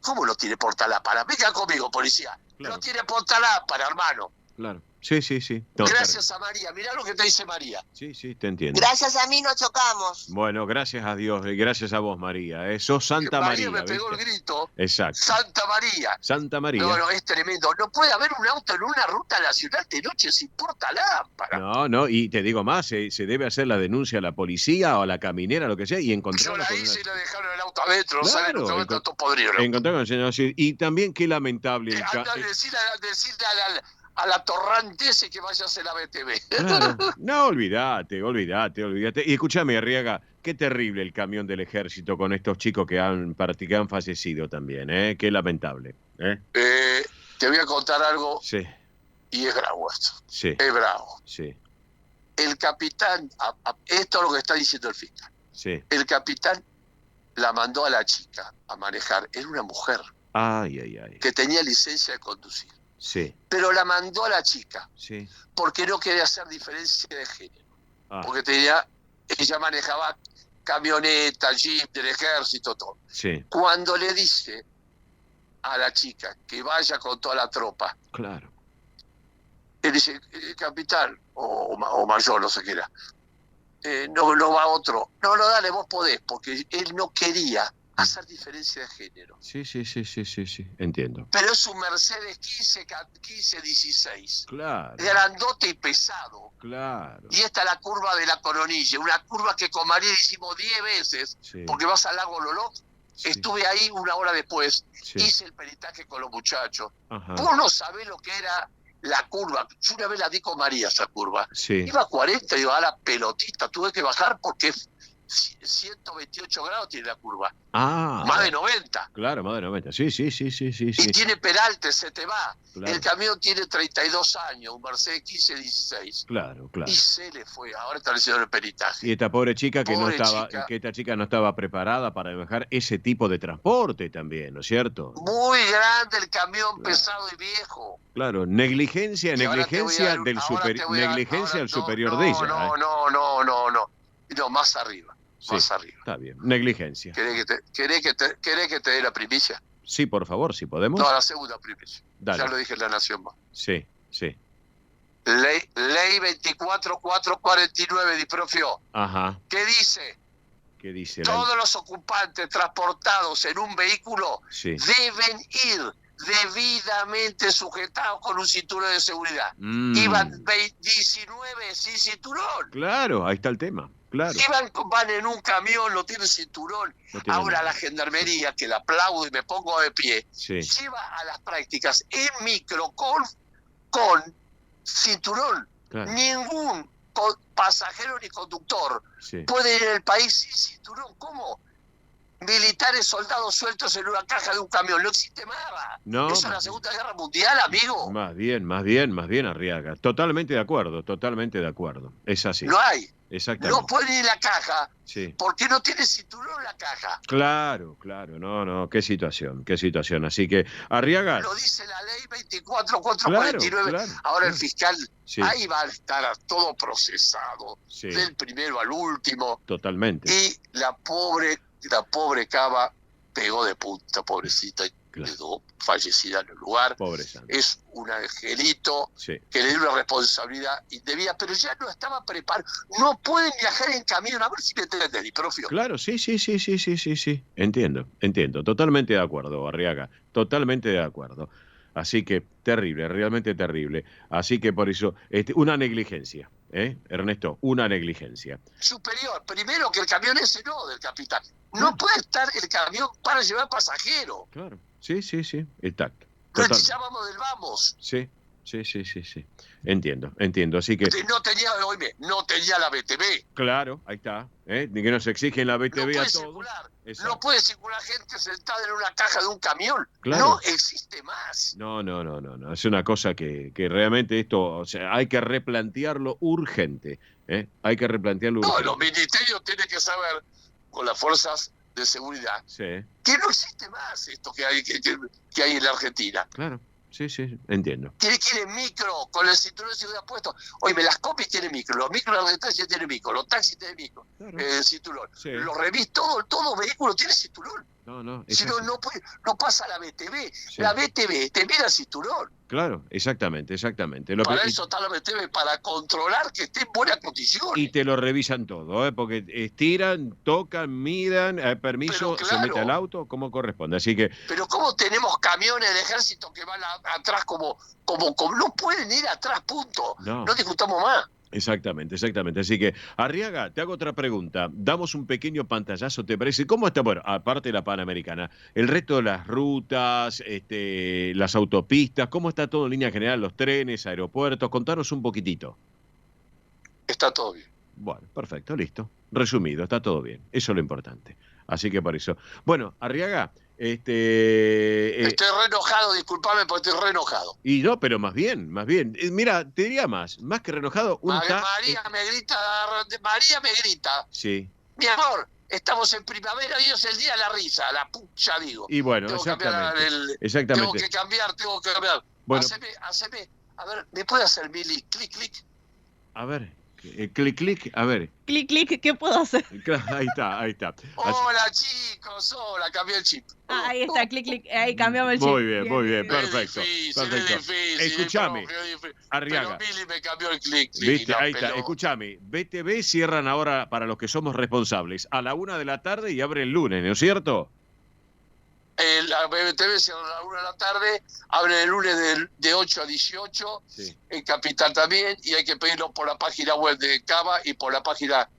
¿Cómo no tiene portalámpara? Venga conmigo, policía. Claro. No tiene portalámpara, hermano. Claro. Sí, sí, sí. No, Gracias a María. Mirá lo que te dice María. Sí, sí, te entiendo. Gracias a mí no chocamos. Bueno, gracias a Dios y gracias a vos, María. Sos Santa María. Me pegó ¿viste? el grito. Exacto. Santa María. Santa María. No, es tremendo. No puede haber un auto en una ruta nacional de noche sin portalámpara. No, y te digo más, se debe hacer la denuncia a la policía o a la caminera, lo que sea, y encontrarlo. Yo la hice y le dejaron el auto adentro, sale el auto todo podrido. Encontrar con el señor, y también qué lamentable. Decirle a la torrante ese que vaya a hacer la BTV. Claro. No, olvídate. Y escúchame, Arriaga, qué terrible el camión del ejército con estos chicos que han fallecido también, ¿eh? Qué lamentable. Te voy a contar algo. Sí. Y es bravo esto. Sí. Es bravo. Sí. El capitán, esto es lo que está diciendo el fiscal. Sí. El capitán la mandó a la chica a manejar. Era una mujer. Ay. Que tenía licencia de conducir. Sí. Pero la mandó a la chica. Sí. Porque no quería hacer diferencia de género. Ah. Porque ella manejaba camioneta, jeep del ejército, todo. Sí. Cuando le dice a la chica que vaya con toda la tropa, Claro. él dice, capitán, o mayor, no sé qué era, no va otro. No, dale, vos podés, porque él no quería hacer diferencia de género. Sí, entiendo. Pero es un Mercedes 1516. Claro. Grandote y pesado. Claro. Y esta es la curva de la Coronilla, una curva que con María hicimos 10 veces, Sí. porque vas al lago Loló. Sí. Estuve ahí una hora después, Sí. hice el peritaje con los muchachos. Ajá. Vos no sabés lo que era la curva. Yo una vez la di con María esa curva. Sí. Iba a 40 y iba a la pelotita. Tuve que bajar porque 128 grados tiene la curva. Ah. Más de 90. Claro, más de 90. Sí. Y tiene peralte, se te va. Claro. El camión tiene 32 años, un Mercedes 1516. Claro. Y se le fue. Ahora está haciendo el peritaje. Y esta pobre chica que Pobre que esta chica no estaba preparada para manejar ese tipo de transporte también, ¿no es cierto? Muy grande el camión, Claro. pesado y viejo. Claro, negligencia Y ahora te voy a dar- del ahora te voy a dar- negligencia ahora- al superior de ella. No, más arriba. Sí, Más arriba. está bien. Negligencia. ¿Querés que te dé la primicia? Sí, por favor, si podemos. No, la segunda primicia. Dale. Ya lo dije en La Nación Más. Sí. Ley 24449, Diprofio. Ajá. ¿Qué dice? ¿Qué dice la Todos los ocupantes transportados en un vehículo Sí. deben ir debidamente sujetados con un cinturón de seguridad. Mm. Iban 19 sin cinturón. Claro, ahí está el tema. Claro. Van en un camión, no tienen cinturón. No tiene Ahora nada. la gendarmería, que la aplaudo y me pongo de pie, Sí. lleva a las prácticas en micro con cinturón. Claro. Ningún pasajero ni conductor Sí. puede ir en el país sin cinturón. ¿Cómo? Militares, soldados sueltos en una caja de un camión. No existe nada. No, Eso es la Segunda Guerra Mundial, amigo. Más bien, Arriaga. Totalmente de acuerdo. Es así. No hay. Exactamente. No puede ir en la caja Sí. porque no tiene cinturón la caja. Claro. No, qué situación. Así que, Arriaga. Lo dice la ley 24449. Claro, Ahora el claro. fiscal, Sí. ahí va a estar todo procesado, Sí. del primero al último. Totalmente. Y la pobre Cava pegó de punta, pobrecita, y Claro. quedó fallecida en el lugar. Pobre Sandra. Es un angelito Sí. que le dio una responsabilidad indebida, pero ya no estaba preparado. No pueden viajar en camión. A ver si me entiendes, Profio. Claro, sí. Entiendo. Totalmente de acuerdo, Arriaga. Totalmente de acuerdo. Así que terrible, realmente terrible. Así que por eso, una negligencia, Ernesto, una negligencia. Superior. Primero que el camión ese no, del capitán. No puede estar el camión para llevar pasajeros. Claro. Sí. Exacto. Pero Total. llamamos del vamos. Sí. Entiendo. Así que, No tenía la BTV. claro, ahí está. Que nos exigen la No BTV puede a todos. circular. Exacto. No puede circular gente sentada en una caja de un camión. Claro. No existe más. No. Es una cosa que realmente esto, o sea, hay que replantearlo urgente. Hay que replantearlo No, urgente. los ministerios tienen que saber, con las fuerzas de seguridad, Sí, que no existe más esto que hay en la Argentina. claro. Sí, entiendo. Tiene que ir en micro, con el cinturón de seguridad puesto. Oye, las copias tienen micro, los micros de la distancia tienen micro, los taxis tienen micro, Claro. cinturón. Sí. Los remis, todo vehículo tiene cinturón. No, si no, no pasa la BTV. Sí. La BTV te mira el cinturón. Claro, exactamente. Para eso está la BTV, para controlar que esté en buena condición. Y te lo revisan todo, porque estiran, tocan, miran, permiso, claro, se mete al auto, como corresponde. Así que. Pero ¿cómo tenemos camiones de ejército que van atrás como no pueden ir atrás, punto? No discutamos más. Exactamente. Así que, Arriaga, te hago otra pregunta. Damos un pequeño pantallazo, ¿te parece? ¿Cómo está, bueno, aparte de la Panamericana, el resto de las rutas, las autopistas, cómo está todo en línea general, los trenes, aeropuertos? Contanos un poquitito. Está todo bien. Bueno, perfecto, listo. Resumido, está todo bien. Eso es lo importante. Así que por eso. Bueno, Arriaga, estoy re enojado, disculpame porque estoy re enojado. Y no, pero más bien. Mira, te diría más que re enojado. María me grita. Sí. Mi amor, estamos en primavera y es el día de la risa, la pucha digo. Y bueno, exactamente. Tengo que cambiar. Bueno. Haceme, a ver, ¿me puede hacer Mili? Clic. A ver. Clic, a ver. Clic, ¿qué puedo hacer? Ahí está. Hola chicos, cambié el chip. Ahí está, clic, ahí cambiamos el chip. Muy bien, perfecto. Difícil. Escuchame, Arriaga. Pero Billy me cambió el clic. ¿Viste? Ahí está, escuchame. BTV cierran ahora para los que somos responsables a la 1:00 p.m. y abre el lunes, ¿no es cierto? La BTV cierra a la 1:00 p.m, abre el lunes de 8 a 18, sí. En Capital también, y hay que pedirlo por la página web de Cava y por la página.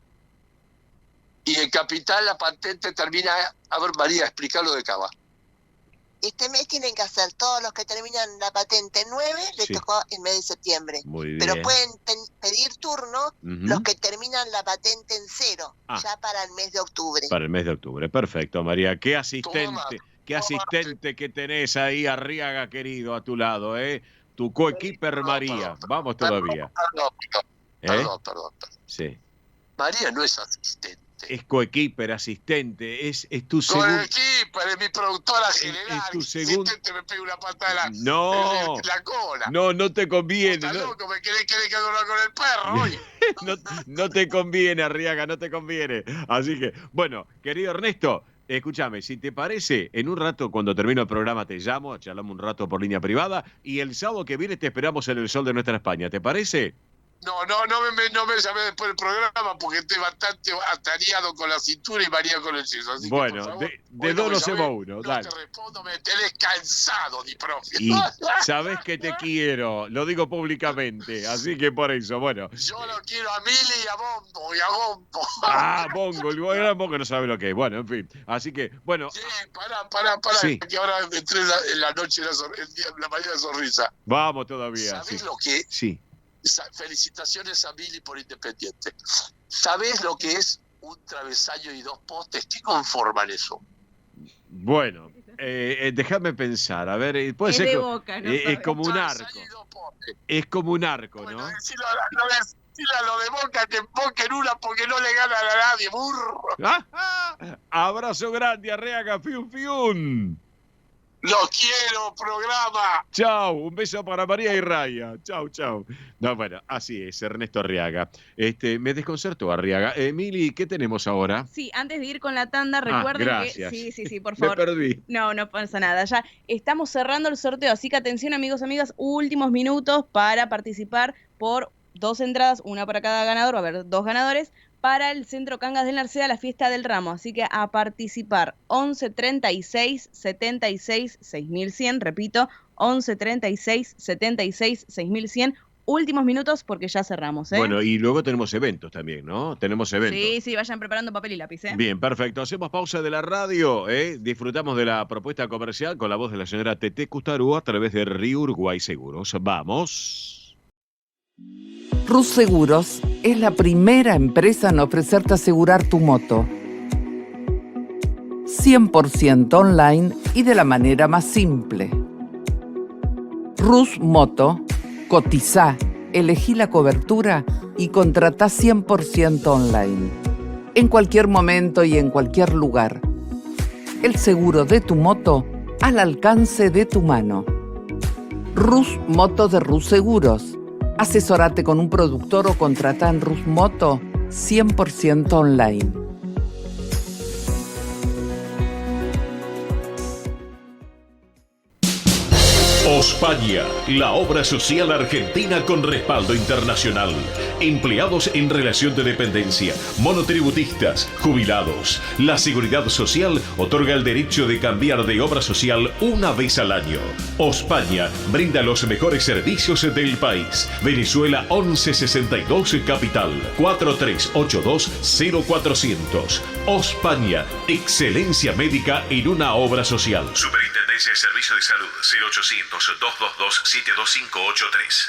Y en Capital la patente termina. A ver, María, explica lo de Cava. Este mes tienen que hacer todos los que terminan la patente 9, les tocó el mes de septiembre. Muy bien. Pero pueden pedir turno los que terminan la patente en 0, ya para el mes de octubre. Para el mes de octubre, perfecto, María. Qué asistente que tenés ahí, Arriaga, querido, a tu lado, Tu coequiper María. Vamos todavía. Perdón. Sí. María no es asistente. Es coequiper, asistente, es tu segundo. Coequiper, es mi productora general. Es tu segundo. Asistente me pega una patada en la cola. No te conviene. ¿Estás loco? ¿Me querés que duerma con el perro hoy? No te conviene, Arriaga, no te conviene. Así que, bueno, querido Ernesto, escúchame, si te parece, en un rato cuando termino el programa te llamo, charlamos un rato por línea privada y el sábado que viene te esperamos en el Sol de Nuestra España, ¿te parece? No me llamé después del programa porque estoy bastante atareado con la cintura y María con el yeso. Así bueno, que, por favor, de dos no hacemos uno. No dale. te respondo, me tenés cansado, di profe. Y sabés que te quiero, lo digo públicamente, así que por eso, bueno. Yo lo quiero a Mili y a Bombo y a Gombo. Bongo, el gran Bongo no sabe lo que es. Bueno, en fin, así que, bueno. Sí, pará, sí. Que ahora entré en la noche, la mañana de sonrisa. Vamos todavía. ¿Sabés lo que? Sí. Felicitaciones a Billy por Independiente. ¿Sabés lo que es un travesaño y 2 postes? ¿Qué conforman eso? Bueno, déjame pensar. A ver, puede ser. De Boca, ¿no? Es como un arco. Es como un arco, bueno, ¿no? Decilo a lo de Boca, que Boca en una porque no le ganan a nadie, burro. Abrazo grande, Arriaga, fiun. ¡Los quiero, programa! Chau, un beso para María y Raya. Chau. No, bueno, así es, Ernesto Arriaga. Me desconcertó, Arriaga. Mili, ¿qué tenemos ahora? Sí, antes de ir con la tanda, recuerden gracias. que... Sí, por favor. Me perdí. No pasa nada. Ya estamos cerrando el sorteo, así que atención, amigos, amigas, últimos minutos para participar por 2 entradas, una para cada ganador, va a haber 2 ganadores, para el Centro Cangas del Narcea, la fiesta del ramo. Así que a participar, 11 36 76 6100, repito, 11 36 76 6100, últimos minutos porque ya cerramos. Bueno, y luego tenemos eventos también, ¿no? Tenemos eventos. Sí, vayan preparando papel y lápiz. Bien, perfecto. Hacemos pausa de la radio, disfrutamos de la propuesta comercial con la voz de la señora Tete Custarú a través de Río Uruguay Seguros. Vamos. Rus Seguros es la primera empresa en ofrecerte asegurar tu moto 100% online y de la manera más simple. Rus Moto, cotizá, elegí la cobertura y contratá 100% online. En cualquier momento y en cualquier lugar. El seguro de tu moto al alcance de tu mano. Rus Moto de Rus Seguros. Asesorate con un productor o contrata en Rus Moto 100% online. Ospaña, la obra social argentina con respaldo internacional. Empleados en relación de dependencia, monotributistas, jubilados. La Seguridad Social otorga el derecho de cambiar de obra social una vez al año. Ospaña brinda los mejores servicios del país. Venezuela 1162 Capital 4382-0400. Ospaña, excelencia médica en una obra social. Superintendencia de Servicios de Salud 0800-222-72583.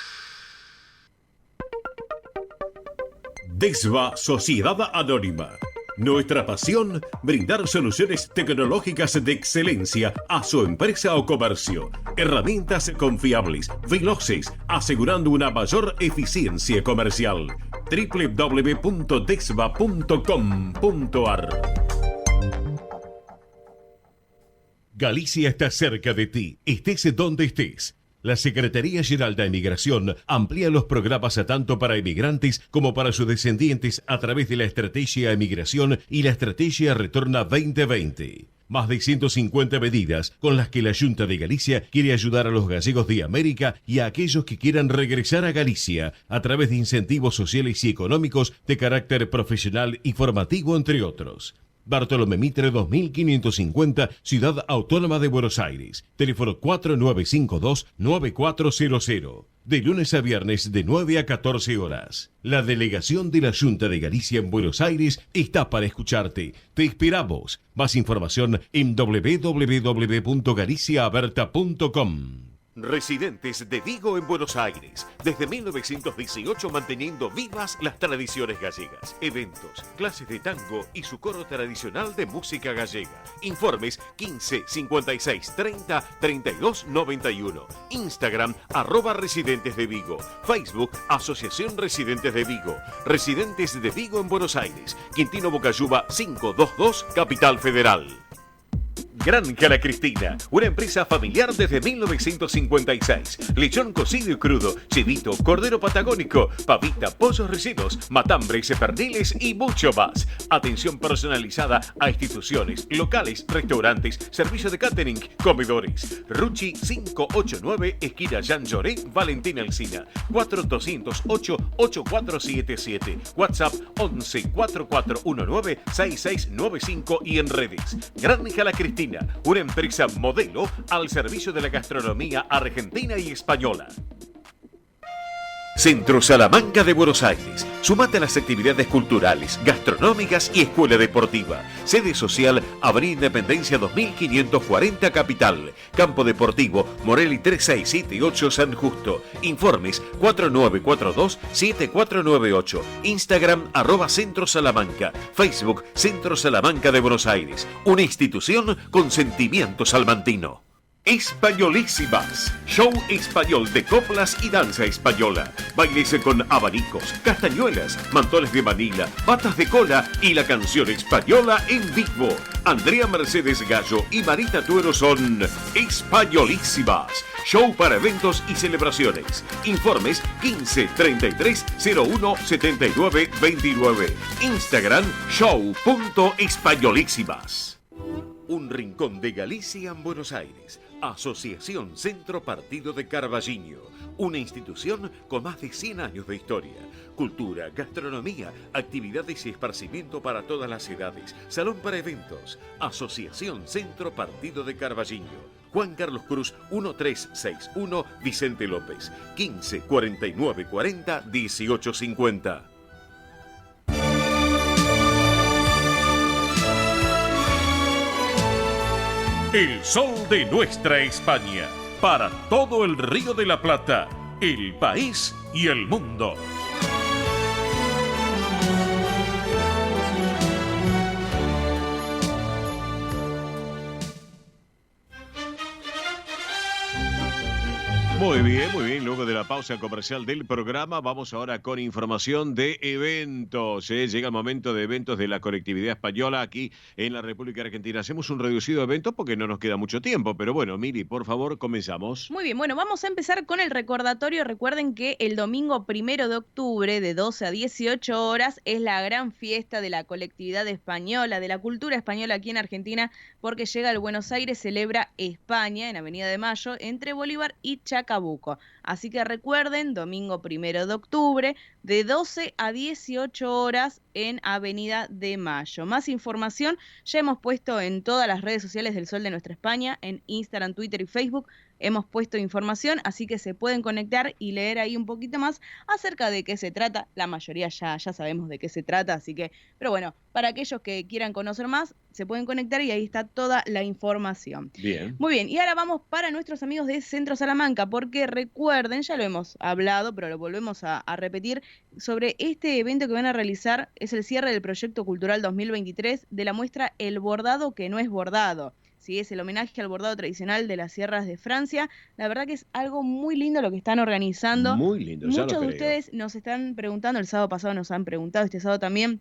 DESVA Sociedad Anónima. Nuestra pasión, brindar soluciones tecnológicas de excelencia a su empresa o comercio. Herramientas confiables, veloces, asegurando una mayor eficiencia comercial. www.desva.com.ar. Galicia está cerca de ti, estés donde estés. La Secretaría General de Emigración amplía los programas tanto para emigrantes como para sus descendientes a través de la Estrategia Emigración y la Estrategia Retorna 2020. Más de 150 medidas con las que la Junta de Galicia quiere ayudar a los gallegos de América y a aquellos que quieran regresar a Galicia a través de incentivos sociales y económicos de carácter profesional y formativo, entre otros. Bartolomé Mitre 2550, Ciudad Autónoma de Buenos Aires. Teléfono 4952-9400. De lunes a viernes de 9 a 14 horas. La delegación de la Junta de Galicia en Buenos Aires está para escucharte. Te esperamos. Más información en www.galiciaaberta.com. Residentes de Vigo en Buenos Aires, desde 1918 manteniendo vivas las tradiciones gallegas, eventos, clases de tango y su coro tradicional de música gallega. Informes 15 56 30 32 91. Instagram @Residentes de Vigo. Facebook Asociación Residentes de Vigo. Residentes de Vigo en Buenos Aires. Quintino Bocayuba 522, Capital Federal. Granja La Cristina, una empresa familiar desde 1956. Lechón cocido y crudo, chivito, cordero patagónico, pavita, pollos recidos, matambres, perdiles y mucho más. Atención personalizada a instituciones, locales, restaurantes, servicio de catering, comedores. Ruchi 589, esquina Jean Lloré, Valentín Alsina. 4208-8477. WhatsApp 11 4419 6695 y en redes. Granja La Cristina, una empresa modelo al servicio de la gastronomía argentina y española. Centro Salamanca de Buenos Aires. Sumate a las actividades culturales, gastronómicas y escuela deportiva. Sede social, Avenida Independencia 2540 Capital. Campo Deportivo, Morelli 3678 San Justo. Informes 4942-7498. Instagram @Centro Salamanca. Facebook Centro Salamanca de Buenos Aires. Una institución con sentimiento salmantino. Españolísimas, show español de coplas y danza española, bailes con abanicos, castañuelas, mantones de Manila, patas de cola y la canción española en vivo. Andrea Mercedes Gallo y Marita Tuero son Españolísimas, show para eventos y celebraciones. Informes 15 33 01 79 29. Instagram show.españolísimas. Un rincón de Galicia en Buenos Aires. Asociación Centro Partido de Carballiño, una institución con más de 100 años de historia. Cultura, gastronomía, actividades y esparcimiento para todas las edades. Salón para eventos. Asociación Centro Partido de Carballiño. Juan Carlos Cruz 1361, Vicente López. 15 49 40 18 50. El sol de nuestra España, para todo el Río de la Plata, el país y el mundo. Muy bien, muy bien. Luego de la pausa comercial del programa, vamos ahora con información de eventos. Llega el momento de eventos de la colectividad española aquí en la República Argentina. Hacemos un reducido evento porque no nos queda mucho tiempo, pero bueno, Mili, por favor, comenzamos. Muy bien, bueno, vamos a empezar con el recordatorio. Recuerden que el domingo 1 de octubre, de 12 a 18 horas, es la gran fiesta de la colectividad española, de la cultura española aquí en Argentina, porque llega el Buenos Aires, celebra España en Avenida de Mayo, entre Bolívar y Chacabuco. Así que recuerden, domingo 1 de octubre, de 12 a 18 horas en Avenida de Mayo. Más información ya hemos puesto en todas las redes sociales del Sol de Nuestra España, en Instagram, Twitter y Facebook. Hemos puesto información, así que se pueden conectar y leer ahí un poquito más acerca de qué se trata. La mayoría ya sabemos de qué se trata, así que, pero bueno, para aquellos que quieran conocer más, se pueden conectar y ahí está toda la información. Bien. Muy bien, y ahora vamos para nuestros amigos de Centro Salamanca, porque recuerden, ya lo hemos hablado, pero lo volvemos a repetir, sobre este evento que van a realizar. Es el cierre del Proyecto Cultural 2023 de la muestra El Bordado que no es bordado. Sí, es el homenaje al bordado tradicional de las sierras de Francia. La verdad que es algo muy lindo lo que están organizando. Muy lindo, ya lo Muchos de creo. ustedes nos están preguntando, el sábado pasado nos han preguntado, este sábado también.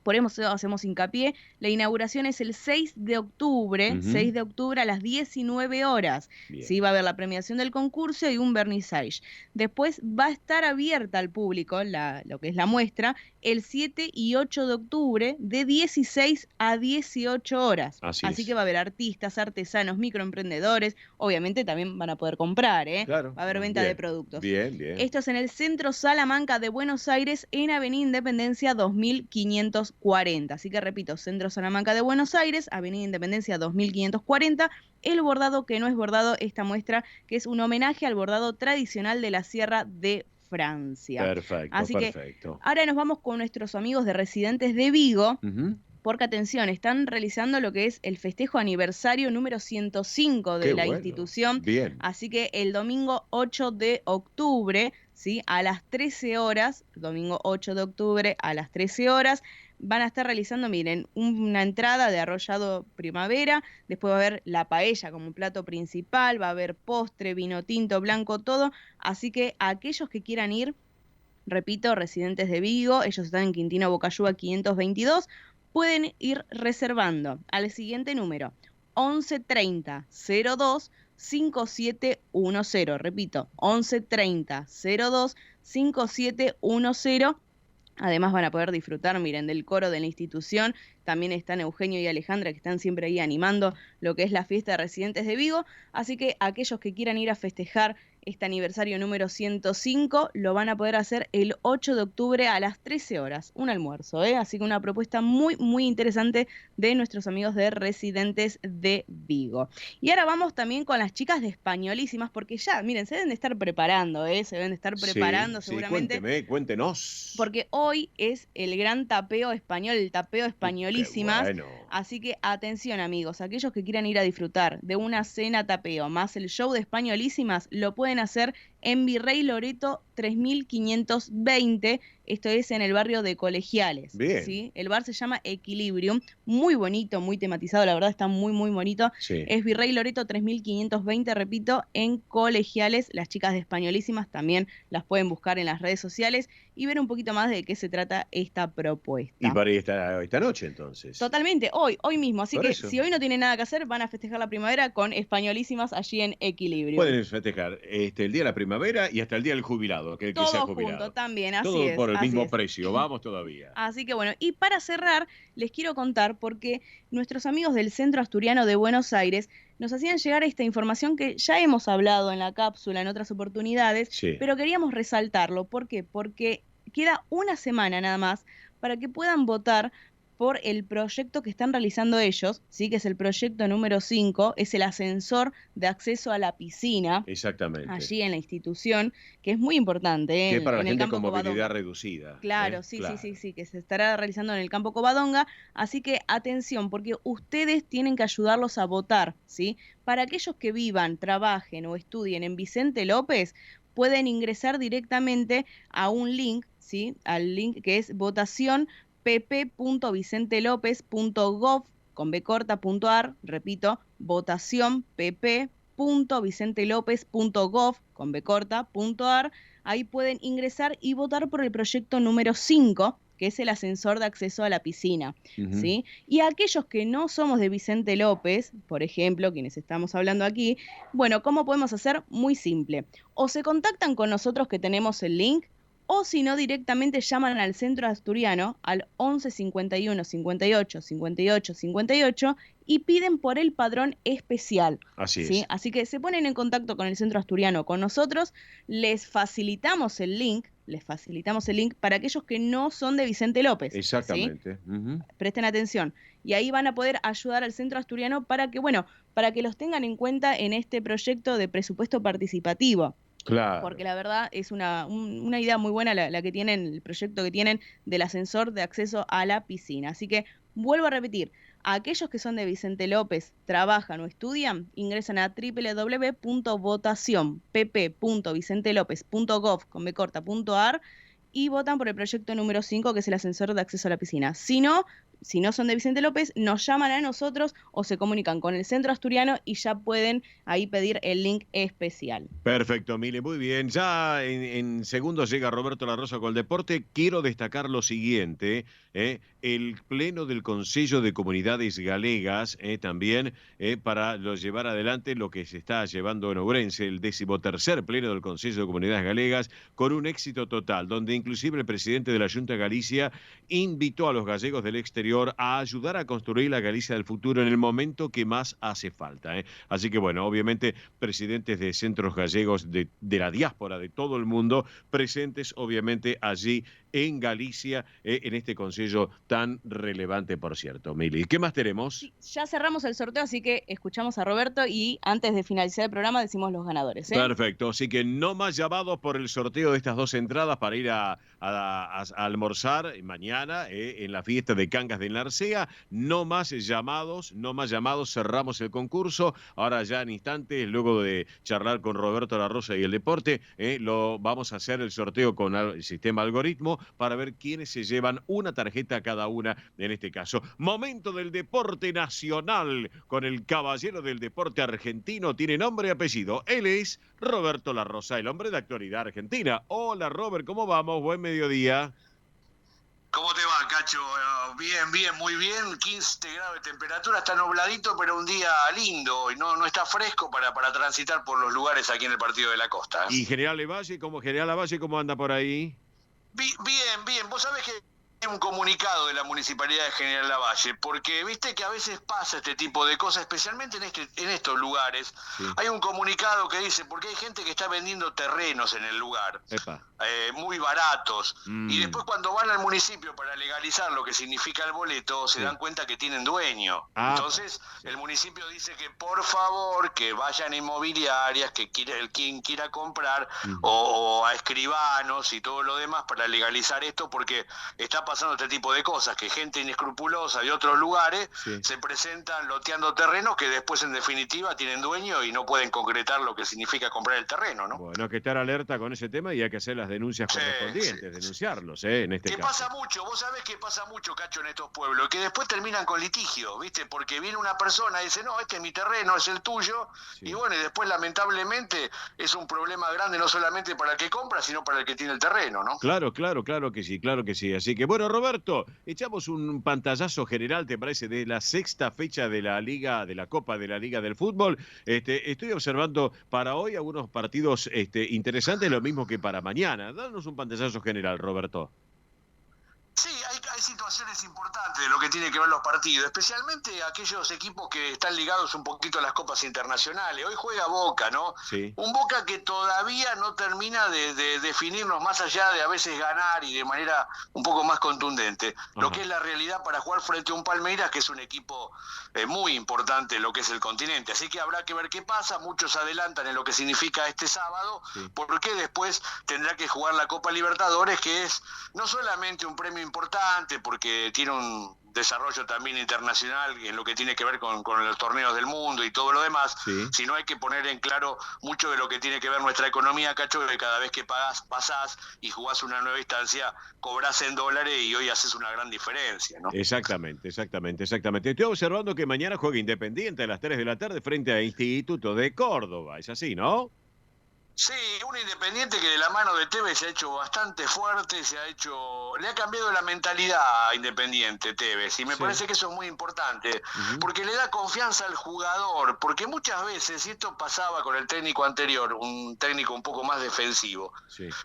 Por eso hacemos hincapié. La inauguración es el 6 de octubre, 6 de octubre a las 19 horas. Sí, va a haber la premiación del concurso y un vernissage. Después va a estar abierta al público lo que es la muestra el 7 y 8 de octubre de 16 a 18 horas. Así que va a haber artistas, artesanos, microemprendedores. Obviamente también van a poder comprar, ¿eh? Claro. Va a haber venta Bien. de productos. Bien, bien. Esto es en el Centro Salamanca de Buenos Aires, en Avenida Independencia 2540. Así que repito, Centro Salamanca de Buenos Aires, Avenida Independencia 2540. El bordado que no es bordado, esta muestra que es un homenaje al bordado tradicional de la Sierra de Francia. Perfecto, Así perfecto. que ahora nos vamos con nuestros amigos de Residentes de Vigo. Porque atención, están realizando lo que es el festejo aniversario número 105 de Qué la bueno. institución. Bien. Así que el domingo 8 de octubre, ¿sí? A las 13 horas, domingo 8 de octubre a las 13 horas, van a estar realizando, miren, una entrada de arrollado primavera, después va a haber la paella como plato principal, va a haber postre, vino tinto, blanco, todo. Así que aquellos que quieran ir, repito, Residentes de Vigo, ellos están en Quintino Bocayúa 522, pueden ir reservando al siguiente número, 1130 02 5710. Repito, 1130 02 5710. Además van a poder disfrutar, miren, del coro de la institución. También están Eugenio y Alejandra, que están siempre ahí animando lo que es la fiesta de Residentes de Vigo. Así que aquellos que quieran ir a festejar este aniversario número 105 lo van a poder hacer el 8 de octubre a las 13 horas. Un almuerzo, ¿eh? Así que una propuesta muy, muy interesante de nuestros amigos de Residentes de Vigo. Y ahora vamos también con las chicas de Españolísimas, porque ya, miren, se deben de estar preparando, ¿eh? Se deben de estar preparando seguramente. Sí, cuéntenos. Porque hoy es el gran tapeo español, el tapeo Españolísimas. Qué bueno. Así que atención, amigos, aquellos que quieran ir a disfrutar de una cena tapeo más el show de Españolísimas, lo pueden hacer en Virrey Loreto 3520. Esto es en el barrio de Colegiales. Bien. ¿Sí? El bar se llama Equilibrium, muy bonito, muy tematizado, la verdad está muy, muy bonito. Sí. Es Virrey Loreto 3520, repito, en Colegiales. Las chicas de Españolísimas también las pueden buscar en las redes sociales y ver un poquito más de qué se trata esta propuesta. Y para ir esta noche, entonces. Totalmente, hoy mismo. Así Por que eso. si hoy no tienen nada que hacer, van a festejar la primavera con Españolísimas allí en Equilibrio. Pueden festejar el día de la primavera y hasta el día del jubilado, que Todo sea junto jubilado. también, así Todo es. por el así mismo es. precio. Vamos todavía. Así que bueno, y para cerrar, les quiero contar, porque nuestros amigos del Centro Asturiano de Buenos Aires nos hacían llegar esta información que ya hemos hablado en la cápsula en otras oportunidades, Sí. pero queríamos resaltarlo. ¿Por qué? Porque queda una semana nada más para que puedan votar por el proyecto que están realizando ellos, ¿sí? Que es el proyecto número 5, es el ascensor de acceso a la piscina. Exactamente. Allí en la institución, que es muy importante, Que es para la en el gente campo con movilidad Covadonga. reducida. Claro, sí, que se estará realizando en el campo Covadonga. Así que atención, porque ustedes tienen que ayudarlos a votar, ¿sí? Para aquellos que vivan, trabajen o estudien en Vicente López, pueden ingresar directamente a un link, ¿sí? Al link que es votacionpp.vicentelopez.gov con b corta.ar, repito, votacionpp.vicentelopez.gov www.vicentelopez.gov.ar. Ahí pueden ingresar y votar por el proyecto número 5, que es el ascensor de acceso a la piscina, ¿sí? Y aquellos que no somos de Vicente López, por ejemplo, quienes estamos hablando aquí, bueno, ¿cómo podemos hacer? Muy simple. O se contactan con nosotros que tenemos el link, o si no, directamente llaman al Centro Asturiano al 11 51 58 58 58 y piden por el padrón especial. Así ¿sí? es. Así que se ponen en contacto con el Centro Asturiano, con nosotros, les facilitamos el link para aquellos que no son de Vicente López. Exactamente. ¿sí? Presten atención. Y ahí van a poder ayudar al Centro Asturiano para que los tengan en cuenta en este proyecto de presupuesto participativo. Claro. Porque la verdad es una idea muy buena la que tienen, el proyecto que tienen del ascensor de acceso a la piscina. Así que vuelvo a repetir, a aquellos que son de Vicente López, trabajan o estudian, ingresan a www.votacion.pp.vicentelopez.gov.ar y votan por el proyecto número 5, que es el ascensor de acceso a la piscina. Si no son de Vicente López, nos llaman a nosotros o se comunican con el Centro Asturiano y ya pueden ahí pedir el link especial. Perfecto, Mile, muy bien. Ya en segundos llega Roberto La Rosa con el deporte. Quiero destacar lo siguiente, el pleno del Consello de Comunidades Galegas, también para llevar adelante lo que se está llevando en Ourense, el 13º pleno del Consello de Comunidades Galegas, con un éxito total, donde inclusive el presidente de la Junta de Galicia invitó a los gallegos del exterior a ayudar a construir la Galicia del futuro en el momento que más hace falta. Así que bueno, obviamente presidentes de centros gallegos de la diáspora de todo el mundo presentes obviamente allí en Galicia, en este consejo tan relevante, por cierto. Mili, ¿qué más tenemos? Sí, ya cerramos el sorteo, así que escuchamos a Roberto y antes de finalizar el programa decimos los ganadores. Perfecto, así que no más llamados por el sorteo de estas 2 entradas para ir a almorzar mañana en la fiesta de Cangas de Narcea. No más llamados, cerramos el concurso. Ahora ya en instantes, luego de charlar con Roberto La Rosa y el deporte, lo vamos a hacer el sorteo con el sistema algoritmo para ver quiénes se llevan una tarjeta cada una en este caso. Momento del deporte nacional con el caballero del deporte argentino. Tiene nombre y apellido. Él es Roberto La Rosa, el hombre de actualidad argentina. Hola Robert, ¿cómo vamos? Buen mediodía. ¿Cómo te va, Cacho? Bien, muy bien. 15 grados de temperatura, está nubladito, pero un día lindo y no está fresco para transitar por los lugares aquí en el Partido de la Costa. ¿Y General Lavalle, cómo anda por ahí? Bien. Vos sabés que hay un comunicado de la Municipalidad de General Lavalle, porque viste que a veces pasa este tipo de cosas, especialmente en estos lugares. Sí. Hay un comunicado que dice, porque hay gente que está vendiendo terrenos en el lugar, muy baratos, y después cuando van al municipio para legalizar lo que significa el boleto, se dan cuenta que tienen dueño. Entonces, el municipio dice que por favor, que vayan a inmobiliarias, que quien quiera comprar, o a escribanos y todo lo demás para legalizar esto, porque está pasando este tipo de cosas, que gente inescrupulosa de otros lugares se presentan loteando terrenos que después en definitiva tienen dueño y no pueden concretar lo que significa comprar el terreno, ¿no? Bueno, hay que estar alerta con ese tema y hay que hacer las denuncias correspondientes, denunciarlos, en este caso. Pasa mucho, vos sabés que pasa mucho, Cacho, en estos pueblos, que después terminan con litigio, ¿viste? Porque viene una persona y dice, no, este es mi terreno, es el tuyo, y bueno, y después lamentablemente es un problema grande no solamente para el que compra, sino para el que tiene el terreno, ¿no? Claro que sí. Así que bueno, Roberto, echamos un pantallazo general, ¿te parece? De la 6ª fecha de la Liga, de la Copa de la Liga del Fútbol. Estoy observando para hoy algunos partidos interesantes, lo mismo que para mañana. Danos un pantallazo general, Roberto. Sí, hay situaciones importantes de lo que tiene que ver los partidos, especialmente aquellos equipos que están ligados un poquito a las copas internacionales. Hoy juega Boca, ¿no? Sí. Un Boca que todavía no termina de definirnos más allá de a veces ganar y de manera un poco más contundente. Lo que es la realidad para jugar frente a un Palmeiras, que es un equipo muy importante en lo que es el continente. Así que habrá que ver qué pasa. Muchos adelantan en lo que significa este sábado, porque después tendrá que jugar la Copa Libertadores, que es no solamente un premio importante porque tiene desarrollo también internacional en lo que tiene que ver con los torneos del mundo y todo lo demás, sino hay que poner en claro mucho de lo que tiene que ver nuestra economía, Cacho, que cada vez que pasás y jugás una nueva instancia, cobrás en dólares y hoy haces una gran diferencia, ¿no? Exactamente. Estoy observando que mañana juega Independiente a las 3 de la tarde frente a Instituto de Córdoba, es así, ¿no? Sí, un Independiente que de la mano de Tevez se ha hecho bastante fuerte, le ha cambiado la mentalidad a Independiente Tevez, y me parece que eso es muy importante, porque le da confianza al jugador, porque muchas veces, y esto pasaba con el técnico anterior, un técnico un poco más defensivo,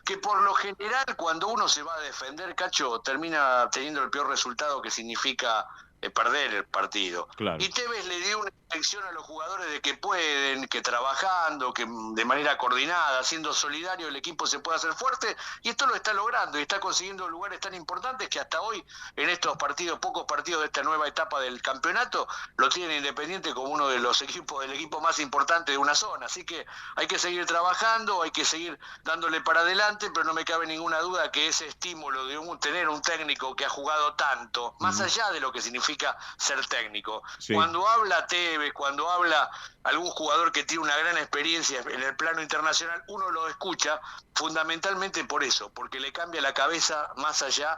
que por lo general cuando uno se va a defender, Cacho, termina teniendo el peor resultado, que significa perder el partido. Claro. Y Tevez le dio una lección a los jugadores de que pueden, que trabajando, que de manera coordinada, siendo solidario, el equipo se puede hacer fuerte, y esto lo está logrando y está consiguiendo lugares tan importantes que hasta hoy, en estos partidos, pocos partidos de esta nueva etapa del campeonato, lo tiene Independiente como uno de los equipos, del equipo más importante de una zona. Así que hay que seguir trabajando, hay que seguir dándole para adelante, pero no me cabe ninguna duda que ese estímulo de tener un técnico que ha jugado tanto, más allá de lo que significa ser técnico. Cuando habla Tevez, cuando habla algún jugador que tiene una gran experiencia en el plano internacional, uno lo escucha fundamentalmente por eso, porque le cambia la cabeza más allá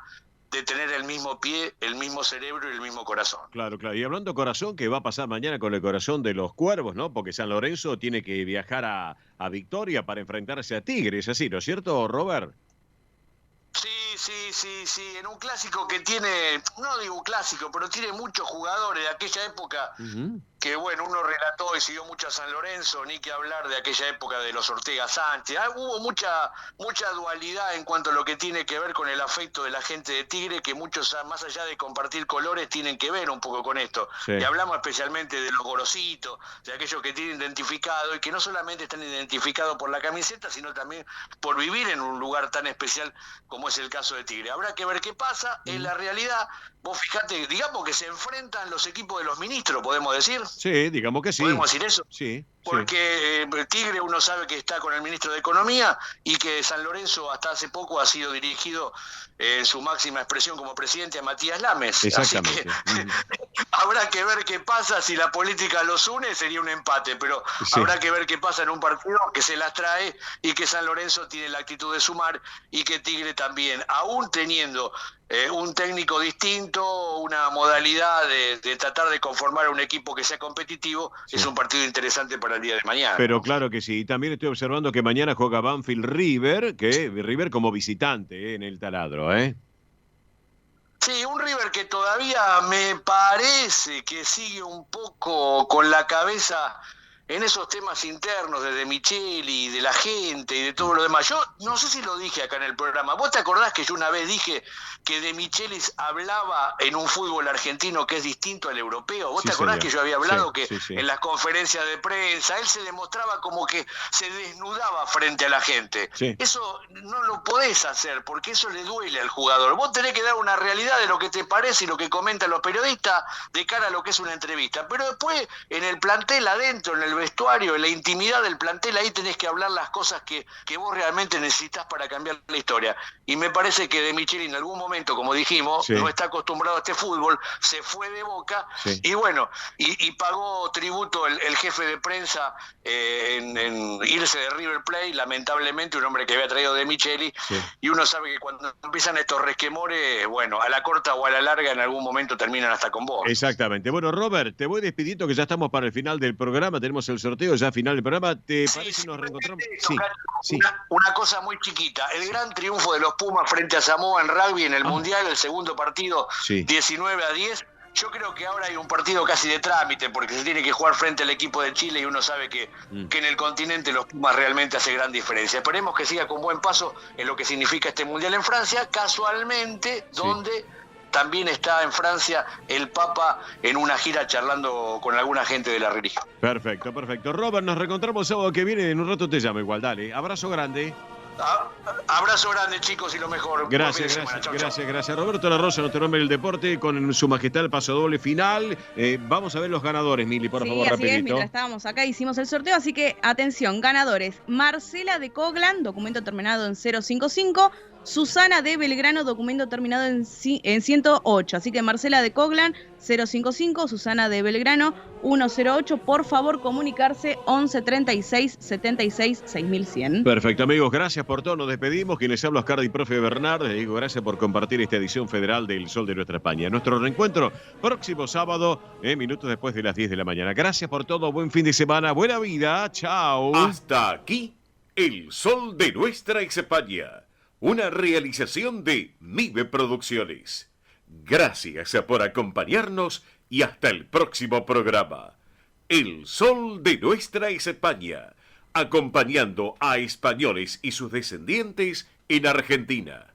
de tener el mismo pie, el mismo cerebro y el mismo corazón. Claro. Y hablando de corazón, ¿qué va a pasar mañana con el corazón de los Cuervos, no? Porque San Lorenzo tiene que viajar a Victoria para enfrentarse a Tigre, ¿es así, no es cierto, Robert? Sí, en un clásico que tiene, no digo clásico, pero tiene muchos jugadores de aquella época que, bueno, uno relató y siguió mucho a San Lorenzo, ni que hablar de aquella época de los Ortega Sánchez. Hubo mucha dualidad en cuanto a lo que tiene que ver con el afecto de la gente de Tigre, que muchos, más allá de compartir colores, tienen que ver un poco con esto. Y hablamos especialmente de los gorositos, de aquellos que tienen identificado y que no solamente están identificados por la camiseta, sino también por vivir en un lugar tan especial como es el caso de Tigre. Habrá que ver qué pasa. En la realidad, vos fijate, digamos que se enfrentan los equipos de los ministros, ¿podemos decir? Sí, digamos que sí. ¿Podemos decir eso? Sí. Porque Tigre uno sabe que está con el ministro de Economía y que San Lorenzo hasta hace poco ha sido dirigido en su máxima expresión como presidente a Matías Lames. Exactamente. Así que habrá que ver qué pasa. Si la política los une sería un empate, pero habrá que ver qué pasa en un partido que se las trae y que San Lorenzo tiene la actitud de sumar y que Tigre también, aún teniendo un técnico distinto, una modalidad de tratar de conformar un equipo que sea competitivo, es un partido interesante para el día de mañana. Pero claro que sí. También estoy observando que mañana juega Banfield River, que River como visitante en el Taladro, ¿eh? Sí, un River que todavía me parece que sigue un poco con la cabeza en esos temas internos de Micheli, de la gente y de todo lo demás. Yo no sé si lo dije acá en el programa. ¿Vos te acordás que yo una vez dije que De Michelis hablaba en un fútbol argentino que es distinto al europeo? ¿Vos te acordás que yo había hablado en las conferencias de prensa él se demostraba como que se desnudaba frente a la gente? Eso no lo podés hacer porque eso le duele al jugador. Vos tenés que dar una realidad de lo que te parece y lo que comentan los periodistas de cara a lo que es una entrevista. Pero después en el plantel adentro, en el vestuario, en la intimidad del plantel, ahí tenés que hablar las cosas que vos realmente necesitas para cambiar la historia. Y me parece que De Micheli en algún momento, como dijimos, no está acostumbrado a este fútbol, se fue de Boca y bueno, y pagó tributo el jefe de prensa en irse de River Plate, lamentablemente, un hombre que había traído De Micheli, y uno sabe que cuando empiezan estos resquemores, bueno, a la corta o a la larga en algún momento terminan hasta con vos. Exactamente. Bueno, Robert, te voy despidiendo que ya estamos para el final del programa, tenemos el sorteo ya final del programa. ¿Te parece si nos reencontramos? Una cosa muy chiquita, el gran triunfo de los Pumas frente a Samoa en rugby en el Mundial, el segundo partido 19-10. Yo creo que ahora hay un partido casi de trámite porque se tiene que jugar frente al equipo de Chile y uno sabe que en el continente los Pumas realmente hace gran diferencia. Esperemos que siga con buen paso en lo que significa este Mundial en Francia, casualmente donde también está en Francia el Papa en una gira charlando con alguna gente de la religión. Perfecto. Robert, nos reencontramos sábado que viene, en un rato te llamo igual, dale. Abrazo grande. Abrazo grande, chicos, y lo mejor. Gracias. Roberto La Rosa, nuestro hombre del deporte, con su majestad el paso doble final. Vamos a ver los ganadores, Mili, por favor, rapidito. Es, mientras estábamos acá hicimos el sorteo, así que atención, ganadores. Marcela de Coglan, documento terminado en 055. Susana de Belgrano, documento terminado en 108. Así que Marcela de Coglan, 055, Susana de Belgrano, 108. Por favor, comunicarse 11 36 76 6100. Perfecto, amigos, gracias por todo. Nos despedimos. Quienes habla Oscar y profe Bernard. Les digo gracias por compartir esta edición federal del Sol de Nuestra España. Nuestro reencuentro próximo sábado, minutos después de las 10 de la mañana. Gracias por todo. Buen fin de semana. Buena vida. Chao. Hasta aquí, el Sol de Nuestra España. Una realización de MIBE Producciones. Gracias por acompañarnos y hasta el próximo programa. El Sol de Nuestra España, acompañando a españoles y sus descendientes en Argentina.